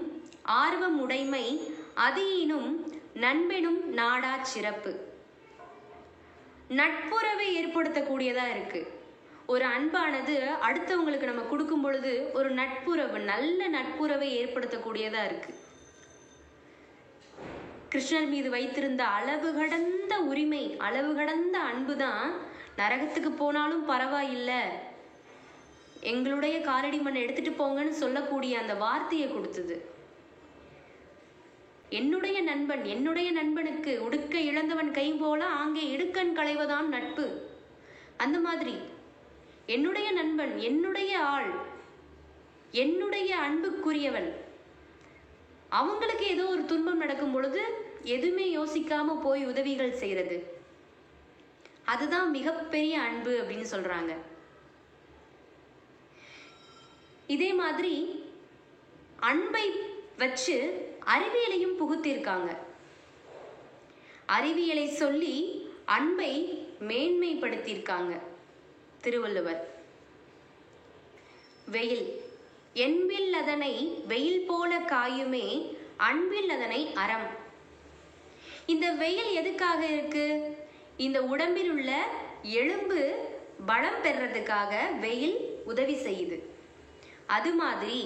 ஆர்வம் உடைமை அது ஈனும் நண்பெனும் நாடா சிறப்பு. நட்புறவை ஏற்படுத்தக்கூடியதா இருக்கு. ஒரு அன்பானது அடுத்தவங்களுக்கு நம்ம கொடுக்கும் பொழுது ஒரு நட்புறவு, நல்ல நட்புறவை ஏற்படுத்தக்கூடியதா இருக்கு. கிருஷ்ணர் மீது வைத்திருந்த அளவு கடந்த உரிமை, அளவு கடந்த அன்பு தான் நரகத்துக்கு போனாலும் பரவாயில்லை, எங்களுடைய காலடி மண்ணை எடுத்துட்டு போங்கன்னு சொல்லக்கூடிய அந்த வார்த்தையை கொடுத்தது. என்னுடைய நண்பன், என்னுடைய நண்பனுக்கு உடுக்க இழந்தவன் கை போல ஆங்கே இடுக்கண் களைவதான் நட்பு. அந்த மாதிரி என்னுடைய நண்பன், என்னுடைய ஆள், என்னுடைய அன்புக்குரியவன், அவங்களுக்கு ஏதோ ஒரு துன்பம் நடக்கும் பொழுது எதுவுமே யோசிக்காம போய் உதவிகள் செய்யறது, அதுதான் மிகப்பெரிய அன்பு அப்படின்னு சொல்றாங்க. இதே மாதிரி அன்பை வச்சு அறிவியலையும் புகுத்திருக்காங்க. அறிவியலை சொல்லி அன்பை மேன்மைப்படுத்தியிருக்காங்க திருவள்ளுவர். வெயில் என்பில் அதனை வெயில் போல காயுமே அன்பில் அதனை அறம். இந்த வெயில் எதுக்காக இருக்கு? இந்த உடம்பில் உள்ள எலும்பு பலம் பெறறதுக்காக வெயில் உதவி செய்யுது. அது மாதிரி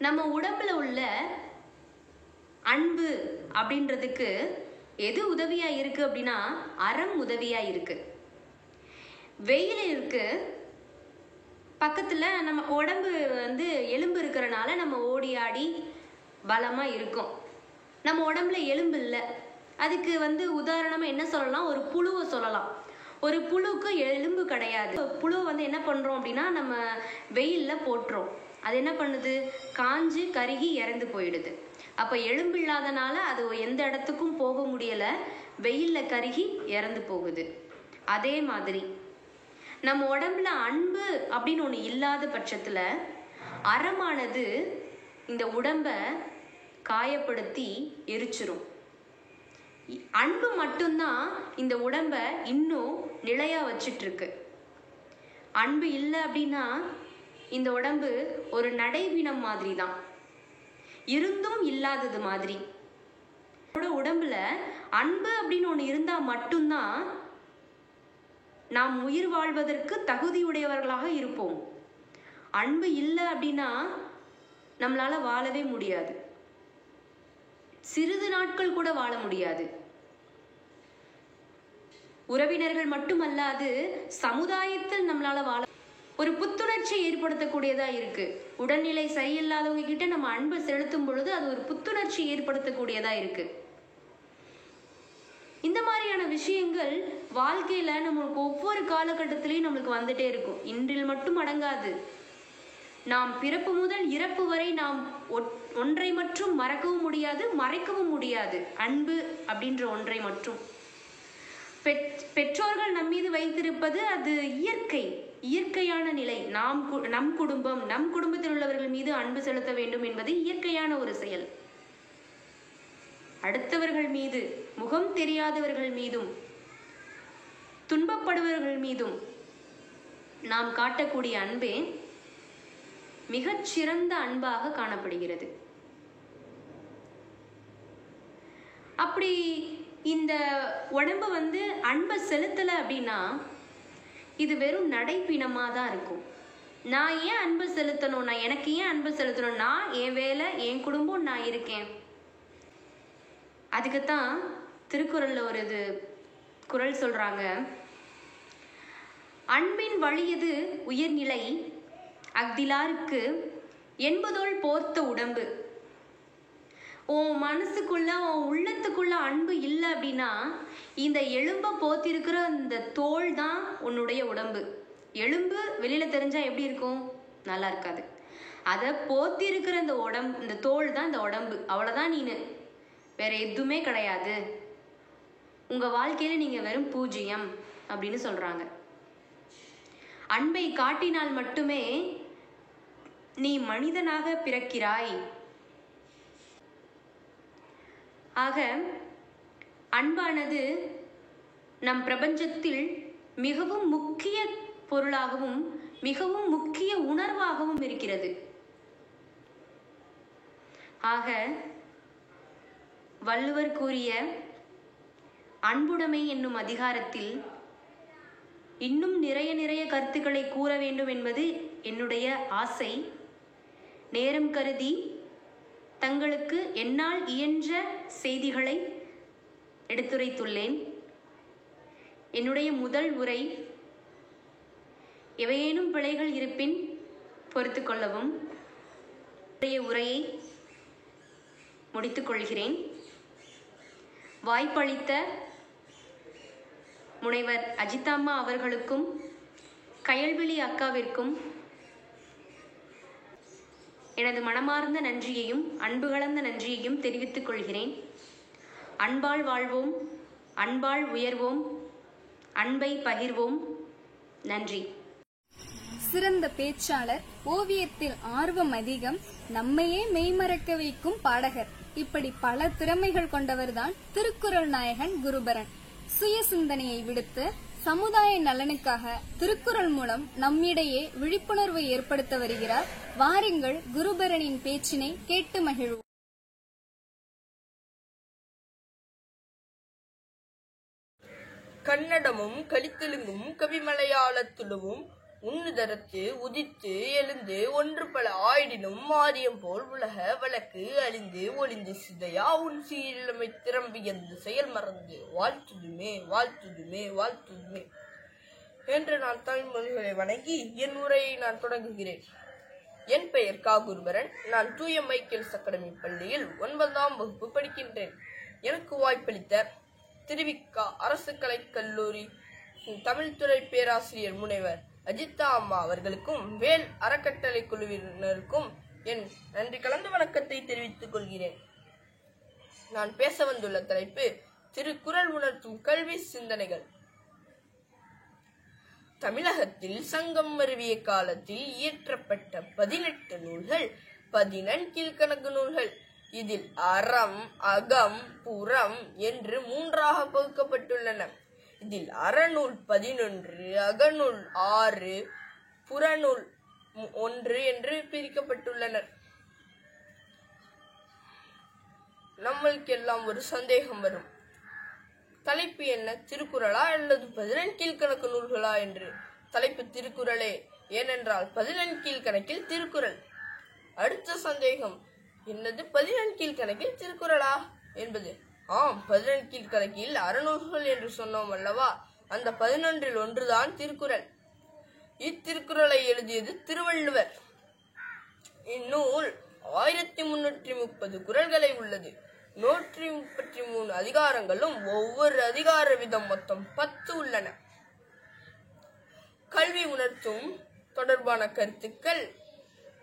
நம்ம உடம்புல உள்ள அன்பு அப்படின்றதுக்கு எது உதவியா இருக்கு அப்படின்னா அறம் உதவியா இருக்கு. வெயில் இருக்கு பக்கத்துல, நம்ம உடம்பு எலும்பு இருக்கிறனால நம்ம ஓடி ஆடி பலமா இருக்கும். நம்ம உடம்புல எலும்பு இல்லை, அதுக்கு உதாரணமா என்ன சொல்லலாம், ஒரு புழுவை சொல்லலாம். ஒரு புழுக்கு எலும்பு கிடையாது. புழுவை என்ன பண்றோம் அப்படின்னா நம்ம வெயில்ல போட்டுறோம், அது என்ன பண்ணுது, காஞ்சு கருகி இறந்து போயிடுது. அப்ப எலும்பு இல்லாதனால அது எந்த இடத்துக்கும் போக முடியல, வெயில்ல கருகி இறந்து போகுது. அதே மாதிரி நம்ம உடம்புல அன்பு அப்படின்னு ஒண்ணு இல்லாத பட்சத்துல அறமானது இந்த உடம்ப காயப்படுத்தி எரிச்சிரும். அன்பு மட்டும்தான் இந்த உடம்ப இன்னும் நிலையா வச்சிட்டு இருக்கு. அன்பு இல்லை அப்படின்னா இந்த உடம்பு ஒரு நடைபிணம் மாதிரி தான், இருந்தும் இல்லாதது மாதிரி. உடம்புல அன்பு அப்படின்னு ஒன்று இருந்தா மட்டும்தான் நாம் உயிர் வாழ்வதற்கு தகுதியுடையவர்களாக இருப்போம். அன்பு இல்லை அப்படின்னா நம்மளால வாழவே முடியாது, சிறிது நாட்கள் கூட வாழ முடியாது. உறவினர்கள் மட்டுமல்லாது சமுதாயத்தில் நம்மளால வாழ ஒரு புத்துணர்ச்சி ஏற்படுத்தக்கூடியதா இருக்கு. உடல்நிலை சரியில்லாதவங்க கிட்ட நம்ம அன்பை செலுத்தும் பொழுது அது ஒரு புத்துணர்ச்சி ஏற்படுத்தக்கூடியதா இருக்கு. இந்த மாதிரியான விஷயங்கள் வாழ்க்கையில நம்மளுக்கு ஒவ்வொரு காலகட்டத்திலையும் நம்மளுக்கு வந்துட்டே இருக்கும். இன்றில் மட்டும் அடங்காது. நாம் பிறப்பு முதல் இறப்பு வரை நாம் ஒன்றை மட்டும் மறக்கவும் முடியாது, மறைக்கவும் முடியாது. அன்பு அப்படின்ற ஒன்றை மட்டும். பெற்றோர்கள் நம் மீது வைத்திருப்பது அது இயற்கையான நிலை. நம் குடும்பத்தில் உள்ளவர்கள் மீது அன்பு செலுத்த வேண்டும் என்பது இயற்கையான ஒரு செயல். அடுத்தவர்கள் மீது, முகம் தெரியாதவர்கள் மீதும் துன்பப்படுபவர்கள் மீதும் நாம் காட்டக்கூடிய அன்பே மிகச்சிறந்த அன்பாக காணப்படுகிறது. அப்படி இந்த உடம்பு அன்பை செலுத்தல அப்படின்னா இது வெறும் நடைப்பிணமா தான் இருக்கும். நான் ஏன் அன்பு செலுத்தணும், எனக்கு ஏன் அன்பு செலுத்தணும், நான் என் வேலை என் குடும்பம் நான் இருக்கேன். அதுக்குத்தான் திருக்குறள்ல ஒரு குறள் சொல்றாங்க, அன்பின் வழியது உயர்நிலை அஃதிலாருக்கு என்பதோள் போர்த்த உடம்பு. உன் மனசுக்குள்ள உன் உள்ளத்துக்குள்ள அன்பு இல்லை அப்படின்னா இந்த எலும்ப போத்திருக்கிற இந்த தோல் தான் உன்னுடைய உடம்பு. எலும்பு வெளியில தெரிஞ்சா எப்படி இருக்கும்? நல்லா இருக்காது. அதை போத்தி இருக்கிற இந்த தோல் தான் இந்த உடம்பு. அவ்வளவுதான், நீனு வேற எதுவுமே கிடையாது, உங்க வாழ்க்கையில நீங்க வெறும் பூஜ்யம் அப்படின்னு சொல்றாங்க. அன்பை காட்டினால் மட்டுமே நீ மனிதனாக பிறக்கிறாய். ஆக அன்பானது நம் பிரபஞ்சத்தில் மிகவும் முக்கிய பொருளாகவும் மிகவும் முக்கிய உணர்வாகவும் இருக்கிறது. ஆக வள்ளுவர் கூறிய அன்புடைமை என்னும் அதிகாரத்தில் இன்னும் நிறைய கருத்துக்களை கூற வேண்டும் என்பது என்னுடைய ஆசை. நேரம் கருதி தங்களுக்கு என்னால் இயன்ற செய்திகளை எடுத்துரைத்துள்ளேன். என்னுடைய முதல் உரை. எவையேனும் பிழைகள் இருப்பின் பொறுத்து கொள்ளவும். உரையை முடித்துக் கொள்கிறேன். வாய்ப்பளித்த முனைவர் அஜிதாம்மா அவர்களுக்கும் கயல்விழி அக்காவிற்கும் எனது மனமார்ந்த நன்றியையும் அன்பு கலந்த நன்றியையும் தெரிவித்துக் கொள்கிறேன். அன்பால் வாழ்வோம், அன்பால் உயர்வோம், அன்பை பகிர்வோம். நன்றி. சிறந்த பேச்சாளர், ஓவியத்தில் ஆர்வம் அதிகம், நம்மையே மெய்மறக்க வைக்கும் பாடகர், இப்படி பல திறமைகள் கொண்டவர்தான் திருக்குறள் நாயகன் குருபரன். சுய சிந்தனையை விடுத்து சமுதாய நலனுக்காக திருக்குறள் மூலம் நம்மிடையே விழிப்புணர்வை ஏற்படுத்த வருகிறார். வாருங்கள் குருபரனின் பேச்சினை கேட்டு மகிழ்வோம். கன்னடமும் கலித்தெலுங்கும் கவிமலையாளத்துலவும் உன்னுதரத்து உதித்து எழுந்து ஒன்று பல ஆயிடினும் மாரியம் போல் உலக வழக்கு அழிந்து ஒளிந்து சிதையா உன் சீரிழமை திறம்பியந்து செயல் மறந்து வாழ்த்துதுமே வாழ்த்துதுமே வாழ்த்துதுமே என்று நான் தமிழ்மொழிகளை வணங்கி என் உரையை நான் தொடங்குகிறேன். என் பெயர் கா குருபரன். நான் தூய மைக்கேல்ஸ் அகாடமி பள்ளியில் 9ஆம் வகுப்பு படிக்கின்றேன். எனக்கு வாய்ப்பளித்த திருவிக்கா அரசு கலைக்கல்லூரி தமிழ்துறை பேராசிரியர் முனைவர் அஜிதா அம்மா அவர்களுக்கும் வேல் அறக்கட்டளை குழுவினருக்கும் என் நன்றி கலந்த வணக்கத்தை தெரிவித்துக் கொள்கிறேன். நான் பேச வந்துள்ள தலைப்பு திருக்குறள் உணர்த்தும் கல்வி சிந்தனைகள். தமிழகத்தில் சங்கம் மருவிய காலத்தில் இயற்றப்பட்ட 18 நூல்கள் 14 கீழ்கணக்கு நூல்கள். இதில் அறம், அகம், புறம் என்று 3ஆக பகுக்கப்பட்டுள்ளன. இதில் அறநூல் 11, அகநூல் 6, புறநூல் 1 என்று பிரிக்கப்பட்டுள்ளனர். நம்மளுக்கெல்லாம் ஒரு சந்தேகம் வரும், தலைப்பு என்ன, திருக்குறளா அல்லது 14 கீழ்கணக்கு நூல்களா என்று. தலைப்பு திருக்குறளே, ஏனென்றால் 14 கீழ்கணக்கில் திருக்குறள். அடுத்த சந்தேகம், என்னது 14 கீழ்கணக்கில் திருக்குறளா என்பது. ஆம், 14 கீழ்கணக்கில் அறநூல்கள் என்று சொன்னோம் அல்லவா, அந்த 11இல் ஒன்றுதான் திருக்குறள். இத்திருக்குறளை எழுதியது திருவள்ளுவர். இந்நூல் 1330 குறள்களை உள்ளது. 133 அதிகாரங்களும் ஒவ்வொரு அதிகார விதம் மொத்தம் 10 உள்ளன. கல்வி உணர்த்தும் தொடர்பான கருத்துக்கள்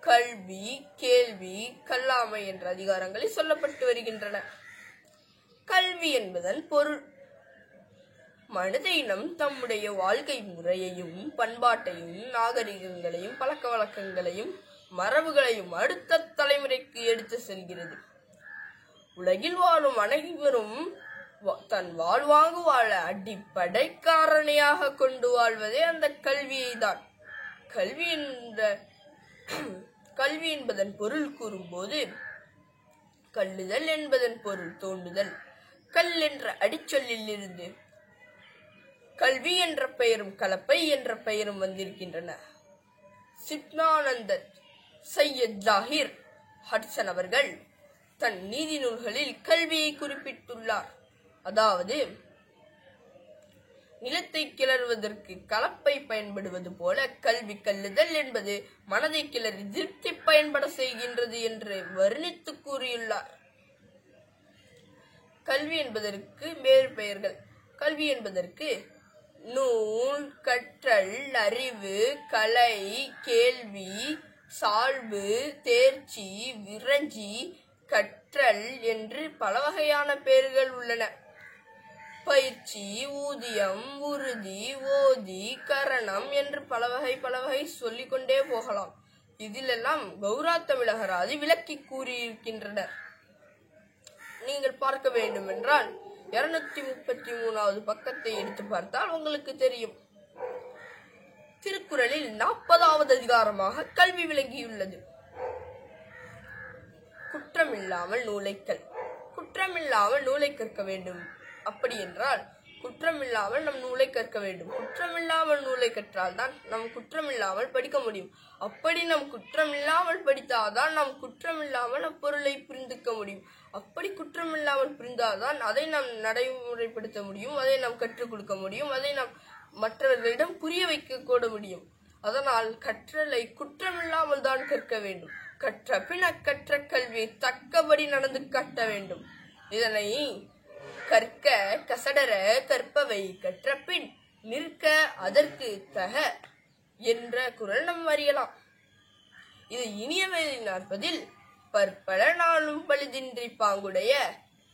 கல்வி, கேள்வி, கல்லாமை என்ற அதிகாரங்களில் சொல்லப்பட்டு வருகின்றன. கல்வி என்பதன் பொருள், மனித இனம் தம்முடைய வாழ்க்கை முறையையும் பண்பாட்டையும் நாகரிகங்களையும் பழக்க வழக்கங்களையும் மரபுகளையும் அடுத்த தலைமுறைக்கு எடுத்து செல்கிறது. உலகில் வாழும் அனைவரும் தன் வாழ்வாங்கு வாழ அடிப்படை காரணியாக கொண்டு வாழ்வதே அந்த கல்வியை தான். கல்வி என்பதன் பொருள் கூறும்போது, கல்லுதல் என்பதன் பொருள் தோண்டுதல். கல் என்ற அடிச்சொல்லில் இருந்து கல்வி என்ற பெயரும் கலப்பை என்ற பெயரும் வந்திருக்கின்றன. சித்னானந்தர் சையத் ஜாகிர் ஹட்சன் அவர்கள் தன் நீதி நூல்களில் கல்வியை குறிப்பிட்டுள்ளார். அதாவது, நிலத்தை கிளறுவதற்கு கலப்பை பயன்படுவது போல கல்வி கல்லுதல் என்பது மனதை கிளறி திருப்தி பயன்பட செய்கின்றது என்று வர்ணித்து கூறியுள்ளார். கல்வி என்பதற்கு வேறு பெயர்கள். கல்வி என்பதற்கு நூல், கற்றல், அறிவு, கலை, கேள்வி, சால்பு, தேர்ச்சி, விரஞ்சி, கற்றல் என்று பல வகையான பெயர்கள் உள்ளன. பயிற்சி, ஊதியம், உறுதி, ஓதி, கரணம் என்று பல வகை சொல்லிக்கொண்டே போகலாம். இதிலெல்லாம் கௌரா தமிழகராதி விளக்கி கூறியிருக்கின்றனர். நீங்கள் பார்க்க வேண்டும் என்றால் 233வது பக்கத்தை எடுத்து பார்த்தால் உங்களுக்கு தெரியும். திருக்குறளில் 40வது அதிகாரமாக கல்வி விளங்கியுள்ளது. குற்றமில்லாமல் நூலை கற்க வேண்டும். அப்படி என்றால் குற்றமில்லாமல் நம் நூலை கற்க வேண்டும். குற்றமில்லாமல் நூலை கற்றால் தான் நாம் குற்றமில்லாமல் படிக்க முடியும். அப்படி நாம் குற்றமில்லாமல் படித்தால்தான் நாம் குற்றமில்லாமல் அப்பொருளை புரிந்துக்க முடியும். அப்படி குற்றமில்லாமல் புரிந்தால்தான் அதை நாம் நடைமுறைப்படுத்த முடியும், அதை நாம் கற்றுக் கொடுக்க முடியும், அதை நாம் மற்றவர்களிடம் புரிய வைக்க கூட முடியும். அதனால் கற்றலை குற்றமில்லாமல் தான் கற்க வேண்டும். கற்ற பின் அக்கற்ற கல்வியை தக்கபடி நடந்து கட்ட வேண்டும். இதனை கற்க கசடர கற்பவை கற்ற பின் நிற்க அதற்கு தக என்ற குறள் நாம் அறியலாம். இது இனியவை நாற்பதில் பற்பல நாளும் பழுதின்றி பாங்குடைய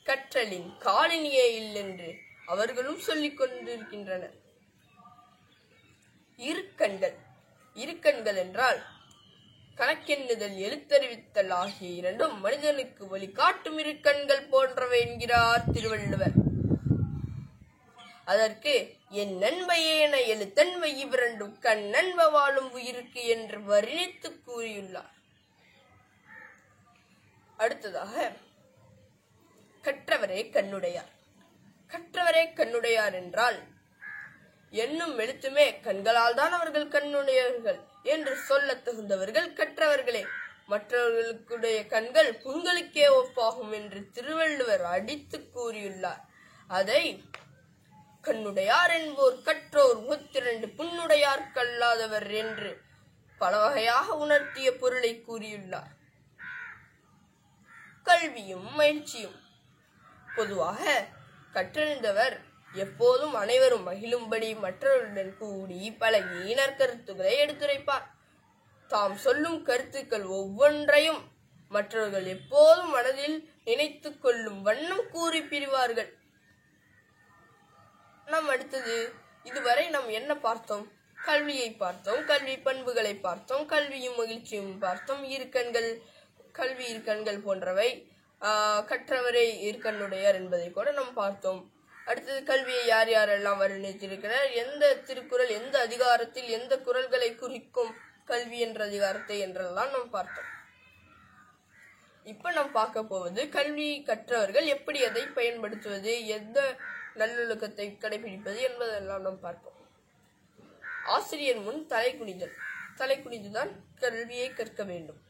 கற்றலின் காலினியே இல்லென்று அவர்களும் சொல்லிக் கொண்டிருக்கின்றனர். இருக்கண்கள் என்றால் கணக்கெண்ணுதல், எழுத்தறிவித்தல் ஆகிய இரண்டும் மனிதனுக்கு வழிகாட்டும் இருக்கண்கள் போன்றவை என்கிறார் திருவள்ளுவர். அதற்கு என் நண்பையேன எழுத்தன்மை இவ்விரண்டும் கண் நண்ப வாழும் உயிருக்கு என்று வர்ணித்து கூறியுள்ளார். அடுத்ததாக கற்றவரே கண்ணுடையார். கற்றவரே கண்ணுடையார் என்றால் என்னும் எழுத்துமே கண்களால் தான் அவர்கள் கண்ணுடையவர்கள் என்று சொல்ல தகுந்தவர்கள் கற்றவர்களே. மற்றவர்களுடைய கண்கள் புண்களுக்கே ஒப்பாகும் என்று திருவள்ளுவர் அடித்து கூறியுள்ளார். அதை கண்ணுடையார் என்போர் கற்றோர் 32 புண்ணுடையார் கல்லாதவர் என்று பல வகையாக உணர்த்திய பொருளை கூறியுள்ளார். கல்வியும் மகிழ்ச்சியும். பொதுவாக கற்றறிந்தவர் எப்போதும் அனைவரும் மகிழும்படி மற்றவர்களுடன் கூடி பழகி நற்கருத்துக்களை எடுத்துரைப்பார். தாம் சொல்லும் கருத்துக்கள் ஒவ்வொன்றையும் மற்றவர்கள் எப்போதும் மனதில் நினைத்து கொள்ளும் வண்ணம் கூறி பிரிவார்கள். நாம் அடுத்தது இதுவரை நாம் என்ன பார்த்தோம்? கல்வியை பார்த்தோம், கல்வி பண்புகளை பார்த்தோம், கல்வியும் மகிழ்ச்சியும் பார்த்தோம், கல்வி இருக்கண்கள் போன்றவை. கற்றவரே இருக்கண்ணுடையார் என்பதை கூட நாம் பார்த்தோம். அடுத்தது கல்வியை யார் யாரெல்லாம் வர்ணித்திருக்கிறார், எந்த திருக்குறள் எந்த அதிகாரத்தில் எந்த குறள்களை குறிக்கும் கல்வி என்ற அதிகாரத்தை என்றெல்லாம் நாம் பார்த்தோம். இப்ப நாம் பார்க்க போவது கல்வி கற்றவர்கள் எப்படி அதை பயன்படுத்துவது, எந்த நல்லொழுக்கத்தை கடைபிடிப்பது என்பதெல்லாம் நாம் பார்ப்போம். ஆசிரியர் முன் தலை குனிந்துதான் கல்வியை கற்க வேண்டும்.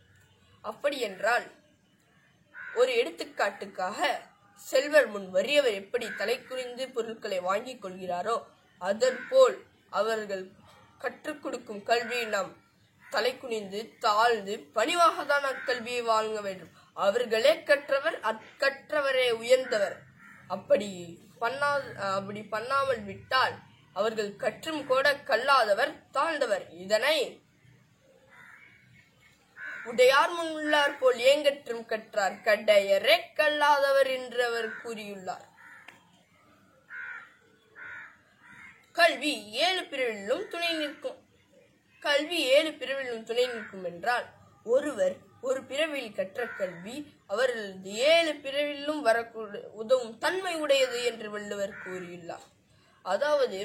அப்படி என்றால் ஒரு எடுத்துக்காட்டுக்காக செல்வர் முன் வறியவர் எப்படி தலை குனிந்து பொருட்களை வாங்கிக் கொள்கிறாரோ அதற்போல் அவர்கள் கற்றுக் கொடுக்கும் கல்வியை நாம் தலை குனிந்து தாழ்ந்து பணிவாக தான் அக்கல்வியை வாங்க வேண்டும். அவர்களே கற்றவர், அக்கற்றவரே உயர்ந்தவர். அப்படி பண்ணாமல் விட்டால் அவர்கள் கற்றும் கூட கல்லாதவர் தாழ்ந்தவர். இதனை உடையார் முன் உள்ளார் போல் ஏங்கற்றும் கற்றார் கடையரே கல்லாதவர் என்று அவர் கூறியுள்ளார். கல்வி 7 பிரிவிலும் துணை நிற்கும். கல்வி 7 பிரிவிலும் துணை நிற்கும் என்றால் ஒருவர் ஒரு பிறவியில் கற்ற கல்வி அவர்களது 7 பிறவிலும் உதவும் தன்மை உடையது என்று வள்ளுவர் கூறியுள்ளார். அதாவது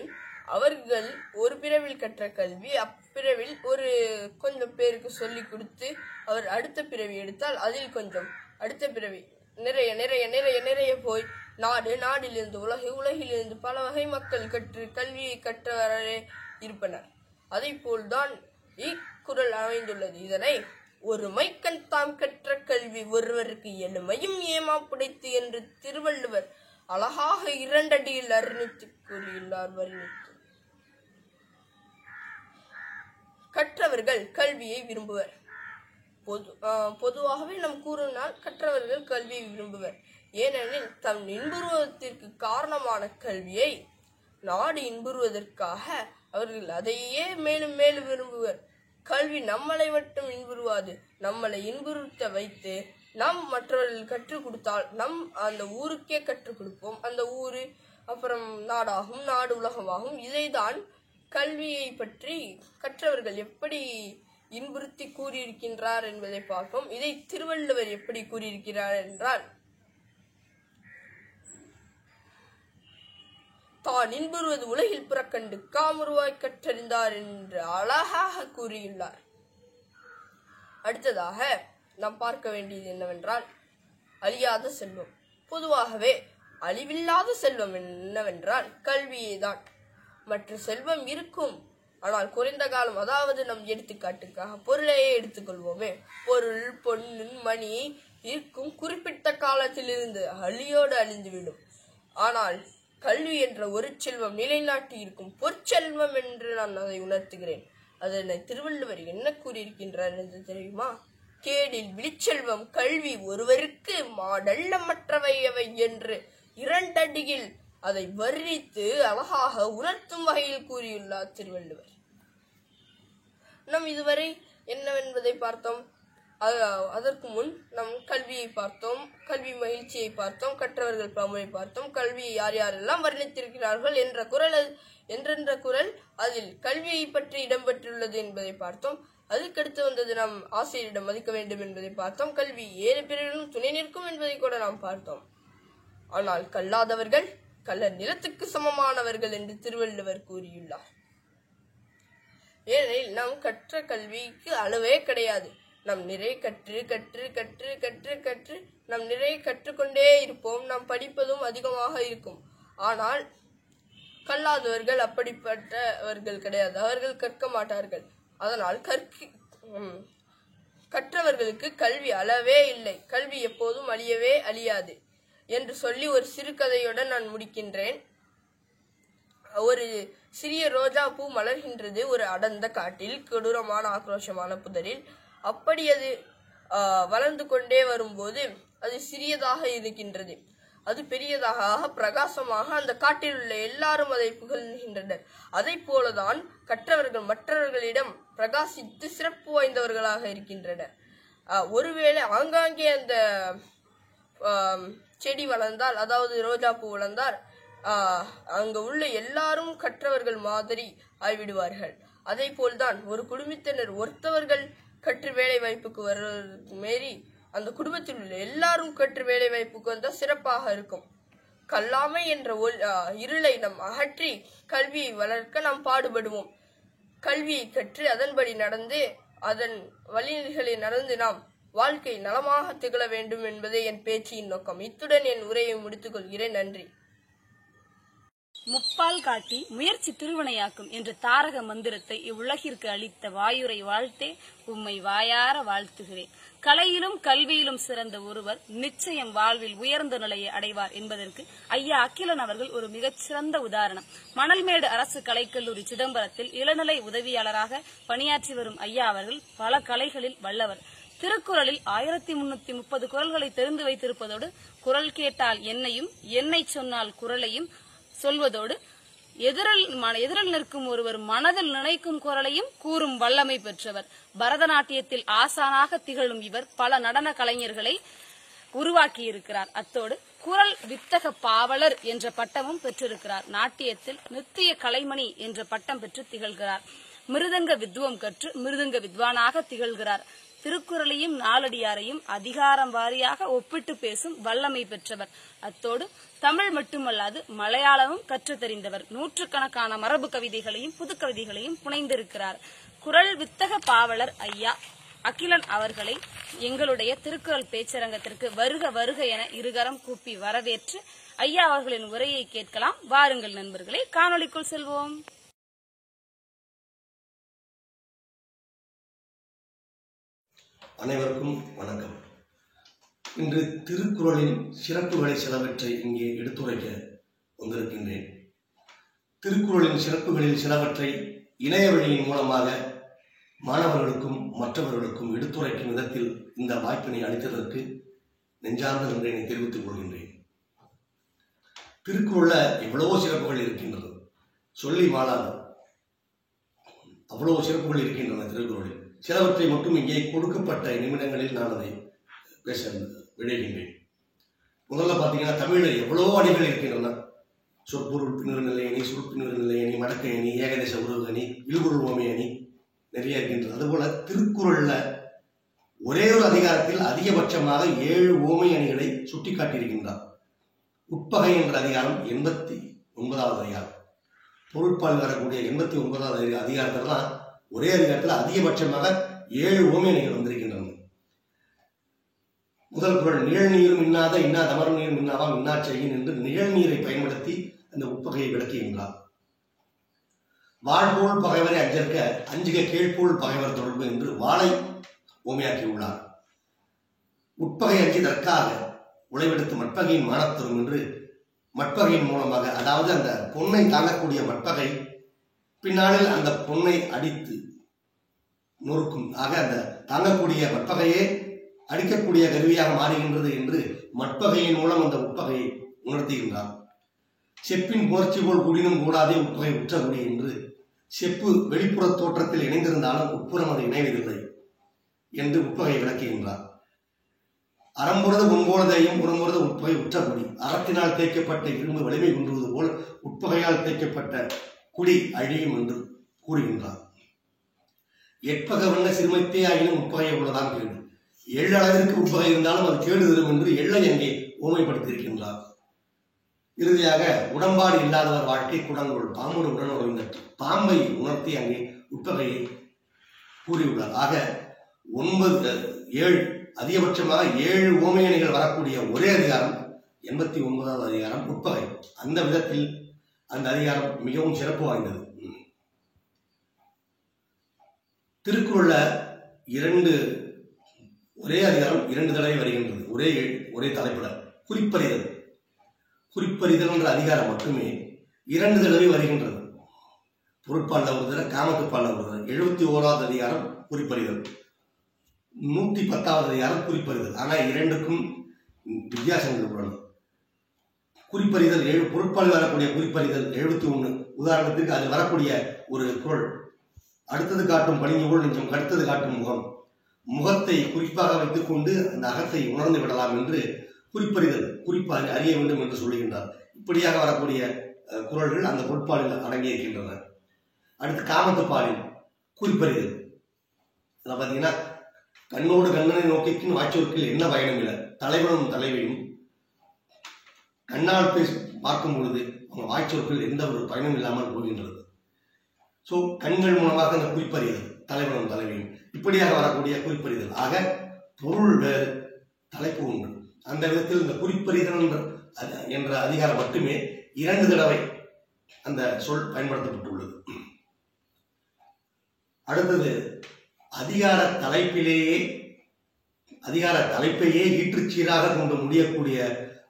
அவர்கள் ஒரு பிறவில் கற்ற கல்வி அப்பிறவில் கொஞ்சம் பேருக்கு சொல்லிக் கொடுத்து அவர் அடுத்த பிறவி எடுத்தால் அதில் கொஞ்சம், அடுத்த பிறவி நிறைய நிறைய நிறைய நிறைய போய் நாடிலிருந்து உலகிலிருந்து பல வகை மக்கள் கற்று கல்வியை கற்றவரே இருப்பனர். அதை போல்தான் இக்குறள் அமைந்துள்ளது. இதனை ஒரு மைக்கண் தாம் கற்ற கல்வி ஒருவருக்கு எளிமையும் ஏமாப்புடைத்து என்று திருவள்ளுவர் அழகாக 2 அடியில் அர்ணித்து கூறியுள்ளார். கற்றவர்கள் கல்வியை விரும்புவர். பொதுவாகவே நாம் கூறினால் கற்றவர்கள் கல்வியை விரும்புவர். ஏனெனில் தம் இன்புறுவதற்கு காரணமான கல்வியை நாடு இன்புறுவதற்காக அவர்கள் அதையே மேலும் மேலும் விரும்புவர். கல்வி நம்மளை மட்டும் இன்புறுவாது, நம்மளை இன்புறுத்த வைத்து நாம் மற்றவர்கள் கற்றுக் கொடுத்தால் அந்த ஊருக்கே கற்றுக் கொடுப்போம். அந்த ஊரு அப்புறம் நாடாகும், நாடு உலகமாகும். இதைதான் கல்வியை பற்றி கற்றவர்கள் எப்படி இன்புறுத்தி கூறியிருக்கின்றார் என்பதை பார்ப்போம். இதை திருவள்ளுவர் எப்படி கூறியிருக்கிறார் என்றால், தான் இன்புறுவது உலகில் புறக்கண்டு காமுருவாய் கற்றறிந்தார் என்று அழகாக கூறியுள்ளார். அடுத்ததாக நாம் பார்க்க வேண்டியது என்னவென்றால் அழியாத செல்வம். பொதுவாகவே அழிவில்லாத செல்வம் என்னவென்றால் கல்வியே தான். மற்ற செல்வம் இருக்கும், ஆனால் குறைந்த காலம். அதாவது நம் எடுத்துக்காட்டுக்காக பொருளையே எடுத்துக்கொள்வோமே, பொருள் பொன்னு மணி இருக்கும் குறிப்பிட்ட காலத்தில் இருந்து அழியோடு அழிந்துவிடும். ஆனால் கல்வி என்ற ஒரு செல்வம் நிலைநாட்டி இருக்கும் பொற்செல்வம் என்று நான் அதை உணர்த்துகிறேன். அதனை திருவள்ளுவர் என்ன கூறியிருக்கின்றார் என்று தெரியுமா? கேடில் விழிச்செல்வம் கல்வி ஒருவருக்கு மாடல்ல மற்றவை அவை என்று 2 அடியில் அதை வர்ணித்து அழகாக உணர்த்தும் வகையில் கூறியுள்ளார் திருவள்ளுவர். நாம் இதுவரை என்னவென்பதை பார்த்தோம். அதற்கு முன் நம் கல்வியை பார்த்தோம், கல்வி மகிழ்ச்சியை பார்த்தோம், கற்றவர்கள் பலமுறை பார்த்தோம், கல்வியை யார் யாரெல்லாம் வர்ணித்திருக்கிறார்கள் என்ற குறள் அதில் கல்வியை பற்றி இடம்பெற்றுள்ளது என்பதை பார்த்தோம். அதுக்கடுத்து வந்தது நாம் ஆசிரியரிடம் மதிக்க வேண்டும் என்பதை பார்த்தோம். கல்வி 7 பிரிவிலும் துணை நிற்கும் என்பதை கூட நாம் பார்த்தோம். ஆனால் கல்லாதவர்கள் கல்லர் நிலத்துக்கு சமமானவர்கள் என்று திருவள்ளுவர் கூறியுள்ளார். ஏனெனில் நாம் கற்ற கல்விக்கு அளவே கிடையாது. நாம் நிறைய கற்று நாம் நிறைய கற்றுக்கொண்டே இருப்போம். நாம் படிப்பதும் அதிகமாக இருக்கும். ஆனால் கல்லாதவர்கள் அப்படிப்பட்டவர்கள் கிடையாது. அவர்கள் கற்க மாட்டார்கள். அதனால் கற்றவர்களுக்கு கல்வி அளவே இல்லை. கல்வி எப்போதும் அழியவே அழியாது என்று சொல்லி ஒரு சிறுகதையுடன் நான் முடிக்கின்றேன். ஒரு சிறிய ரோஜா பூ மலர்கின்றது ஒரு அடர்ந்த காட்டில், கொடூரமான ஆக்ரோஷமான புதரில். அப்படி அது வளர்ந்து கொண்டே வரும்போது அது சிறியதாக இருக்கின்றது. அது பெரியதாக பிரகாசமாக அந்த காட்டில் உள்ள எல்லாரும் அதை புகழ்கின்றனர். அதை போலதான் கற்றவர்கள் மற்றவர்களிடம் பிரகாசித்து சிறப்பு வாய்ந்தவர்களாக இருக்கின்றனர். ஒருவேளை ஆங்காங்கே அந்த செடி வளர்ந்தால், அதாவது ரோஜா பூ வளர்ந்தால், அங்க உள்ள எல்லாரும் கற்றவர்கள் மாதிரி ஆய்விடுவார்கள். அதை போல்தான் ஒரு குடும்பத்தினர் ஒருத்தவர்கள் கற்று வேலை வாய்ப்புக்கு வருவதற்கு மீறி அந்த குடும்பத்தில் உள்ள எல்லாரும் கற்று வேலை வாய்ப்புக்கு வந்தால் சிறப்பாக இருக்கும். கல்லாமை என்ற இருளை நாம் அகற்றி கல்வியை வளர்க்க நாம் பாடுபடுவோம். கல்வியை கற்று அதன்படி நடந்து அதன் வழிகளை நடந்து நாம் வாழ்க்கை நலமாக திகழ வேண்டும் என்பதே என் பேச்சின் நோக்கம். இத்துடன் என் உரையை முடித்துக் கொள்கிறேன். நன்றி. முப்பால் காட்டி முயற்சி திருவினையாக்கும் என்ற தாரக மந்திரத்தை இவ்வுலகிற்கு அளித்த வாயுரை வாழ்த்தே உம்மை வாயார வாழ்த்துகிறேன். கலையிலும் கல்வியிலும் சிறந்த ஒருவர் நிச்சயம் வாழ்வில் உயர்ந்த நிலையை அடைவார் என்பதற்கு ஐயா அகிலன் அவர்கள் ஒரு மிகச்சிறந்த உதாரணம். மணல்மேடு அரசு கலைக்கல்லூரி சிதம்பரத்தில் இளநிலை உதவியாளராக பணியாற்றி வரும் ஐயா அவர்கள் பல கலைகளில் வல்லவர். திருக்குறளில் 1330 குறள்களை தெரிந்து வைத்திருப்பதோடு குறள் கேட்டால் என்னையும் என்னை சொன்னால் குறளையும் சொல்வதோடு எதிரில் நிற்கும் ஒருவர் மனதில் நினைக்கும் குரலையும் கூறும் வல்லமை பெற்றவர். பரதநாட்டியத்தில் ஆசானாக திகழும் இவர் பல நடன கலைஞர்களை உருவாக்கியிருக்கிறார். அத்தோடு குரல் வித்தக பாவலர் என்ற பட்டமும் பெற்றிருக்கிறார். நாட்டியத்தில் நித்திய கலைமணி என்ற பட்டம் பெற்று திகழ்கிறார். மிருதங்க வித்வம் கற்று மிருதங்க வித்வானாக திகழ்கிறார். திருக்குறளையும் நாலடியாரையும் அதிகாரம் வாரியாக ஒப்பிட்டு பேசும் வல்லமை பெற்றவர். அத்தோடு தமிழ் மட்டுமல்லாது மலையாளமும் கற்று தெரிந்தவர். நூற்றுக்கணக்கான மரபு கவிதைகளையும் புது கவிதைகளையும் புனைந்திருக்கிறார். குறள் வித்தக பாவலர் ஐயா அகிலன் அவர்களை எங்களுடைய திருக்குறள் பேச்சரங்கத்திற்கு வருக வருக என இருகரம் கூப்பி வரவேற்று ஐயா அவர்களின் உரையை கேட்கலாம். வாருங்கள் நண்பர்களே, காணொளிக்குள் செல்வோம். அனைவருக்கும் வணக்கம். இன்று திருக்குறளின் சிறப்புகளை சிலவற்றை இங்கே எடுத்துரைக்க வந்திருக்கின்றேன். திருக்குறளின் சிறப்புகளில் சிலவற்றை இணைய வழியின் மூலமாக மாணவர்களுக்கும் மற்றவர்களுக்கும் எடுத்துரைக்கும் விதத்தில் இந்த வாய்ப்பினை அளித்ததற்கு நெஞ்சார்ந்த நன்றியை தெரிவித்துக் கொள்கின்றேன். திருக்குறள்ல எவ்வளவோ சிறப்புகள் இருக்கின்றது, சொல்லி மாளாது அவ்வளவு சிறப்புகள் இருக்கின்றன திருக்குறளில். சிலவற்றை மட்டும் இங்கே கொடுக்கப்பட்ட நிமிடங்களில் நான் அதை பேச விளைகின்றேன். முதல்ல பார்த்தீங்கன்னா தமிழில் எவ்வளவோ அணிகள் இருக்கின்றன. சொற்பொருள் பின்னர் நிலையணி, சுருப்பின்னர் நிலையணி, மடக்கை அணி, ஏகதேச உறவு அணி, இழுபொருள் ஓமை அணி நிறைய இருக்கின்றது. அதுபோல திருக்குறள்ல ஒரே ஒரு அதிகாரத்தில் அதிகபட்சமாக 7 ஓமை அணிகளை சுட்டி காட்டியிருக்கின்றார். உட்பகை என்ற அதிகாரம் 89வது அதிகாரம். பொருட்பால் வரக்கூடிய 89வது அதிகாரத்தில் தான் ஒரே அதிகாரத்தில் அதிகபட்சமாக 7 ஓமை அணிகள் வந்திருக்கின்றன. முதல் குறள் நிழல்நீரும் இன்னாத இன்னா தமர் நீரும் இன்னாவாம் இன்னா செய்யின் என்று நிழல்நீரை பயன்படுத்தி அந்த உட்பகையை விளக்குகின்றார். வாழ்போல் பகைவரை அஞ்சற்க அஞ்சுக கீழ்போல் பகைவர் தொடர்பு என்று வாளை ஓமையாக்கியுள்ளார். உட்பகை அஞ்சிதற்காக உழைவெடுத்து மட்பகையின் மானத்தரும் என்று மட்பகையின் மூலமாக, அதாவது அந்த பொன்னை தாங்கக்கூடிய மட்பகை பின்னாளில் அந்த பொன்னை அடித்து நொறுக்கும், ஆக அந்த தாங்கக்கூடிய மட்பகையே அடிக்கக்கூடிய கருவியாக மாறுகின்றது என்று மட்பகையின் மூலம் அந்த உட்பகையை உணர்த்துகின்றார். செப்பின் புணர்ச்சி போல் குடினும் கூடாதே உட்பகை உற்றகுடி என்று செப்பு வெளிப்புற தோற்றத்தில் இணைந்திருந்தாலும் உட்புறம் அது இணைவதில்லை என்று உட்பகை விளக்குகின்றார். அறம்புறது முன்போதையும் புறம்புறது உட்பகை உற்றகுடி. அறத்தினால் தேய்க்கப்பட்ட இரும்பு வலிமை குன்றுவது போல் உட்பகையால் தேய்க்கப்பட்ட குடி அழியும் என்று கூறுகின்றார். எட்பகவண்ண சிறுமைத்தே ஆயினும் உட்பகையை உள்ளதான் கேடு. எள்ளளவிற்கு உட்பகை இருந்தாலும் அது கேடு தரும் என்று எள்ளை அங்கே ஓமைப்படுத்தியிருக்கின்றார். இறுதியாக உடன்பாடு இல்லாதவர் வாழ்க்கை குடங்கொள் பாம்போடு உடன் உறவினர் பாம்பை உணர்த்தி அங்கே உட்பகையை கூறியுள்ளார். ஆக 7 அதிகபட்சமாக 7 ஓமையணிகள் வரக்கூடிய ஒரே அதிகாரம் 89வது அதிகாரம் உட்பகை. அந்த விதத்தில் அந்த அதிகாரம் மிகவும் சிறப்பு வாய்ந்தது. திருக்குறள்ல ஒரே அதிகாரம் 2 தடவை வருகின்றது. ஒரே தலைப்புல குறிப்பறிதல் என்ற அதிகாரம் மட்டுமே 2 தடவை வருகின்றது. பொருட்பால்ல ஒரு தடவை, காமத்துப்பால்ல ஒரு தடவை. 71வது அதிகாரம் குறிப்பறிதல், 110வது அதிகாரம் குறிப்பறிதல். ஆனா இரண்டுக்கும் வித்தியாசங்கள் உள்ளன. குறிப்பறிதல் பொருட்பால் வரக்கூடிய குறிப்பறிதல் 71. உதாரணத்துக்கு அது வரக்கூடிய ஒரு குறள், அடுத்தது காட்டும் பணிஞ்சு போல் நெஞ்சம் அடுத்தது காட்டும் முகம், முகத்தை குறிப்பாக வைத்துக் கொண்டு அந்த அகத்தை உணர்ந்து விடலாம் என்று குறிப்பறிதல், குறிப்பாக அறிய வேண்டும் என்று சொல்லுகின்றார். இப்படியாக வரக்கூடிய குறள்கள் அந்த பொருட்பாலில் அடங்கி இருக்கின்றன. அடுத்து காமத்துப்பாலில் குறிப்பறிதல், பார்த்தீங்கன்னா கண்ணோடு கண்ணனை நோக்கிக்கும் வாய்ச்சொற்கில் என்ன பயனும் இல்லை. தலைவனும் தலைவியும் கண்ணால் பேசி பார்க்கும் பொழுது அவங்க வாய்ச்சொற்கள் எந்த ஒரு பயனும் இல்லாமல் போகின்றது. ஸோ கண்கள் மூலமாக அந்த குறிப்பறிதல், தலைவனும் தலைவியும் இப்படியாக வரக்கூடிய குறிப்பறிதல். ஆக பொருள் வேறு, தலைப்பு உண்டு. அந்த விதத்தில் இந்த குறிப்பறிதல் என்ற அதிகாரம் மட்டுமே 2 தடவை அந்த சொல் பயன்படுத்தப்பட்டுள்ளது. அடுத்தது அதிகார தலைப்பையே ஈற்றுச்சீராக கொண்டு முடியக்கூடிய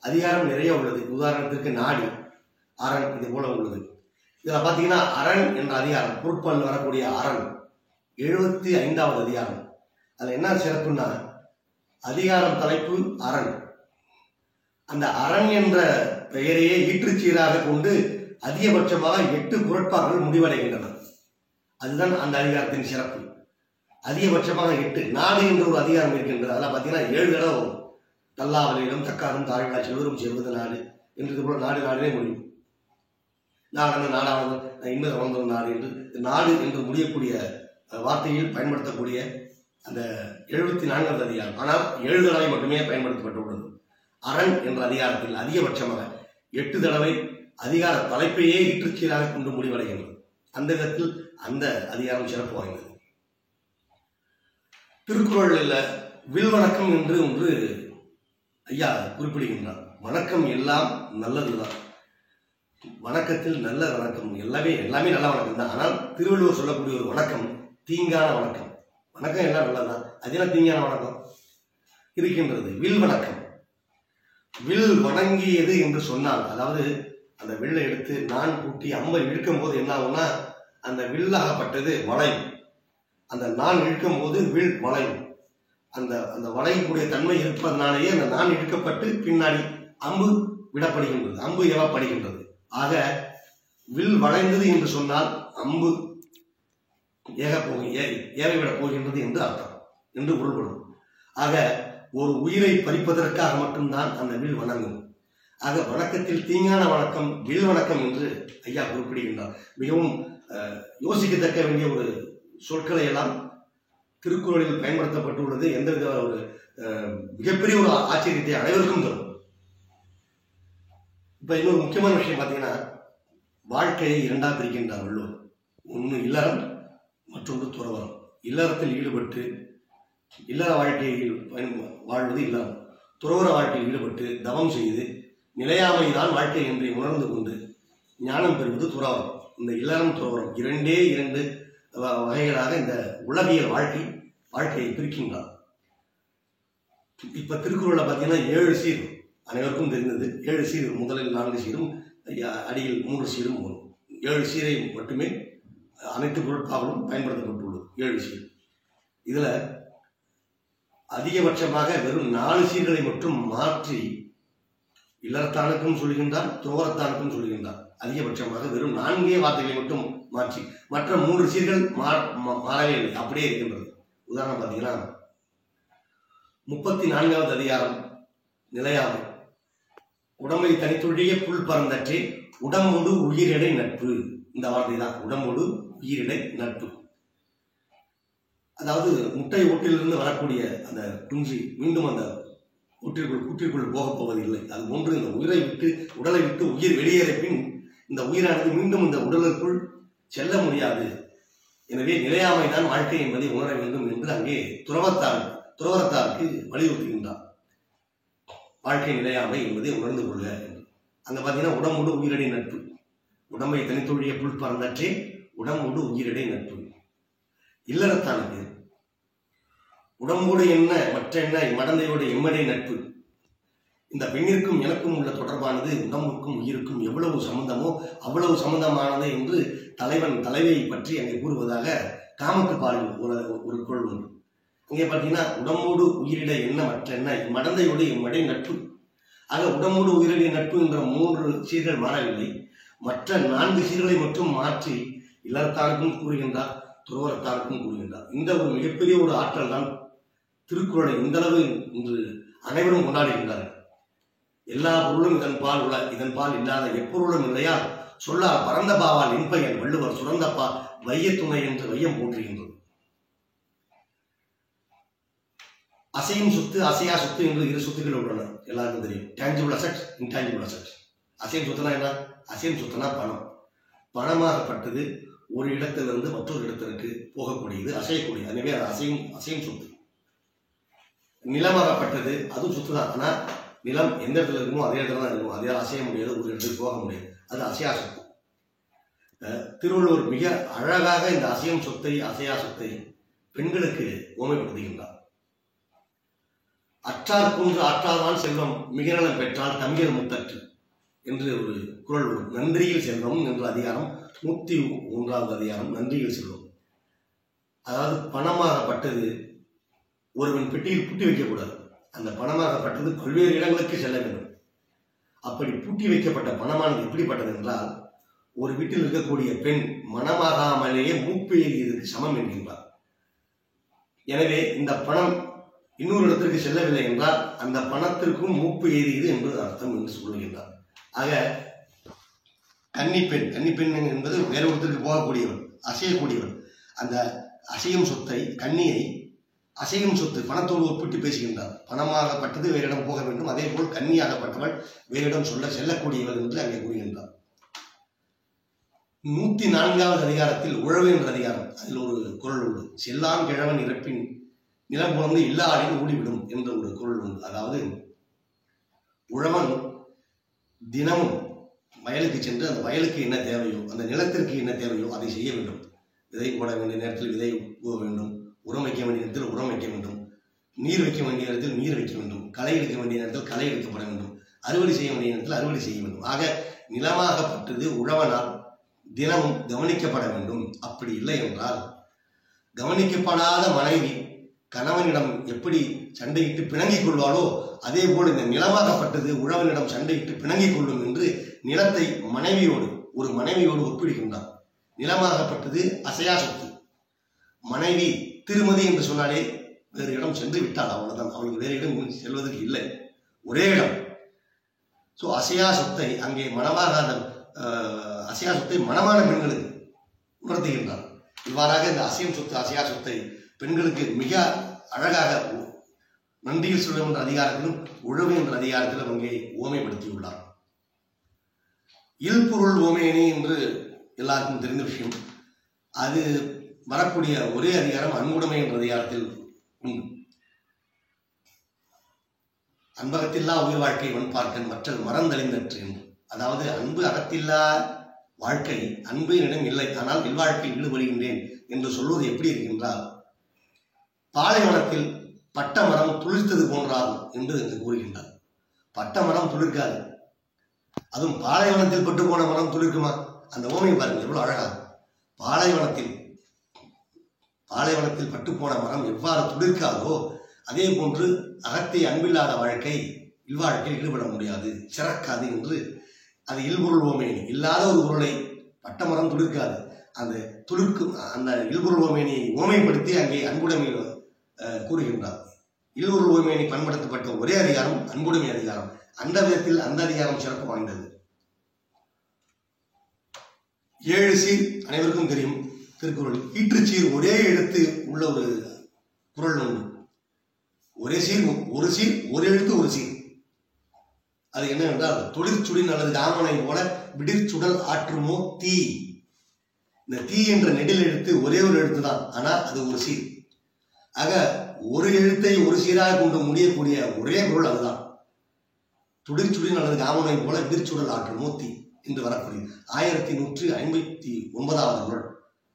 அதிகாரம் நிறைய உள்ளது. உதாரணத்திற்கு நாடி, அரண், இது போல உள்ளது. இதுல பாத்தீங்கன்னா அரண் என்ற அதிகாரம், பொருட்பால் வரக்கூடிய அரண் 75வது அதிகாரம். அதுல என்ன சிறப்புன்னா, அதிகாரம் தலைப்பு அரண். அந்த அரண் என்ற பெயரையே ஈற்றுச்சீராக கொண்டு அதிகபட்சமாக 8 குறட்பாக்கள் முடிவடைகின்றன. அதுதான் அந்த அதிகாரத்தின் சிறப்பு. அதிகபட்சமாக 8. நாடு என்ற ஒரு அதிகாரம் இருக்கின்றது. அதெல்லாம் பார்த்தீங்கன்னா 7 தடவை வரும். தல்லாவலியிலும் தக்காரும் தாழ்விழா செல்வரும் செல்வது நாடு என்று போல நாடு நாடுவே முடியும். நாடான நாடானது இன்பது வளர்ந்தது நாடு என்று நாடு என்று முடியக்கூடிய வார்த்தையில் பயன்படுத்தக்கூடிய அந்த 74வது அதிகாரம். ஆனால் 7 தடவை மட்டுமே பயன்படுத்தப்பட்டுள்ளது. அரண் என்ற அதிகாரத்தில் அதிகபட்சமாக 8 தடவை அதிகார தலைப்பையே ஈற்றுச்சீராக கொண்டு முடிவடைகின்றது. அந்த விதத்தில் அந்த அதிகாரம் சிறப்பு வாய்ந்தது. திருக்குறளில் வில் வணக்கம் என்று ஒன்று ஐயா குறிப்பிடுகின்றார். வணக்கம் எல்லாம் நல்லதுதான். வணக்கத்தில் நல்ல வணக்கம் எல்லாமே நல்ல வணக்கம் தான். ஆனால் திருவள்ளுவர் சொல்லக்கூடிய ஒரு வணக்கம் தீங்கான வணக்கம். வணக்கம் எல்லாம் நல்லதுதான், அதெல்லாம் தீங்கான வணக்கம் இருக்கின்றது. வில் வணக்கம், வில் வணங்கியது என்று சொன்னால், அதாவது அந்த வில்லை எடுத்து நான் கூட்டி அம்பை இழுக்கும் போது என்ன ஆகும்னா, அந்த வில்லாகப்பட்டது வளையும். அந்த நான் இழுக்கும் போது வில் வளையும். அந்த வளையக்கூடிய தன்மை இருப்பதனாலேயே அந்த நான் இழுக்கப்பட்டு பின்னாடி அம்பு விடப்படுகின்றது, அம்பு ஏவப்படுகின்றது. ஆக வில் வளைந்தது என்று சொன்னால் அம்பு ஏவைவிடப் போகின்றது என்று அர்த்தம் என்று பொருள்படும். ஆக ஒரு உயிரை பறிப்பதற்காக மட்டும்தான் அந்த வில் வணங்கும். ஆக வணக்கத்தில் தீங்கான வணக்கம் வில் வணக்கம் என்று ஐயா குறிப்பிடுகின்றார். மிகவும் யோசிக்கத்தக்க வேண்டிய ஒரு சொற்களை எல்லாம் திருக்குறளில் பயன்படுத்தப்பட்டுள்ளது. எந்தவித ஒரு மிகப்பெரிய ஒரு ஆச்சரியத்தை அனைவருக்கும் தரும். இப்ப இன்னொரு முக்கியமான விஷயம் பார்த்தீங்கன்னா, வாழ்க்கையை 2ஆக பிரிக்கின்றார் வள்ளுவர். ஒன்று இல்லறம், மற்றொன்று துறவரம். இல்லறத்தில் ஈடுபட்டு இல்லற வாழ்க்கையில் வாழ்வது இல்லறம். துறவர வாழ்க்கையில் ஈடுபட்டு தவம் செய்து நிலையாமைதான் வாழ்க்கை என்று உணர்ந்து கொண்டு ஞானம் பெறுவது துறவரம். இந்த இல்லறம் துறவரம் 2 வகைகளாக இந்த உலகியல் வாழ்க்கையை பிரிக்கின்றார். இப்ப திருக்குறளை பார்த்தீங்கன்னா 7 சீர் அனைவருக்கும் தெரிந்தது. 7 சீர், முதலில் 4 சீரும் அடியில் 3 சீரும் வரும். 7 சீரை மட்டுமே அனைத்து பொருட்பாலும் பயன்படுத்தப்பட்டுள்ளது. 7 சீர். இதுல அதிகபட்சமாக வெறும் 4 சீர்களை மட்டும் மாற்றி இல்லறத்தானுக்கும் சொல்கின்றார், துறவரத்தானுக்கும் சொல்கின்றார். அதிகபட்சமாக வெறும் 4 வார்த்தைகளை மட்டும் மாற்றி, மற்ற 3 சீர்கள் மாறவே இல்லை, அப்படியே இருக்கின்றது. உதாரணம் பார்த்தீங்கன்னா 34வது அதிகாரம் நிலையாமை. உடம்பை தனித்தொழிய புல் பறந்தற்றே உடம்போடு உயிரிடை நட்பு. இந்த வார்த்தை தான், உடம்போடு உயிரிடை நட்பு. அதாவது முட்டை ஓட்டிலிருந்து வரக்கூடிய அந்த குஞ்சு மீண்டும் அந்த கூட்டிற்குள் போகப் போவதில்லை. அது போன்று இந்த உடலை விட்டு உயிர் வெளியேற பின் இந்த உயிரானது மீண்டும் இந்த உடலுக்குள் செல்ல முடியாது. எனவே நிலையாமை தான் வாழ்க்கை என்பதை உணர வேண்டும் என்று அங்கே துறவரத்தாருக்கு வலியுறுத்துகின்றார். வாழ்க்கை நிலையாமை என்பதை உணர்ந்து கொள்ள என்று. அங்க பார்த்தீங்கன்னா உடம்போடு உயிரிடை நட்பு. உடம்பை தனித்தொழிய புல் பறந்தற்றே உடம்போடு உயிரிடை நட்பு. இல்லறத்தானுக்கு உடம்போடு என்ன மற்ற என்ன மடந்தையோடு எம்மடை நட்பு. இந்த பெண்ணிற்கும் எனக்கும் உள்ள தொடர்பானது உடம்புக்கும் உயிருக்கும் எவ்வளவு சம்பந்தமோ அவ்வளவு சம்பந்தமானது என்று தலைவியை பற்றி அங்கே கூறுவதாக காமத்து பாடல் ஒரு குறள் உண்டு. அங்கே பார்த்தீங்கன்னா உடம்போடு உயிரிட என்ன மற்ற என்ன மடந்தையோடு எம்மடை நட்பு. ஆக உடம்போடு உயிரிட நட்பு என்ற 3 சீர்கள் மாறவில்லை, மற்ற 4 சீர்களை மட்டும் மாற்றி இல்லறத்தானுக்கும் கூறுகின்றார், துறவரத்தானுக்கும் கூறுகின்றார். இந்த ஒரு மிகப்பெரிய ஒரு ஆற்றல் தான் திருக்குறளை இந்த அளவு இன்று அனைவரும் கொண்டாடுகின்றார்கள். எல்லா பொருளும் இதன்பால் உள்ள, இதன்பால் இல்லாத எப்பொருளும் இல்லையா சொல்லார் பரந்த பாவால் என்பயன் வள்ளுவர் சுரந்தப்பா வைய துணை என்று வையம் போற்றுகின்றது. அசையும் சொத்து அசையா சொத்து என்று இரு சொத்துக்கள் உள்ளன, எல்லாருக்கும் தெரியும். Tangible asset, intangible asset. அசையும் சொத்துனா என்ன? அசையும் சொத்துனா பணம். பணமாகப்பட்டது ஒரு இடத்திலிருந்து மற்றொரு இடத்திற்கு போகக்கூடியது, அசையக்கூடியது. எனவே அது அசையும் சொத்து. நிலமாகப்பட்டது அதுவும் சொத்து தான். ஆனால் நிலம் எந்த இடத்துல இருக்குமோ அதே இடத்துல தான் இருக்கும். அதையால் அசைய முடியாது, ஒரு இடத்துக்கு போக முடியாது. அது அசையா சொத்து. திருவள்ளுவர் மிக அழகாக இந்த அசையும் சொத்தை அசையா சொத்தை பெண்களுக்கு ஓமைப்படுத்துகின்றார். அற்றார் குன்று ஆற்றாதான் செல்வம் மிக நலம் பெற்றால் தம்பியல் முத்தற்று என்று ஒரு குறள் வரும். நன்றியில் செல்வம் என்ற அதிகாரம் 101வது அதிகாரம், நன்றியில் செல்வம். அதாவது பணமாகப்பட்டது ஒருவன் பெட்டியில் பூட்டி வைக்கக்கூடாது. அந்த பணமாகப்பட்டது பல்வேறு இடங்களுக்கு செல்ல வேண்டும். அப்படி பூட்டி வைக்கப்பட்ட பணமானது எப்படிப்பட்டது என்றால், ஒரு வீட்டில் இருக்கக்கூடிய பெண் மனமாகாமலேயே மூப்பு எறியதற்கு சமம் என்கின்றார். எனவே இந்த பணம் இன்னொரு இடத்திற்கு செல்லவில்லை என்றால் அந்த பணத்திற்கும் மூப்பு ஏறியது என்பது அர்த்தம் என்று சொல்லுகின்றார். ஆக கன்னிப்பெண் என்பது வேறு ஒருத்தருக்கு போகக்கூடியவன், அசையக்கூடியவன். அந்த அசையும் சொத்தை, கன்னியை அசையும் சொத்து பணத்தோடு ஒப்பிட்டு பேசுகின்றார். பணமாகப்பட்டது வேறிடம் போக வேண்டும், அதே போல் கன்னியாகப்பட்டவள் வேறிடம் செல்லக்கூடியவள் என்று அங்கே கூறுகின்றார். 104வது அதிகாரத்தில் உழவு என்ற அதிகாரம், அதில் ஒரு குறள் உண்டு. செல்லான் கிழவன் இறப்பின் நிலம் புலந்து இல்லாடின் ஊடிவிடும் என்ற ஒரு குறள் உண்டு. அதாவது உழவன் தினமும் வயலுக்கு சென்று அந்த வயலுக்கு என்ன தேவையோ, அந்த நிலத்திற்கு என்ன தேவையோ அதை செய்ய வேண்டும். விதை போட வேண்டிய நேரத்தில் விதை போக வேண்டும், உரம் வைக்க வேண்டிய நேரத்தில் உரம் வைக்க வேண்டும், நீர் வைக்க வேண்டிய நேரத்தில் நீர் வைக்க வேண்டும், களை எடுக்க வேண்டிய நேரத்தில் களை எடுக்கப்பட வேண்டும், அறுவடை செய்ய வேண்டிய நேரத்தில் அறுவடை செய்ய வேண்டும். ஆக நிலமாகப்பட்டது உழவனால் தினமும் கவனிக்கப்பட வேண்டும். அப்படி இல்லை என்றால் கவனிக்கப்படாத மனைவி கணவனிடம் எப்படி சண்டையிட்டு பிணங்கிக் கொள்வாளோ அதே போல் இந்த நிலமாகப்பட்டது உழவனிடம் சண்டையிட்டு பிணங்கிக் கொள்ளும் என்று நிலத்தை ஒரு மனைவியோடு ஒப்பிடுகின்றார். நிலமாகப்பட்டது அசையா சொத்து. மனைவி திருமதி என்று சொன்னாலே வேறு இடம் சென்று விட்டாள், அவ்வளவுதான். அவளுக்கு வேறு இடம் செல்வதற்கு இல்லை, ஒரே இடம். ஸோ அசையா சொத்தை அங்கே அசையா சொத்தை மனமான பெண்களுக்கு உணர்த்துகின்றார். இவ்வாறாக இந்த அசையும் சொத்து அசையா சொத்தை பெண்களுக்கு மிக அழகாக நன்றியில் சொல்லும் என்ற அதிகாரத்திலும் உழவு என்ற அதிகாரத்திலும் அங்கே ஓமைப்படுத்தியுள்ளார். இல்பொருள் ஓமையணி என்று எல்லாருக்கும் தெரிந்த விஷயம். அது வரக்கூடிய ஒரே அதிகாரம் அன்புடைமை என்ற அதிகாரத்தில் உண்டு. அன்பகத்தில்லா உயிர் வாழ்க்கை வன் பார்க்கன் மற்ற மறந்தழிந்தற்று என்று. அதாவது அன்பு அகத்தில்லா வாழ்க்கை, அன்பு என்னிடம் இல்லை, ஆனால் இல்வாழ்க்கையில் ஈடுபடுகின்றேன் என்று சொல்வது எப்படி இருக்கின்றால், பாலைவனத்தில் பட்ட மரம் துளிர்த்தது போன்றாகும் என்று கூறுகின்றார். பட்ட மரம் துளிர்க்காது, அதுவும் பாலைவனத்தில் பட்டு போன மரம் துளிர்க்குமா? அந்த ஓமையை பாருங்கள் எவ்வளவு அழகா. பாலைவனத்தில் பட்டு போன மரம் எவ்வாறு துளிர்க்காதோ அதே போன்று அகத்தை அன்பில்லாத வாழ்க்கை இல்வாழ்க்கையில் ஈடுபட முடியாது, சிறக்காது என்று அது இல்பொருள் ஓமையணி. இல்லாத ஒரு பொருளை பட்ட மரம் துளிர்க்காது, அந்த துளிர்க்கும் அந்த இல்பொருள் ஓமையணியை ஓமைப்படுத்தி அங்கே அன்புடைமை கூறுகின்றார். இல்பொருள் ஓமையணி பயன்படுத்தப்பட்ட ஒரே அதிகாரம் அன்புடைமை அதிகாரம். அந்த விதத்தில் அந்த அதிகாரம் சிறப்பு வாய்ந்தது. 7 சீர் அனைவருக்கும் தெரியும் திருக்குறள். ஈற்றுச்சீர் ஒரே எழுத்து உள்ள ஒரு குறள் உண்டு. ஒரே சீர், ஒரு சீர், ஒரு எழுத்து, ஒரு சீர். அது என்னவென்றால், தொழிற்சுடின் அல்லது காமனை போல விடிர்ச்சுடல் ஆற்றுமோ தீ. இந்த தீ என்ற நெடில் எழுத்து ஒரே ஒரு எழுத்து தான், ஆனால் அது ஒரு சீர். ஆக ஒரு எழுத்தை ஒரு சீராக கொண்டு முடியக்கூடிய ஒரே பொருள் அதுதான். துடிர்ச்சுடின் அல்லது காமனை போல விடிர்ச்சுடல் ஆற்றுமோ தீ என்று வரக்கூடிய 1159வது குறள்,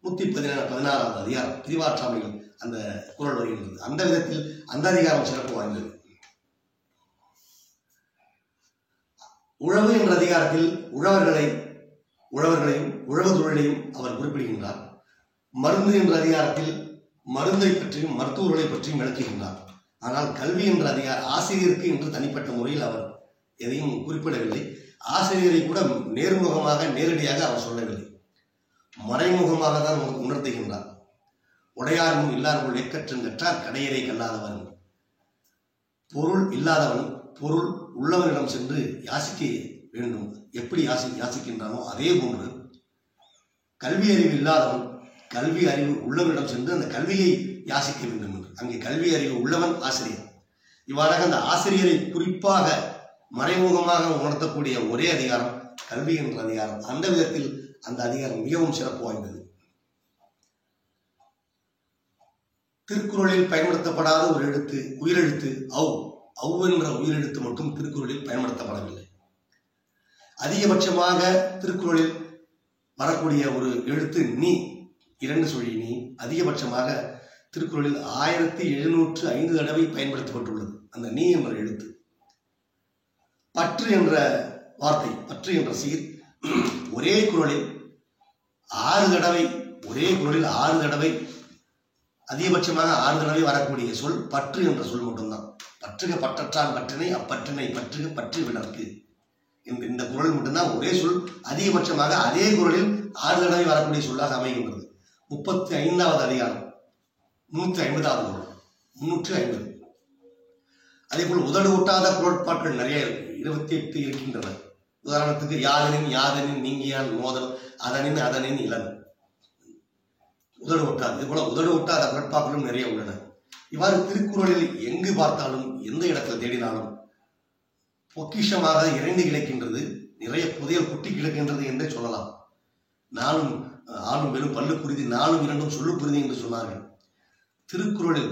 116வது அதிகாரம் திருவாற்றாமையில் அந்த குறள் வருகின்றது. அந்த விதத்தில் அந்த அதிகாரம் சிறப்பு வாய்ந்தது. உழவு என்ற அதிகாரத்தில் உழவர்களையும் உழவு தொழிலையும் அவர் குறிப்பிடுகின்றார். மருந்து என்ற அதிகாரத்தில் மருந்தை பற்றியும் மருத்துவர்களை பற்றியும் விளக்குகின்றார். ஆனால் கல்வி என்ற ஆசிரியருக்கு என்று தனிப்பட்ட முறையில் அவர் எதையும் குறிப்பிடவில்லை. ஆசிரியரை கூட நேர்முகமாக நேரடியாக அவர் சொல்லவில்லை, மறைமுகமாக தான் உணர்த்துகின்றார். உடையாரும் இல்லாதவர்கள் எக்கற்றங்கற்றார் கடையரை கல்லாதவன். பொருள் இல்லாதவன் பொருள் உள்ளவனிடம் சென்று யாசிக்க வேண்டும். எப்படி யாசிக்கின்றானோ அதே போன்று கல்வி அறிவு இல்லாதவன் கல்வி அறிவு உள்ளவரிடம் சென்று அந்த கல்வியை யாசிக்க வேண்டும் என்று. அங்கே கல்வி அறிவு உள்ளவன் ஆசிரியர். இவ்வாறாக அந்த ஆசிரியரை குறிப்பாக மறைமுகமாக உணர்த்தக்கூடிய ஒரே அதிகாரம் கல்வி என்ற அதிகாரம். அந்த விதத்தில் அந்த அதிகாரம் மிகவும் சிறப்பு வாய்ந்தது. திருக்குறளில் பயன்படுத்தப்படாத ஒரு எழுத்து உயிரெழுத்து அவ் என்ற உயிரெழுத்து மட்டும் திருக்குறளில் பயன்படுத்தப்படவில்லை. அதிகபட்சமாக திருக்குறளில் வரக்கூடிய ஒரு எழுத்து நீ, 2 சொல்லி நீ. அதிகபட்சமாக திருக்குறளில் 1705 தடவை பயன்படுத்தப்பட்டுள்ளது அந்த நீ என்ற எழுத்து. பற்று என்ற வார்த்தை, பற்று என்ற சீர் ஒரே குறளில் 6 தடவை அதிகபட்சமாக 6 தடவை வரக்கூடிய சொல் பற்று என்ற சொல் மட்டும்தான். பற்றுக பற்றற்றான் பற்றினை அப்பற்றினை பற்றுக பற்று விடற்கு இந்த குறள் மட்டும்தான் ஒரே சொல் அதிகபட்சமாக அதே குறளில் 6 தடவை வரக்கூடிய சொல்லாக அமைகின்றது. 35வது அதிகாரம் 350வது குறள் 350. அதே போல் உதடு ஒட்டாத குறட்பாட்கள் நிறைய இருக்கு, 28 இருக்கின்றன. உதாரணத்துக்கு யாதனின் யாதனின் நீங்கியான் மோதல் அதனின் அதனின் இளன் உதடு ஒட்டாது. இது போல உதடு ஒட்டாத குறட்பாக்களும் நிறைய உள்ளன. இவ்வாறு திருக்குறளில் எங்கு பார்த்தாலும் எந்த இடத்தில் தேடினாலும் பொக்கிஷமாக இறைந்து கிடக்கின்றது. நிறைய புதையல் குட்டி கிடக்கின்றது என்றே சொல்லலாம். நானும் ஆளும் வெறும் பல்லு குருதி, நானும் 2 சொல்லு குருதி என்று சொன்னார்கள். திருக்குறளில்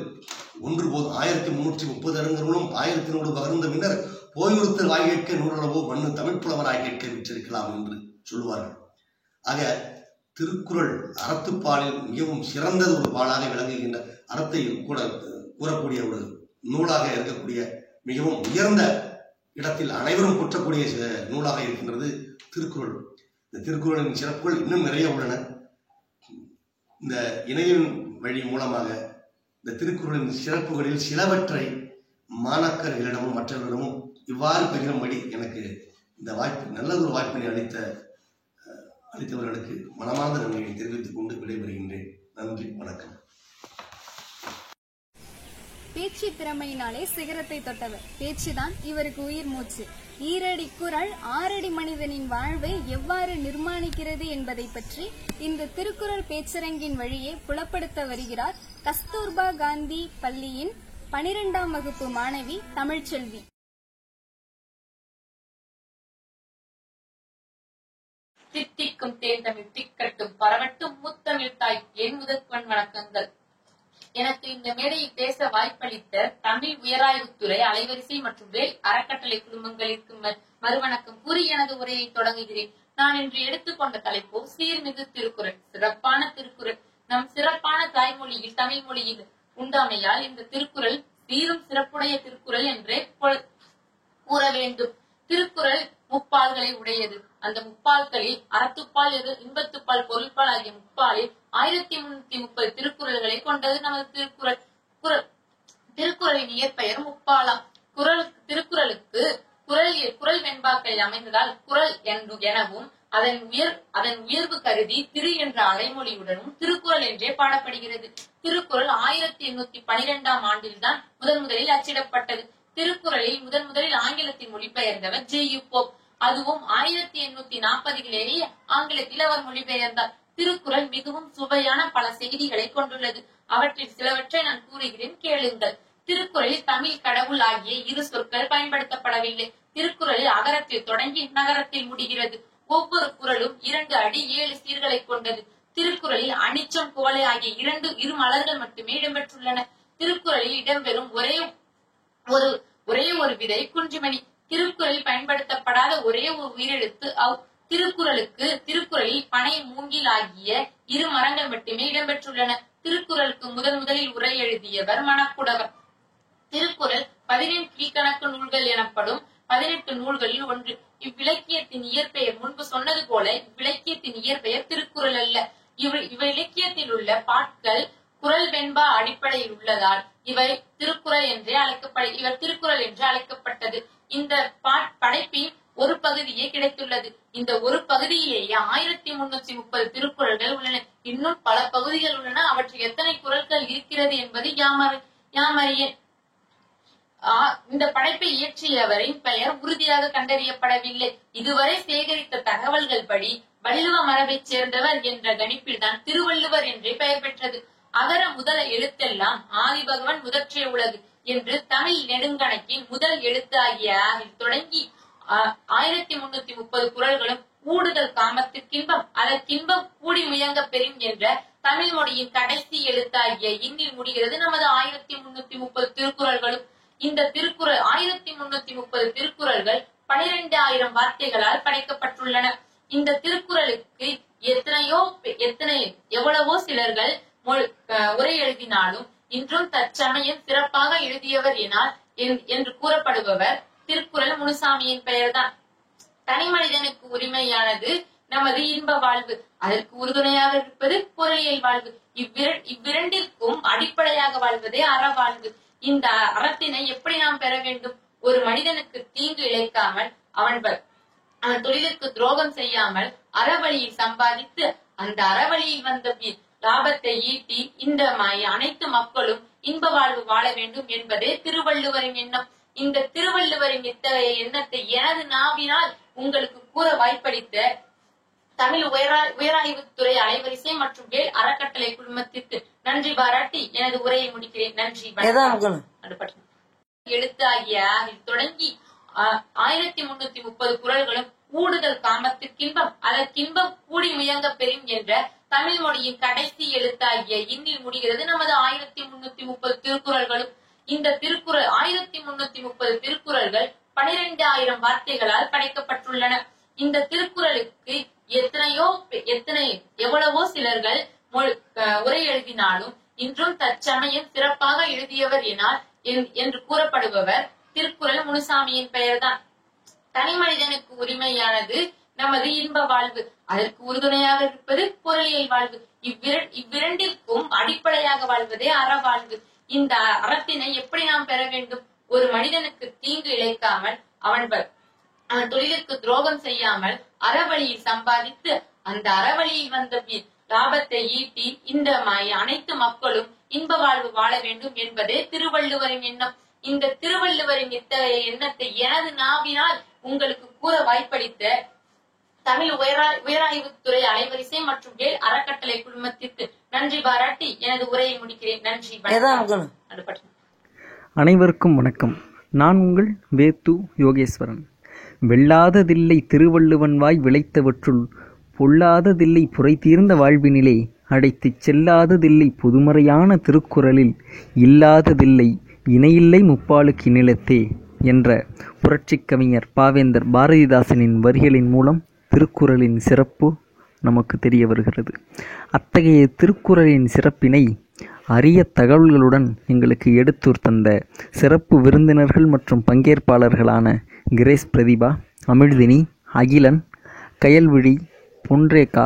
ஒன்று போதும் 1330 அறிஞர்களும் 1000 பகர்ந்த பின்னர் போயுறுத்தல் வாய் கேட்க நூறளவோ மண்ணு தமிழ் புலவராய் கேட்க விற்றிருக்கலாம் என்று சொல்லுவார்கள். ஆக திருக்குறள் அறத்துப்பாலில் மிகவும் சிறந்த ஒரு பாலாக விளங்குகின்ற, அறத்தை கூட கூறக்கூடிய ஒரு நூலாக இருக்கக்கூடிய, மிகவும் உயர்ந்த இடத்தில் அனைவரும் போற்றக்கூடிய நூலாக இருக்கின்றது திருக்குறள். இந்த திருக்குறளின் சிறப்புகள் இன்னும் நிறைய உள்ளன. இந்த இணையின் வழி மூலமாக இந்த திருக்குறளின் சிறப்புகளில் சிலவற்றை மாணாக்கர்களிடமும் மற்றவர்களிடமும் இவ்வாறு பகிரும்படி எனக்கு இந்த வாய்ப்பு, நல்லதொரு வாய்ப்பினை அளித்தவர்களுக்கு மனமார்ந்த நன்றியை தெரிவித்துக் கொண்டு விடைபெறுகின்றேன். நன்றி, வணக்கம். பேச்சு திறமையினாலே சிகரத்தை தொட்டவர். பேச்சுதான் இவருக்கு உயிர் மூச்சு. ஈரடி குறள் 6 அடி மனிதனின் வாழ்வை எவ்வாறு நிர்மாணிக்கிறது என்பதை பற்றி இந்த திருக்குறள் பேச்சரங்கின் வழியே புலப்படுத்த வருகிறார் கஸ்தூர்பா காந்தி பள்ளியின் 12ஆம் வகுப்பு மாணவி தமிழ்ச்செல்வி. தித்திக்கும் தேர்ந்தமிழ் திக்கட்டும் பரவட்டும் முத்தமிழ் தாய் என் முதற்கண் வணக்கங்கள். எனக்கு இந்த மேடையில் பேச வாய்ப்பளித்த தமிழ் உயராய்வுத்துறை அலைவரிசை மற்றும் வேல் அறக்கட்டளை குடும்பங்களுக்கு மறுவணக்கம் கூறி எனது உரையை தொடங்குகிறேன். நான் இன்று எடுத்துக்கொண்ட தலைப்பு சீர்மிகு திருக்குறள். சிறப்பான திருக்குறள் நம் சிறப்பான தாய்மொழியில் தமிழ் மொழியில் உண்டாமையால் இந்த திருக்குறள் சீரும் சிறப்புடைய திருக்குறள் என்றே கூற வேண்டும். திருக்குறள் முப்பால்களை உடையது. அந்த முப்பால்களில் அறத்துப்பால் இன்பத்துப்பால் பொருள்பால் ஆகிய முப்பாலில் 1330 திருக்குறள்களை கொண்டது நமது திருக்குறள். திருக்குறளின் இயற்பெயர் முப்பாலாம். திருக்குறளுக்கு குறள் வெண்பாக்கள் அமைந்ததால் குறள் எனவும் அதன் உயர்வு கருதி திரு என்ற அடைமொழியுடனும் திருக்குறள் என்றே பாடப்படுகிறது. திருக்குறள் 1812ஆம் ஆண்டில்தான் முதலில் அச்சிடப்பட்டது. திருக்குறளில் முதலில் ஆங்கிலத்தில் மொழிபெயர்ந்தவர் G.U. போப். அதுவும் 1840களிலேயே ஆங்கிலத்தில் அவர் மொழிபெயர்ந்தார். திருக்குறள் மிகவும் சுவையான பல செய்திகளை கொண்டுள்ளது. அவற்றில் சிலவற்றை நான் கூறுகிறேன், கேளுங்கள். திருக்குறளில் தமிழ் கடவுள் ஆகிய 2 சொற்கள் பயன்படுத்தப்படவில்லை. திருக்குறளில் அகரத்தில் தொடங்கி நகரத்தில் முடிகிறது. ஒவ்வொரு குறளும் 2 அடி 7 சீர்களை கொண்டது. திருக்குறளில் அனிச்சம் குவளை ஆகிய 2 மலர்கள் மட்டுமே இடம்பெற்றுள்ளன. திருக்குறளில் இடம்பெறும் ஒரே ஒரு விதை குன்றிமணி. திருக்குறளில் பயன்படுத்தப்படாத ஒரே ஒரு உயிரெழுத்து திருக்குறளில் பனை மூங்கில் ஆகிய 2 மரங்கள் மட்டுமே இடம்பெற்றுள்ளன. திருக்குறளுக்கு முதலில் உரை எழுதியவர் மணக்குடவர். திருக்குறள் 18 கீழ்கணக்கு நூல்கள் எனப்படும் 18 நூல்களில் ஒன்று. இவ்விலக்கியத்தின் இயற்பெயர் முன்பு சொன்னது போல இவ்விலக்கியத்தின் இயற்பெயர் திருக்குறள் அல்ல. இவ்விலக்கியத்தில் உள்ள பாட்கள் குறள் வெண்பா அடிப்படையில் உள்ளதால் இவர் திருக்குறள் என்று அழைக்கப்பட்டது. இந்த படைப்பின் ஒரு பகுதியே கிடைத்துள்ளது. இந்த ஒரு பகுதியிலேயே 1330 திருக்குறள்கள் உள்ளன. இன்னும் பல பகுதிகள் உள்ளன. அவற்றில் எத்தனை குறள்கள் இருக்கிறது என்பது யாமறியேன். இந்த படைப்பை இயற்றியவரின் பெயர் உறுதியாக கண்டறியப்படவில்லை. இதுவரை சேகரித்த தகவல்கள் படி வள்ளுவ மரபைச் சேர்ந்தவர் என்ற கணிப்பில்தான் திருவள்ளுவர் என்றே பெயர் பெற்றது. அகர முதல எழுத்தெல்லாம் ஆதிபகவன் முதற்றே உலகு என்று தமிழ் நெடுங்கணக்கின் முதல் எழுத்து ஆகிய தொடங்கி 1330 குறள்களும் ஊடுதல் காமத்திற்கின்பம் அதற்கின்பம் கூடி முயங்க பெறும் என்ற தமிழ் மொழியின் கடைசி எழுத்தாகிய இன்னில் முடிகிறது நமது 1330 திருக்குறள்களும். இந்த திருக்குறள் 1330 திருக்குறள்கள் 12,000 வார்த்தைகளால் படைக்கப்பட்டுள்ளன. இந்த திருக்குறளுக்கு எவ்வளவோ சிலர்கள் உரை எழுதினாலும் இன்றும் தற்சமயம் சிறப்பாக எழுதியவர் என்று கூறப்படுபவர் திருக்குறள் முனுசாமியின் பெயர்தான். தனி மனிதனுக்கு உரிமையானது நமது இன்ப வாழ்வு, அதற்கு உறுதுணையாக இருப்பது பொருளியல் வாழ்வு. இவ்விரண்டிற்கும் அடிப்படையாக வாழ்வதே அறவாழ்வு. இந்த அறத்தினை எப்படி நாம் பெற வேண்டும்? ஒரு மனிதனுக்கு தீங்கு இழைக்காமல், அவன் தொழிலுக்கு துரோகம் செய்யாமல், அறவழியில் சம்பாதித்து அந்த அறவழியில் வந்த லாபத்தை ஈட்டி இந்த அனைத்து மக்களும் இன்ப வாழ்வு வாழ வேண்டும் என்பதே திருவள்ளுவரின் எண்ணம். இந்த திருவள்ளுவரின் இத்தகைய எண்ணத்தை எனது நாவினால் உங்களுக்கு கூற வாய்ப்பளித்த தமிழ் உயராய்வுத்துறை அலைவரிசை மற்றும் வேல் அறக்கட்டளை குழுமத்திற்கு நன்றி பாராட்டி எனது உரையை முடிக்கிறேன். நன்றி. எழுத்து ஆகிய தொடங்கி 1330 குறள்களும் ஊடுதல் காமத்திற்கின்பம் அதற்கின்பம் கூடி முயங்க பெறும் என்ற தமிழ் மொழியின் கடைசி எழுத்தாகிய இன்னில் முடிகிறது நமது 1330 திருக்குறள்களும். இந்த திருக்குறள் 1330 திருக்குறள்கள் 12,000 வார்த்தைகளால் படைக்கப்பட்டுள்ளன. இந்த திருக்குறளுக்கு எவ்வளவோ சிலர்கள் உரை எழுதினாலும் இன்றும் தற்சமயம் சிறப்பாக எழுதியவர் என்று கூறப்படுபவர் திருக்குறள் முனுசாமியின் பெயர்தான். தனி மனிதனுக்கு உரிமையானது நமது இன்ப வாழ்வு, அதற்கு உறுதுணையாக இருப்பது பொருளியல் வாழ்வு. இவ்விரண்டிற்கும் அடிப்படையாக வாழ்வதே அறவாழ்வு. இந்த அறத்தினை எப்படி நாம் பெற வேண்டும்? ஒரு மனிதனுக்கு தீங்கு இழைக்காமல், அவன் தொழிலுக்கு துரோகம் செய்யாமல், அறவழியில் சம்பாதித்து அந்த அறவழியில் வந்த லாபத்தை ஈட்டி இந்த அனைத்து மக்களும் இன்ப வாழ்வு வாழ வேண்டும் என்பதே திருவள்ளுவரின் எண்ணம். இந்த திருவள்ளுவரின் இத்தகைய எண்ணத்தை எனது நாவினால் உங்களுக்கு கூற வாய்ப்பளித்த தமிழ் உயராய்வுத்துறை அலைவரிசை மற்றும் வேல் அறக்கட்டளை குழுமத்திற்கு நன்றி பாராட்டி எனது உரையை முடிக்கிறேன். நன்றி. அனைவருக்கும் வணக்கம். நான் உங்கள் வேத்து யோகேஸ்வரன். வெல்லாததில்லை திருவள்ளுவன் வாய் விளைத்தவற்றுள் பொல்லாததில்லை புரை தீர்ந்த வாழ்வினிலே அடைத்துச் செல்லாததில்லை புதுமறையான திருக்குறளில் இல்லாததில்லை இணையில்லை முப்பாலுக்கு நிலத்தே என்ற புரட்சிக் கவிஞர் பாவேந்தர் பாரதிதாசனின் வரிகளின் மூலம் திருக்குறளின் சிறப்பு நமக்கு தெரிய வருகிறது. அத்தகைய திருக்குறளின் சிறப்பினை அரிய தகவல்களுடன் எங்களுக்கு எடுத்துர் தந்த சிறப்பு விருந்தினர்கள் மற்றும் பங்கேற்பாளர்களான கிரேஸ் பிரதிபா, அமிழ்தினி, அகிலன், கயல்விழி, பொன்ரேகா,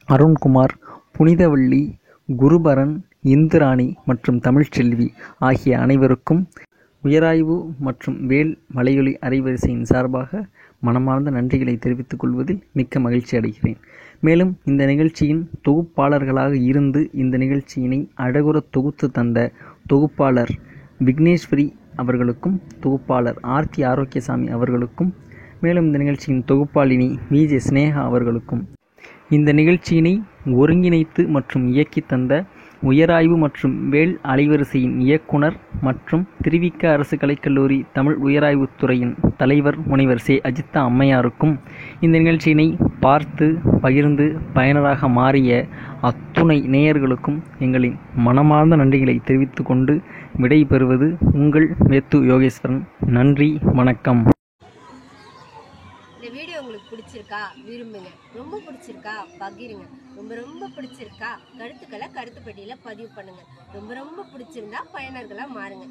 அருண்குமார், புனிதவள்ளி, குருபரன், இந்துராணி மற்றும் தமிழ்ச்செல்வி ஆகிய அனைவருக்கும் உயராய்வு மற்றும் வேல் வலையொலி அலைவரிசையின் சார்பாக மனமார்ந்த நன்றிகளை தெரிவித்துக் கொள்வதில் மிக்க மகிழ்ச்சி அடைகிறேன். மேலும் இந்த நிகழ்ச்சியின் தொகுப்பாளர்களாக இருந்து இந்த நிகழ்ச்சியினை அழகுற தொகுத்து தந்த தொகுப்பாளர் விக்னேஸ்வரி அவர்களுக்கும் தொகுப்பாளர் ஆர்த்தி ஆரோக்கியசாமி அவர்களுக்கும், மேலும் இந்த நிகழ்ச்சியின் தொகுப்பாளினி விஜே ஸ்னேகா அவர்களுக்கும், இந்த நிகழ்ச்சியினை ஒருங்கிணைத்து மற்றும் இயக்கி தந்த உயராய்வு மற்றும் வேல் அலைவரிசையின் இயக்குனர் மற்றும் திருவிக அரசு கலைக்கல்லூரி தமிழ் உயராய்வுத்துறையின் தலைவர் முனைவர் சே அஜித்தா அம்மையாருக்கும், இந்த நிகழ்ச்சியினை பார்த்து பகிர்ந்து பயனராக மாறிய அத்துணை நேயர்களுக்கும் எங்களின் மனமார்ந்த நன்றிகளை தெரிவித்து கொண்டு விடைபெறுவது உங்கள் வேத்து யோகேஸ்வரன். நன்றி, வணக்கம். இந்த வீடியோ உங்களுக்கு பிடிச்சிருக்கா? விரும்புங்க. ரொம்ப பிடிச்சிருக்கா? பகிருங்க. ரொம்ப பிடிச்சிருக்கா? கருத்துக்களை கருத்து பெட்டியில பதிவு பண்ணுங்க. ரொம்ப பிடிச்சிருந்தா பயனர்களா மாறுங்க.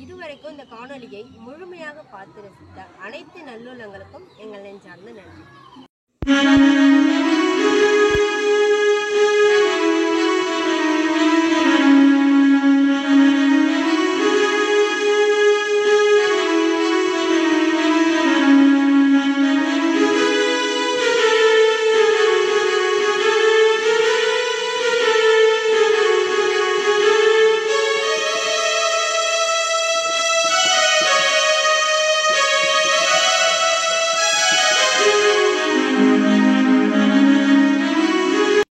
இதுவரைக்கும் இந்த காணொலியை முழுமையாக பார்த்து ரசித்த அனைத்து நல்லுள்ளங்களுக்கும் எங்கள் நெஞ்சார்ந்த நன்றி.